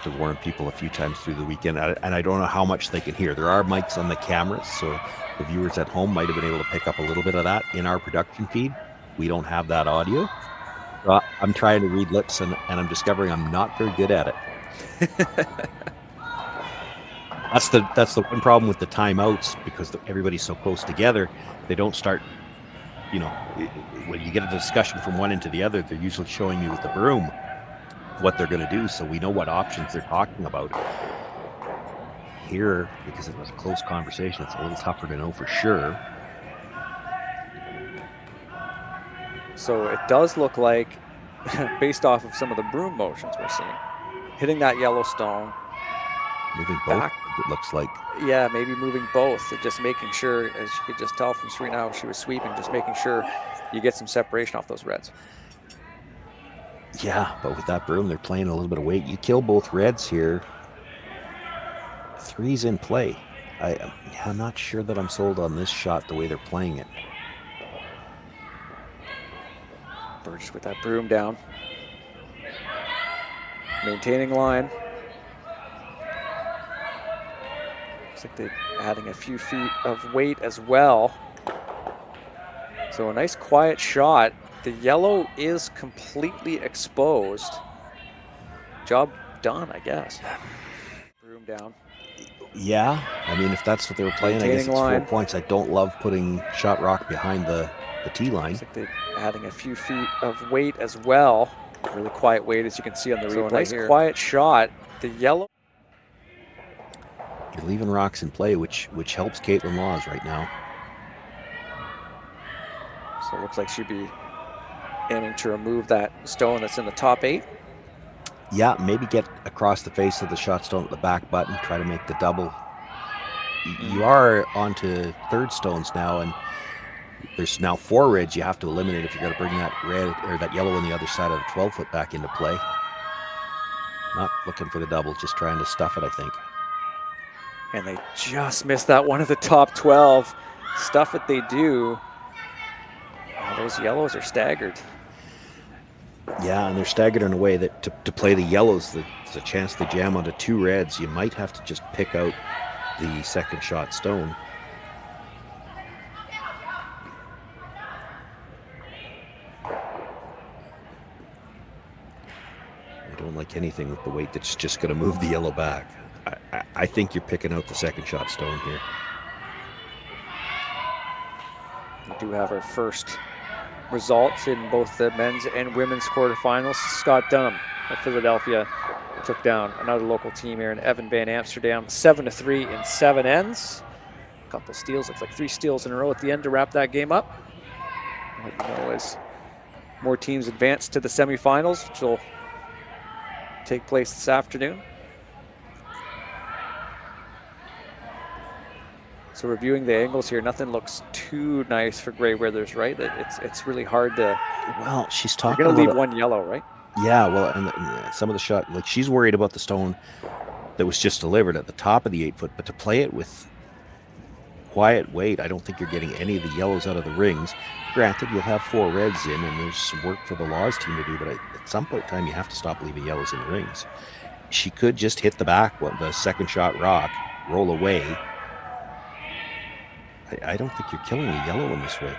To warn people a few times through the weekend, and I don't know how much they can hear. There are mics on the cameras, so the viewers at home might have been able to pick up a little bit of that in our production feed. We don't have that audio. I'm trying to read lips, and I'm discovering I'm not very good at it. That's the one problem with the timeouts, because everybody's so close together. They don't start, when you get a discussion from one end to the other, they're usually showing you with the broom what they're going to do, so we know what options they're talking about. Here, because it was a close conversation, it's a little tougher to know for sure. So it does look like, based off of some of the broom motions we're seeing, hitting that yellow stone, moving back, it looks like. Yeah, maybe moving both, just making sure, as you could just tell from Serena how she was sweeping, just making sure you get some separation off those reds. Yeah, but with that broom, they're playing a little bit of weight. You kill both reds here. 3's in play. I'm not sure that I'm sold on this shot the way they're playing it. Burgess with that broom down. Maintaining line. Looks like they're adding a few feet of weight as well. So a nice quiet shot. The yellow is completely exposed. Job done, I guess. Broom down. Yeah, I mean, if that's what they were playing, I guess it's 4 points. I don't love putting shot rock behind the tee line. Looks like they're adding a few feet of weight as well. Really quiet weight, as you can see on the replay. So a nice quiet shot. The yellow. You're leaving rocks in play, which helps Kaitlyn Laws right now. So it looks like she'd be aiming to remove that stone that's in the top 8. Yeah, maybe get across the face of the shot stone at the back button, try to make the double. You are onto 3rd stones now, and there's now 4 reds you have to eliminate if you're going to bring that red or that yellow on the other side of the 12-foot back into play. Not looking for the double, just trying to stuff it, I think. And they just missed that one of the top 12. Stuff it they do. Oh, those yellows are staggered. Yeah, and they're staggered in a way that to play the yellows, there's a chance they jam onto 2 reds. You might have to just pick out the second shot stone. I don't like anything with the weight that's just going to move the yellow back. I think you're picking out the second shot stone here. We do have our first results in both the men's and women's quarterfinals. Scott Dunham of Philadelphia took down another local team here in Evan Van Amsterdam, 7-3 in 7 ends. A couple steals, looks like 3 steals in a row at the end to wrap that game up. I'll let you know as more teams advance to the semifinals, which will take place this afternoon. So reviewing the angles here, nothing looks too nice for Gray Withers, right? It's really hard to. Well, she's You're talking going to leave about one yellow, right? Yeah, well, and some of the shot, like she's worried about the stone that was just delivered at the top of the 8 foot, but to play it with quiet weight, I don't think you're getting any of the yellows out of the rings. Granted, you'll have 4 reds in, and there's some work for the Laws team to do, but at some point in time, you have to stop leaving yellows in the rings. She could just hit the back, the second shot rock, roll away. I don't think you're killing a yellow in this way.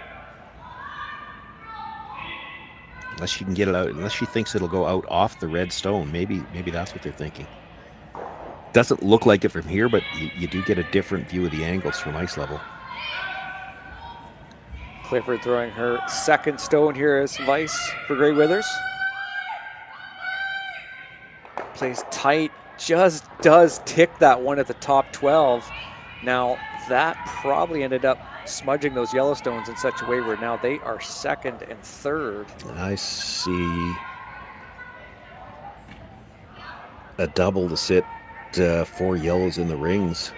Unless she can get it out, unless she thinks it'll go out off the red stone. Maybe that's what they're thinking. Doesn't look like it from here, but you do get a different view of the angles from ice level. Clifford throwing her second stone here as vice for Gray Withers. Plays tight, just does tick that one at the top 12. Now that probably ended up smudging those Yellowstones in such a way where now they are second and third. I see a double to sit 4 yellows in the rings.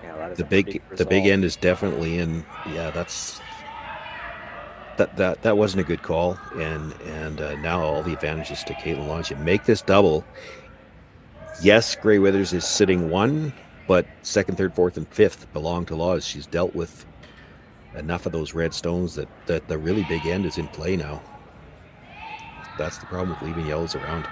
Yeah, that is the big end is definitely in. Yeah, that wasn't a good call, and now all the advantages to Kaitlyn Laws. You make this double. Yes, Gray Withers is sitting 1, but 2nd, 3rd, 4th, and 5th belong to Laws. She's dealt with enough of those red stones that the really big end is in play now. That's the problem with leaving yellows around.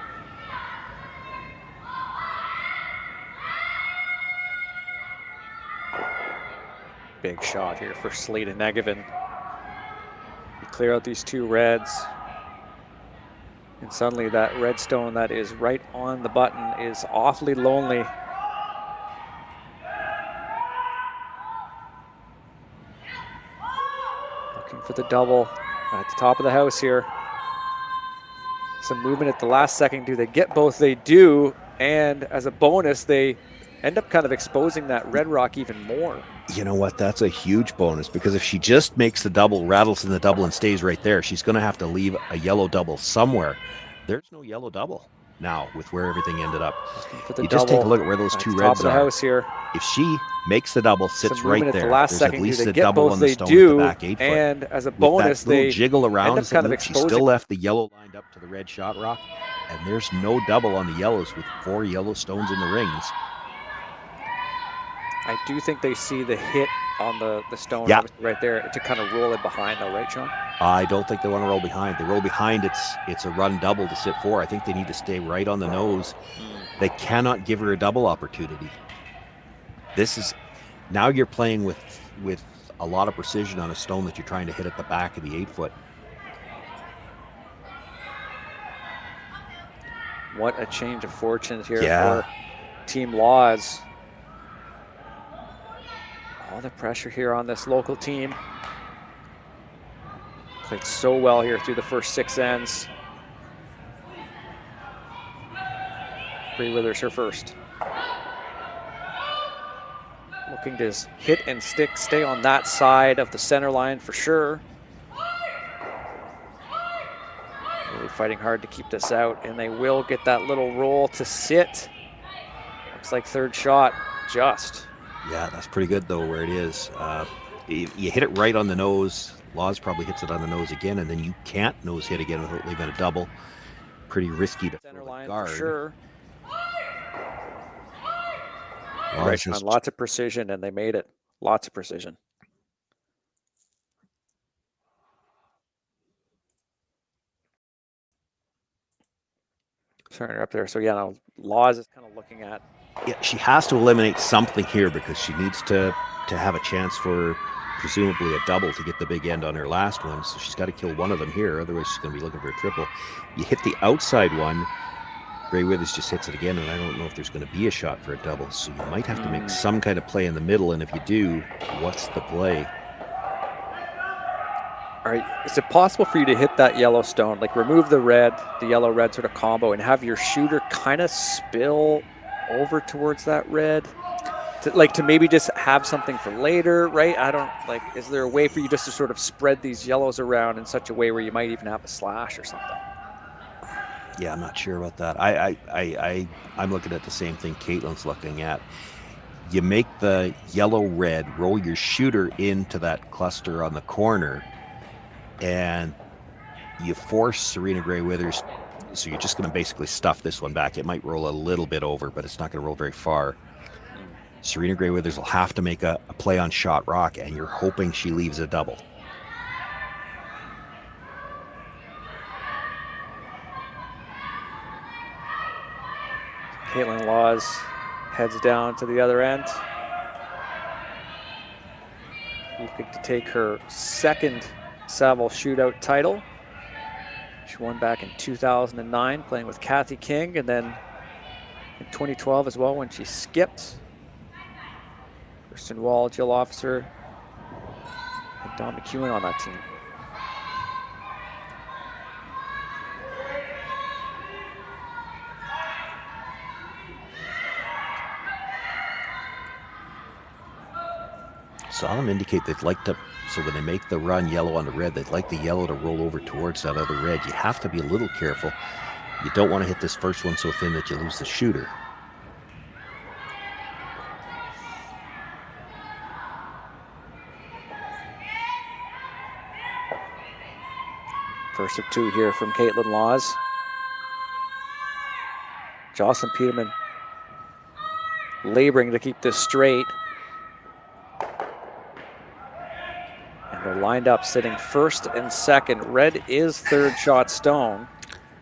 Big shot here for Slade Negevin. You clear out these 2 reds, and suddenly that red stone that is right on the button is awfully lonely. Looking for the double at the top of the house here. Some movement at the last second. Do they get both? They do, and as a bonus, they end up kind of exposing that red rock even more. You know what? That's a huge bonus, because if she just makes the double, rattles in the double, and stays right there, she's going to have to leave a yellow double somewhere. There's no yellow double now with where everything ended up. You just take a look at where those 2 reds top of the are. house here. If she makes the double, sits Some right movement there, at the last there's second. at least Do they a get double both? on the They stone do, at the back 8 foot. and as a With bonus, that little they jiggle around end up as it kind of moves, she exposing. still left the yellow lined up to the red shot rock, and there's no double on the yellows with 4 yellow stones in the rings. I do think they see the hit on the stone right there to kind of roll it behind, though, right, Sean? I don't think they want to roll behind. They roll behind, it's a run double to sit 4. I think they need to stay right on the nose. They cannot give her a double opportunity. This is, now you're playing with a lot of precision on a stone that you're trying to hit at the back of the 8 foot. What a change of fortunes here for Team Laws. All the pressure here on this local team. Played so well here through the first 6 ends. Gray Withers her first. Looking to hit and stick, stay on that side of the center line for sure. Really fighting hard to keep this out, and they will get that little roll to sit. Looks like 3rd shot, just. Yeah, that's pretty good, though, where it is. You hit it right on the nose. Laws probably hits it on the nose again, and then you can't nose hit again without leaving a double. Pretty risky to Center line guard. for sure. Laws Right, just, lots of precision, and they made it. Lots of precision. Turn her up there. So yeah, now Laws is kind of looking at. yeah, she has to eliminate something here, because she needs to have a chance for presumably a double to get the big end on her last one. So she's got to kill one of them here. Otherwise, she's going to be looking for a triple. You hit the outside one. Gray Withers just hits it again, and I don't know if there's going to be a shot for a double. So you might have to make some kind of play in the middle. And if you do, what's the play? All right, is it possible for you to hit that yellow stone, like remove the red, the yellow-red sort of combo, and have your shooter kind of spill over towards that red? To maybe just have something for later, right? I don't, like, is there a way for you just to sort of spread these yellows around in such a way where you might even have a slash or something? Yeah, I'm not sure about that. I'm looking at the same thing Kaitlyn's looking at. you make the yellow-red, roll your shooter into that cluster on the corner, and you force Serena Gray Withers. So you're just going to basically stuff this one back. It might roll a little bit over, but it's not going to roll very far. Serena Gray Withers will have to make a play on shot rock, and you're hoping she leaves a double. Kaitlyn Laws heads down to the other end. Looking to take her second Saville Shootout title. She won back in 2009 playing with Kathy King, and then in 2012 as well when she skipped. Kirsten Wall, Jill Officer, and Don McEwen on that team. Saw them indicate they'd like to, so when they make the run yellow on the red, they'd like the yellow to roll over towards that other red. You have to be a little careful. You don't want to hit this first one so thin that you lose the shooter. First of two here from Kaitlyn Laws. Jocelyn Peterman laboring to keep this straight. And they're lined up sitting first and second. Red is third shot stone.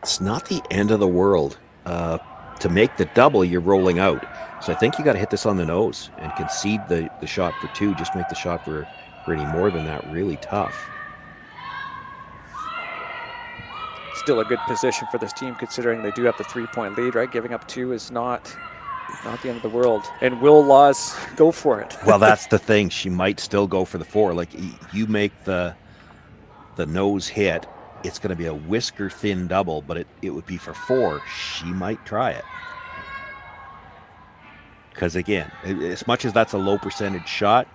It's not the end of the world. To make the double, you're rolling out. So I think you got to hit this on the nose and concede the shot for two. Just make the shot for any more than that really tough. Still a good position for this team considering they do have the 3-point lead, right? Giving up two is not the end of the world. And will Laws go for it? Well, that's the thing. She might still go for the four. Like, you make the nose hit, it's going to be a whisker thin double, but it would be for four. She might try it. Because again, as much as that's a low percentage shot,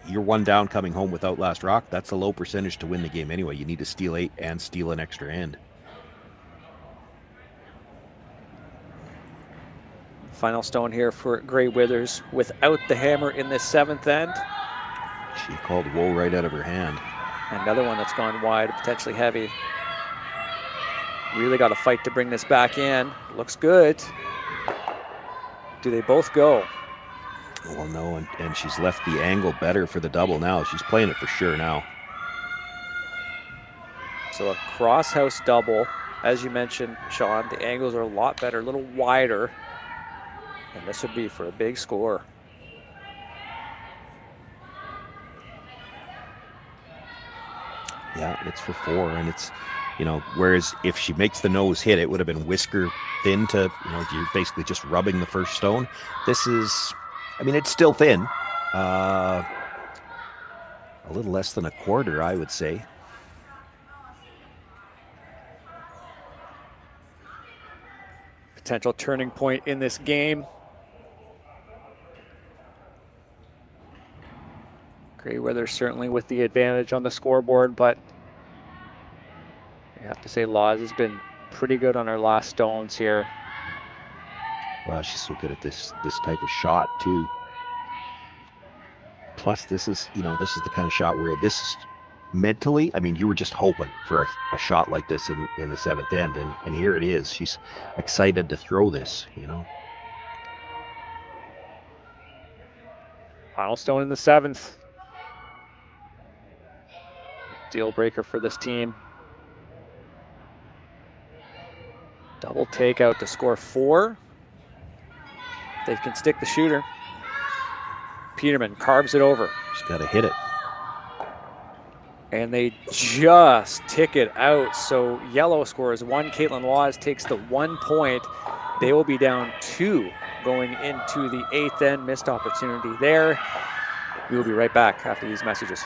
you're one down coming home without last rock. That's a low percentage to win the game anyway. You need to steal 8 and steal an extra end. Final stone here for Gray Withers without the hammer in the seventh end. She called woe right out of her hand. Another one that's gone wide, potentially heavy. Really got to fight to bring this back in. Looks good. Do they both go? Well, no, and she's left the angle better for the double now. She's playing it for sure now. So a cross-house double, as you mentioned, Sean, the angles are a lot better, a little wider. And this would be for a big score. Yeah, it's for 4, and it's, whereas if she makes the nose hit, it would have been whisker thin to, you're basically just rubbing the first stone. This is, it's still thin. A little less than a quarter, I would say. Potential turning point in this game. Gray Withers certainly with the advantage on the scoreboard, but I have to say Laws has been pretty good on her last stones here. Wow, she's so good at this type of shot too. Plus, this is the kind of shot where this is mentally, you were just hoping for a shot like this in the seventh end, and here it is. She's excited to throw this, Final stone in the seventh. Deal breaker for this team. Double takeout to score 4. They can stick the shooter. Peterman carves it over. She's got to hit it. And they just tick it out. So yellow scores 1. Kaitlyn Laws takes the 1 point. They will be down 2 going into the 8th end. Missed opportunity there. We will be right back after these messages.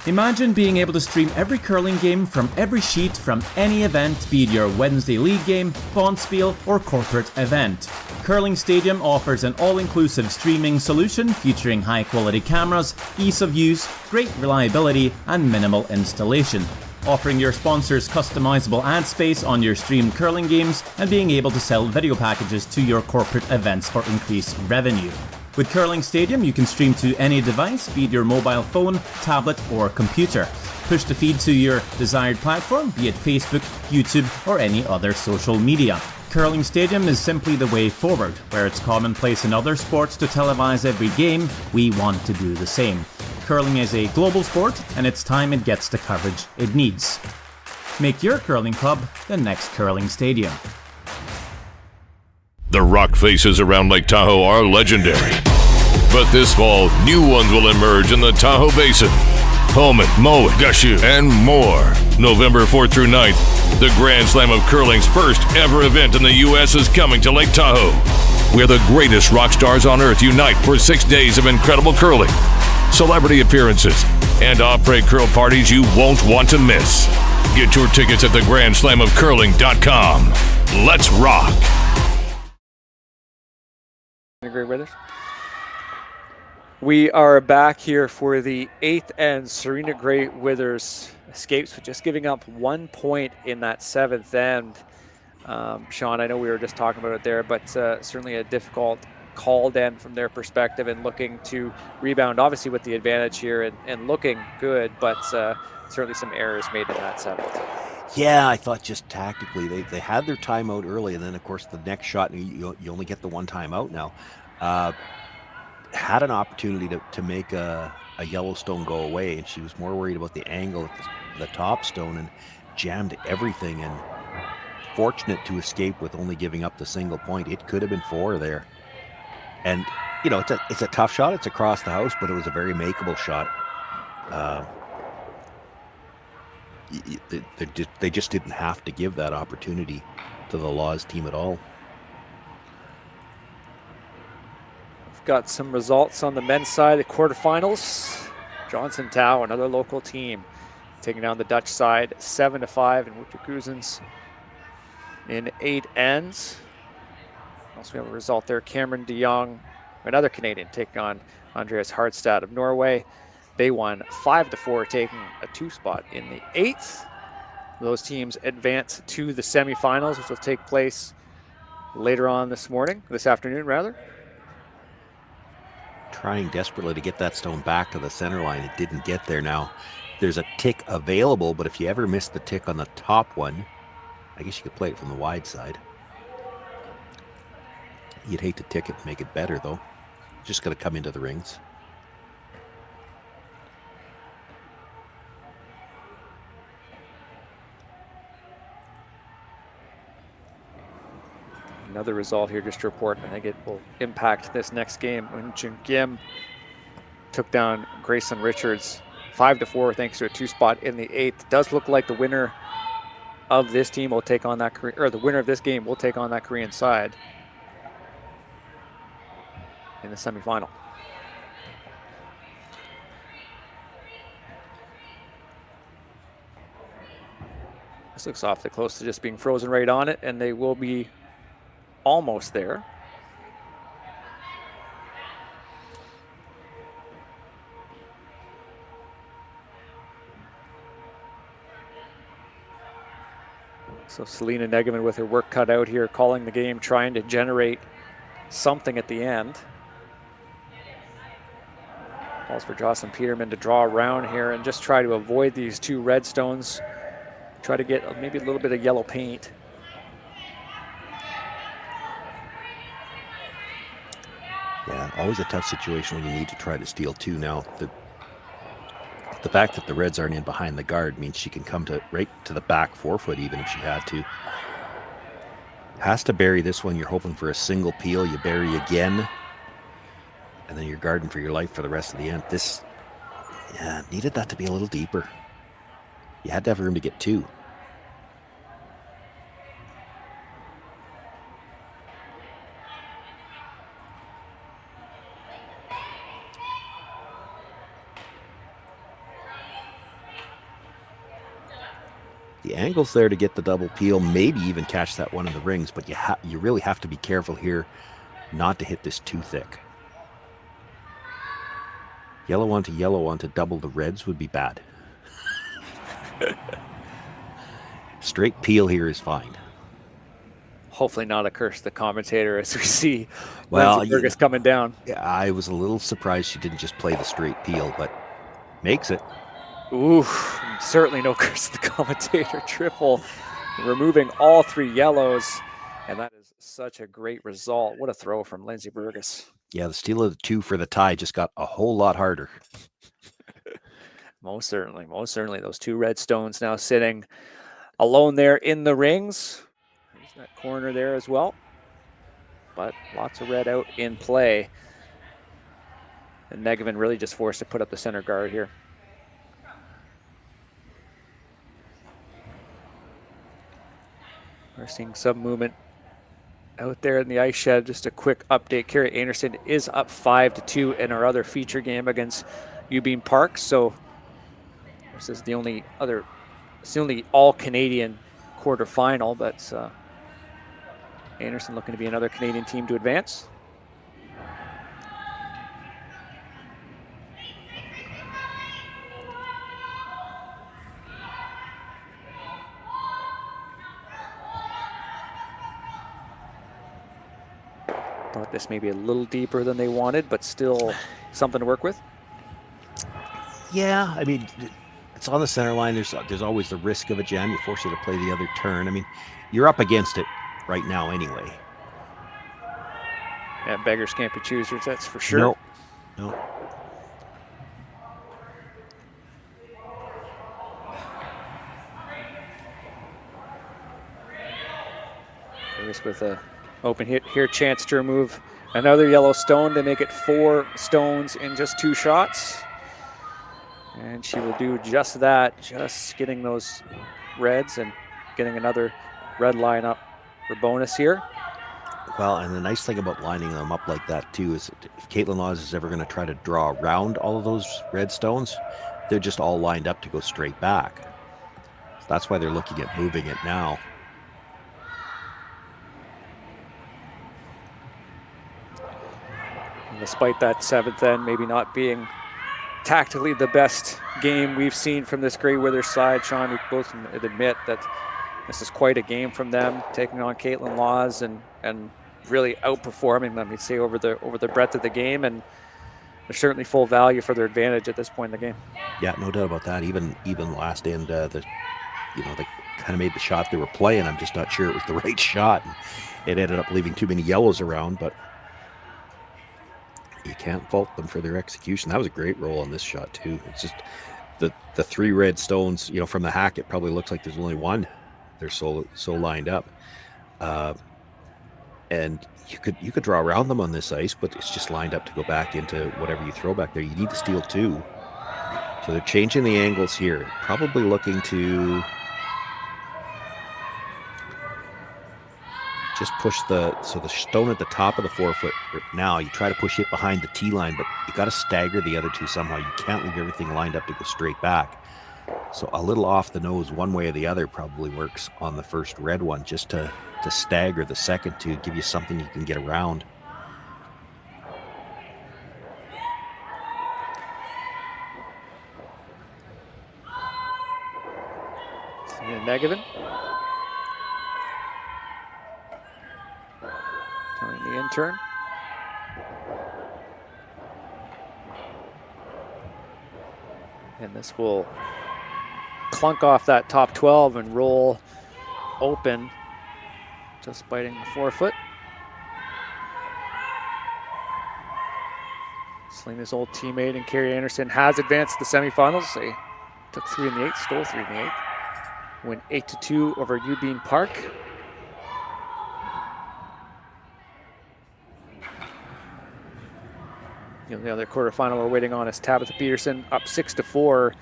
Imagine being able to stream every curling game from every sheet from any event, be it your Wednesday league game, bonspiel, or corporate event. Curling Stadium offers an all-inclusive streaming solution featuring high-quality cameras, ease of use, great reliability, and minimal installation. offering your sponsors customizable ad space on your streamed curling games and being able to sell video packages to your corporate events for increased revenue. With Curling Stadium, you can stream to any device, be it your mobile phone, tablet, or computer. Push the feed to your desired platform, be it Facebook, YouTube, or any other social media. Curling Stadium is simply the way forward. Where it's commonplace in other sports to televise every game, we want to do the same. Curling is a global sport, and it's time it gets the coverage it needs. Make your curling club the next Curling Stadium. The rock faces around Lake Tahoe are legendary. But this fall, new ones will emerge in the Tahoe Basin. Pullman, Mowat, Gushue, and more. November 4th through 9th, the Grand Slam of Curling's first ever event in the U.S. is coming to Lake Tahoe, where the greatest rock stars on earth unite for 6 days of incredible curling, celebrity appearances, and après curl parties you won't want to miss. Get your tickets at thegrandslamofcurling.com. Let's rock! Agree with us? We are back here for the 8th end. Serena Gray Withers escapes with just giving up 1 point in that 7th end. Sean, I know we were just talking about it there, but certainly a difficult called end from their perspective and looking to rebound, obviously with the advantage here and looking good, but certainly some errors made in that 7th. Yeah, I thought just tactically they had their timeout early, and then of course the next shot, you only get the one timeout now. Had an opportunity to make a Yellowstone go away, and she was more worried about the angle at the top stone and jammed everything, and fortunate to escape with only giving up the single point. It could have been 4 there. And you know, it's a tough shot. It's across the house, but it was a very makeable shot. They just didn't have to give that opportunity to the Laws team at all. We've got some results on the men's side, the quarterfinals. Johnson Tau, another local team, taking down the Dutch side 7-5, and Wouterkuizens in 8 ends. Also, we have a result there. Cameron de Jong, another Canadian, taking on Andreas Hardstad of Norway. They won 5-4, taking a 2 spot in the 8th. Those teams advance to the semifinals, which will take place later on this afternoon rather. Trying desperately to get that stone back to the center line. It didn't get there. Now, there's a tick available, but if you ever miss the tick on the top one, I guess you could play it from the wide side. You'd hate to tick it and make it better, though. Just got to come into the rings. Another result here just to report. I think it will impact this next game when Jun Kim took down Grayson Richards 5-4 thanks to a 2 spot in the 8th. It does look like the winner of this team will take on that, or the winner of this game will take on that Korean side in the semifinal. This looks awfully close to just being frozen right on it, and they will be almost there. So Selena Negeman with her work cut out here, calling the game, trying to generate something at the end. Calls for Jocelyn Peterman to draw around here and just try to avoid these 2 red stones. Try to get maybe a little bit of yellow paint. Yeah, always a tough situation when you need to try to steal 2. Now, the fact that the Reds aren't in behind the guard means she can come to right to the back 4-foot even if she had to. Has to bury this one. You're hoping for a single peel. You bury again. And then you're guarding for your life for the rest of the end. This, yeah, needed that to be a little deeper. You had to have room to get 2. The angle's there to get the double peel, maybe even catch that one in the rings, but you really have to be careful here not to hit this too thick. Yellow onto double the reds would be bad. straight peel here is fine. Hopefully not a curse to the commentator as we see Well, Lindsey Burgess coming down. Yeah, I was a little surprised she didn't just play the straight peel, but makes it. Ooh, certainly no curse to the commentator. Triple, removing all 3 yellows, and that is such a great result. What a throw from Lindsey Burgess. Yeah, the steal of the 2 for the tie just got a whole lot harder. Most certainly, most certainly. Those 2 red stones now sitting alone there in the rings. There's that corner there as well. But lots of red out in play. And Negevin really just forced to put up the center guard here. We're seeing some movement out there in the ice shed. Just a quick update. Carrie Anderson is up 5-2 in our other feature game against Eugene Park. So this is the only all-Canadian quarterfinal, but Anderson looking to be another Canadian team to advance. Thought this may be a little deeper than they wanted, but still something to work with. Yeah, I mean, it's on the center line. There's always the risk of a jam. You force you to play the other turn. I mean, you're up against it right now anyway. Yeah, beggars can't be choosers, that's for sure. No. Burgess with a open hit here, chance to remove another yellow stone to make it 4 stones in just 2 shots. And she will do just that, just getting those reds and getting another red line up for bonus here. Well, and the nice thing about lining them up like that too is if Kaitlyn Laws is ever going to try to draw around all of those red stones, they're just all lined up to go straight back. So that's why they're looking at moving it now. And despite that 7th end maybe not being tactically the best game we've seen from this Grey Withers side, Sean, we both admit that this is quite a game from them, taking on Kaitlyn Laws and really outperforming them, you'd say, over the breadth of the game, and they're certainly full value for their advantage at this point in the game. Yeah, no doubt about that. Even last end, they kind of made the shot they were playing. I'm just not sure it was the right shot. And it ended up leaving too many yellows around, but you can't fault them for their execution. That was a great roll on this shot too. It's just the 3 red stones, from the hack, it probably looks like there's only 1. They're so lined up. And you could draw around them on this ice, but it's just lined up to go back into whatever you throw back there. You need to steal 2. So they're changing the angles here. Probably looking to just push the stone at the top of the 4-foot. Now you try to push it behind the T line, but you got to stagger the other 2 somehow. You can't leave everything lined up to go straight back. So a little off the nose one way or the other probably works on the first red one, just to stagger the second to give you something you can get around. Negevin. Turning the intern. And this will clunk off that top 12 and roll open, just biting the 4-foot. Selena's old teammate and Carrie Anderson has advanced to the semifinals. They took 3 in the 8th, stole 3 in the 8th. Win 8-2 over Eugene Park. The other quarterfinal we're waiting on is Tabitha Peterson, up 6-4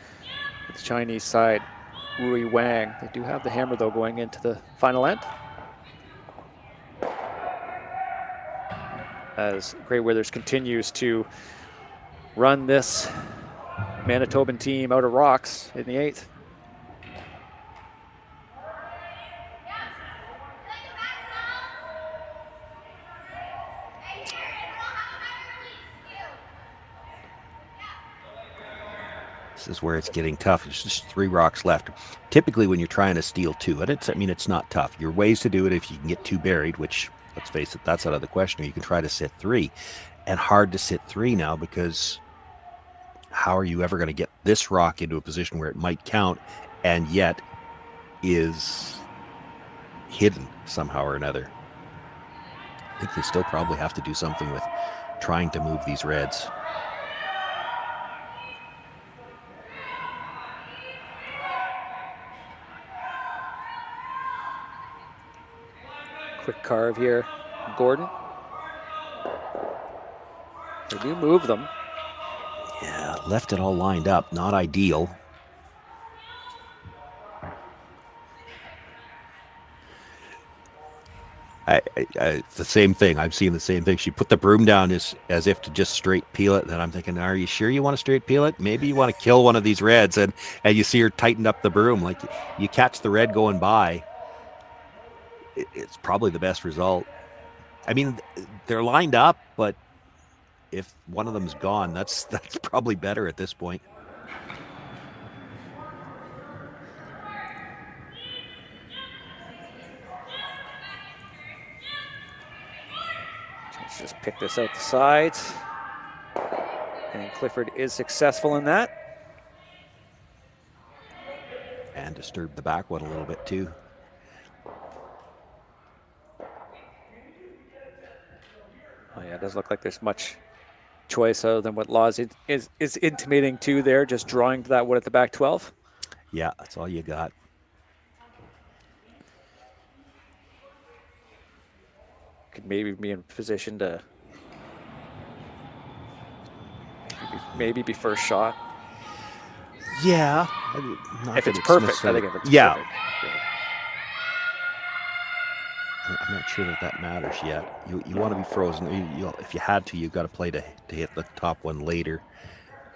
with the Chinese side, Rui Wang. They do have the hammer, though, going into the final end, as Grey Withers continues to run this Manitoban team out of rocks in the 8th. This is where it's getting tough. There's just 3 rocks left. Typically, when you're trying to steal 2, and it's not tough. Your ways to do it if you can get 2 buried, which, let's face it, that's out of the question. Or you can try to sit 3, and hard to sit 3 now because how are you ever going to get this rock into a position where it might count and yet is hidden somehow or another? I think they still probably have to do something with trying to move these reds. Quick carve here. Gordon. They do move them. Yeah, left it all lined up. Not ideal. The same thing. I'm seeing the same thing. She put the broom down as if to just straight peel it. And then I'm thinking, are you sure you want to straight peel it? Maybe you want to kill one of these reds. And you see her tighten up the broom. Like you catch the red going by. It's probably the best result. I mean, they're lined up, but if one of them's gone, that's probably better at this point. Let's just pick this out the sides. And Clifford is successful in that. And disturb the back one a little bit too. Oh yeah, it does look like there's much choice other than what Laws is intimating to there, just drawing to that wood at the back 12. Yeah, that's all you got. Could maybe be in position to maybe be first shot. Yeah. If it's perfect, I think if it's perfect. Yeah. I'm not sure that matters yet. You want to be frozen. If you had to, you've got to play to hit the top one later,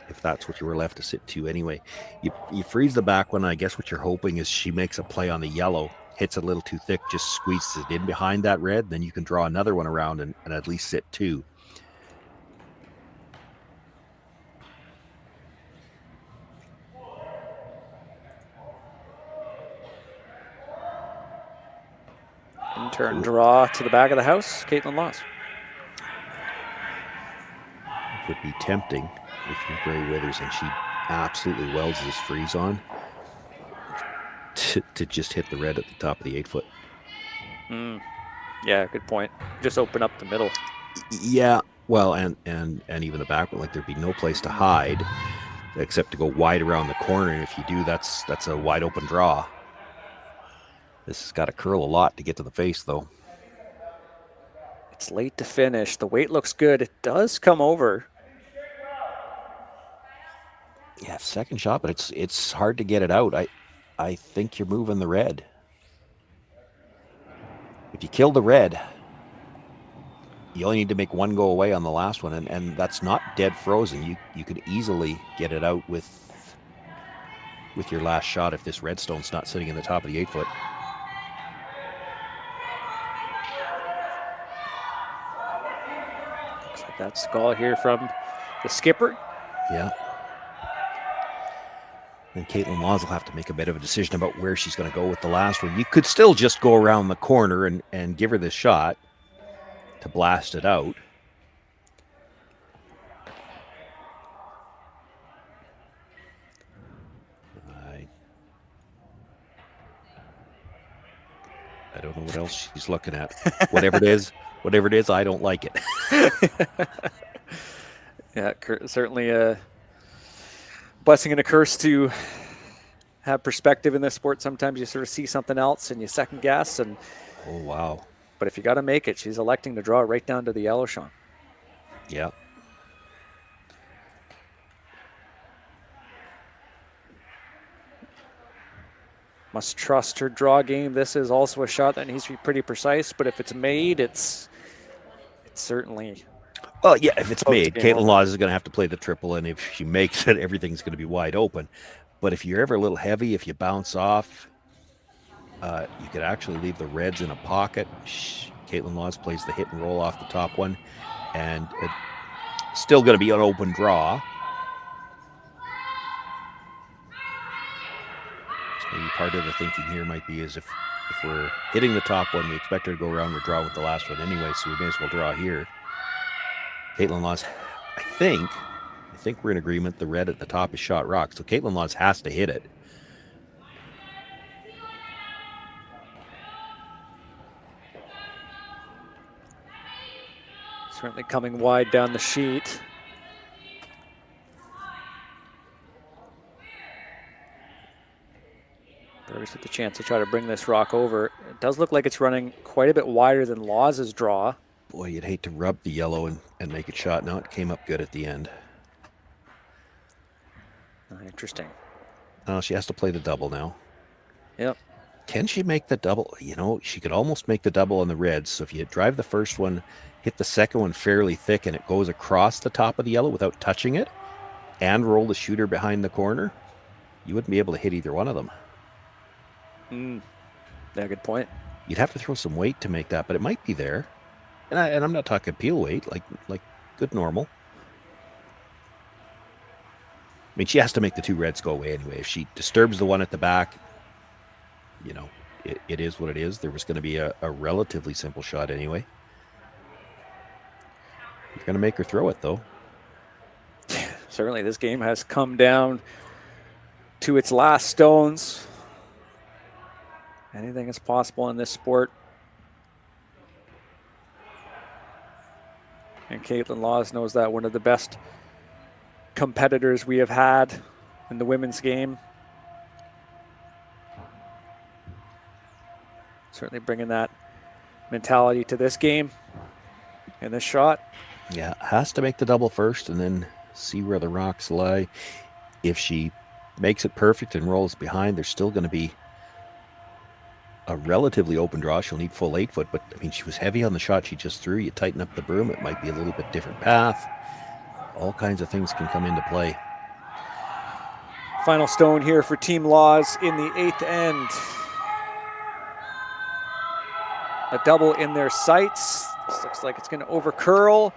if that's what you were left to sit to anyway. You freeze the back one. I guess what you're hoping is she makes a play on the yellow, hits it a little too thick, just squeezes it in behind that red. Then you can draw another one around and at least sit 2. Turn draw to the back of the house. Kaitlyn Laws. It would be tempting if you're Gray Withers and she absolutely welds this freeze on to just hit the red at the top of the 8-foot. Yeah, good point. Just open up the middle. Yeah, well, and even the back one, like there'd be no place to hide except to go wide around the corner. And if you do, that's a wide open draw. This has got to curl a lot to get to the face, though. It's late to finish. The weight looks good. It does come over. Yeah, second shot, but it's hard to get it out. I think you're moving the red. If you kill the red, you only need to make one go away on the last one, and that's not dead frozen. You could easily get it out with your last shot if this redstone's not sitting in the top of the 8-foot. Looks like that's the call here from the skipper. Yeah. And Kaitlyn Laws will have to make a bit of a decision about where she's going to go with the last one. You could still just go around the corner and give her this shot to blast it out. I don't know what else she's looking at. Whatever it is, I don't like it. Yeah, certainly a blessing and a curse to have perspective in this sport. Sometimes you sort of see something else and you second guess. And oh, wow. But if you got to make it, she's electing to draw right down to the yellow, Sean. Yeah. Must trust her draw game. This is also a shot that needs to be pretty precise, but if it's made, it's certainly... Well, yeah, if it's made, Kaitlyn Laws is going to have to play the triple, and if she makes it, everything's going to be wide open. But if you're ever a little heavy, if you bounce off, you could actually leave the reds in a pocket. Kaitlyn Laws plays the hit and roll off the top one, and it's still going to be an open draw. Maybe part of the thinking here might be is if we're hitting the top one, we expect her to go around or draw with the last one anyway, so we may as well draw here. Kaitlyn Laws, I think we're in agreement. The red at the top is shot rock, so Kaitlyn Laws has to hit it. Certainly coming wide down the sheet. Barry's with the chance to try to bring this rock over. It does look like it's running quite a bit wider than Laws's draw. Boy, you'd hate to rub the yellow and make it shot. No, it came up good at the end. Interesting. Oh, she has to play the double now. Yep. Can she make the double? You know, she could almost make the double on the reds. So if you drive the first one, hit the second one fairly thick, and it goes across the top of the yellow without touching it, and roll the shooter behind the corner, you wouldn't be able to hit either one of them. Yeah, good point. You'd have to throw some weight to make that, but it might be there. And I'm not talking peel weight, like good normal. I mean, she has to make the two reds go away anyway. If she disturbs the one at the back, you know, it is what it is. There was going to be a relatively simple shot anyway. You're going to make her throw it, though. Certainly, this game has come down to its last stones. Anything is possible in this sport. And Kaitlyn Laws knows that, one of the best competitors we have had in the women's game. Certainly bringing that mentality to this game and this shot. Yeah, has to make the double first and then see where the rocks lie. If she makes it perfect and rolls behind, there's still going to be a relatively open draw. She'll need full 8 foot, but I mean, she was heavy on the shot she just threw. You tighten up the broom, it might be a little bit different path. All kinds of things can come into play. Final stone here for Team Laws in the 8th end. A double in their sights. This looks like it's going to over curl.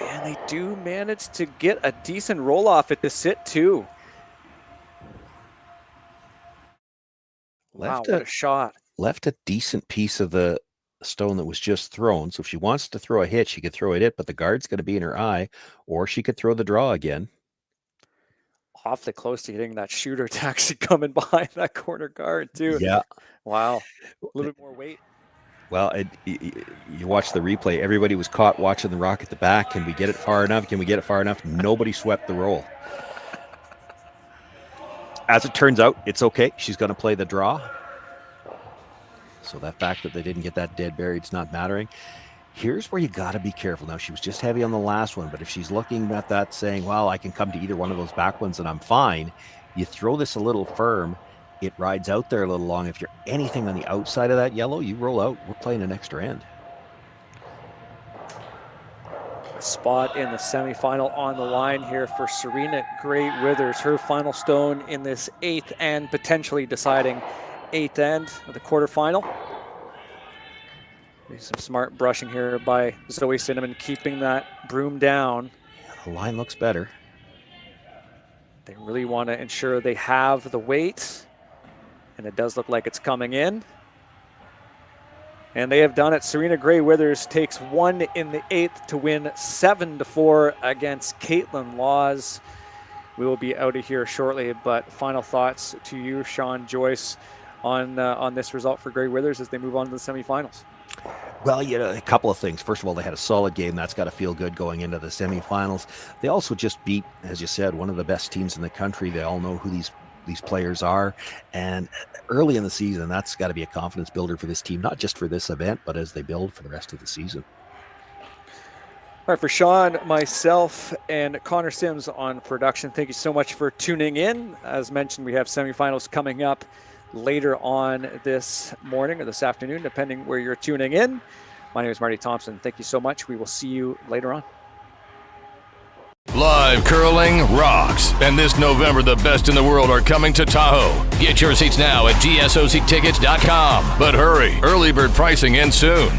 And they do manage to get a decent roll off at the sit too. Wow, what a shot. Left a decent piece of the stone that was just thrown. So if she wants to throw a hit, she could throw it, but the guard's going to be in her eye, or she could throw the draw again. Awfully close to hitting that shooter taxi coming behind that corner guard too. Yeah. Wow. A little bit more weight. Well, you watch the replay. Everybody was caught watching the rock at the back. Can we get it far enough? Can we get it far enough? Nobody swept the roll. As it turns out, it's okay. She's going to play the draw. So that fact that they didn't get that dead buried is not mattering. Here's where you got to be careful. Now, she was just heavy on the last one, but if she's looking at that saying, well, I can come to either one of those back ones and I'm fine, you throw this a little firm, it rides out there a little long. If you're anything on the outside of that yellow, you roll out. We're playing an extra end. Spot in the semifinal on the line here for Serena Gray-Withers. Her final stone in this 8th and potentially deciding 8th end of the quarterfinal. Some smart brushing here by Zoe Cinnamon, keeping that broom down. The line looks better. They really want to ensure they have the weight, and it does look like it's coming in. And they have done it. Serena Gray-Withers takes 1 in the 8th to win 7-4 against Kaitlyn Laws. We will be out of here shortly, but final thoughts to you, Sean Joyce, on this result for Gray-Withers as they move on to the semifinals. Well, you know, a couple of things. First of all, they had a solid game. That's got to feel good going into the semifinals. They also just beat, as you said, one of the best teams in the country. They all know who these players are. And early in the season, that's got to be a confidence builder for this team, not just for this event, but as they build for the rest of the season. All right, for Sean, myself, and Connor Sims on production, thank you so much for tuning in. As mentioned, we have semifinals coming up later on this morning or this afternoon, depending where you're tuning in. My name is Marty Thompson. Thank you so much. We will see you later on. Live curling rocks. And this November, the best in the world are coming to Tahoe. Get your seats now at gsoctickets.com. But hurry, early bird pricing ends soon.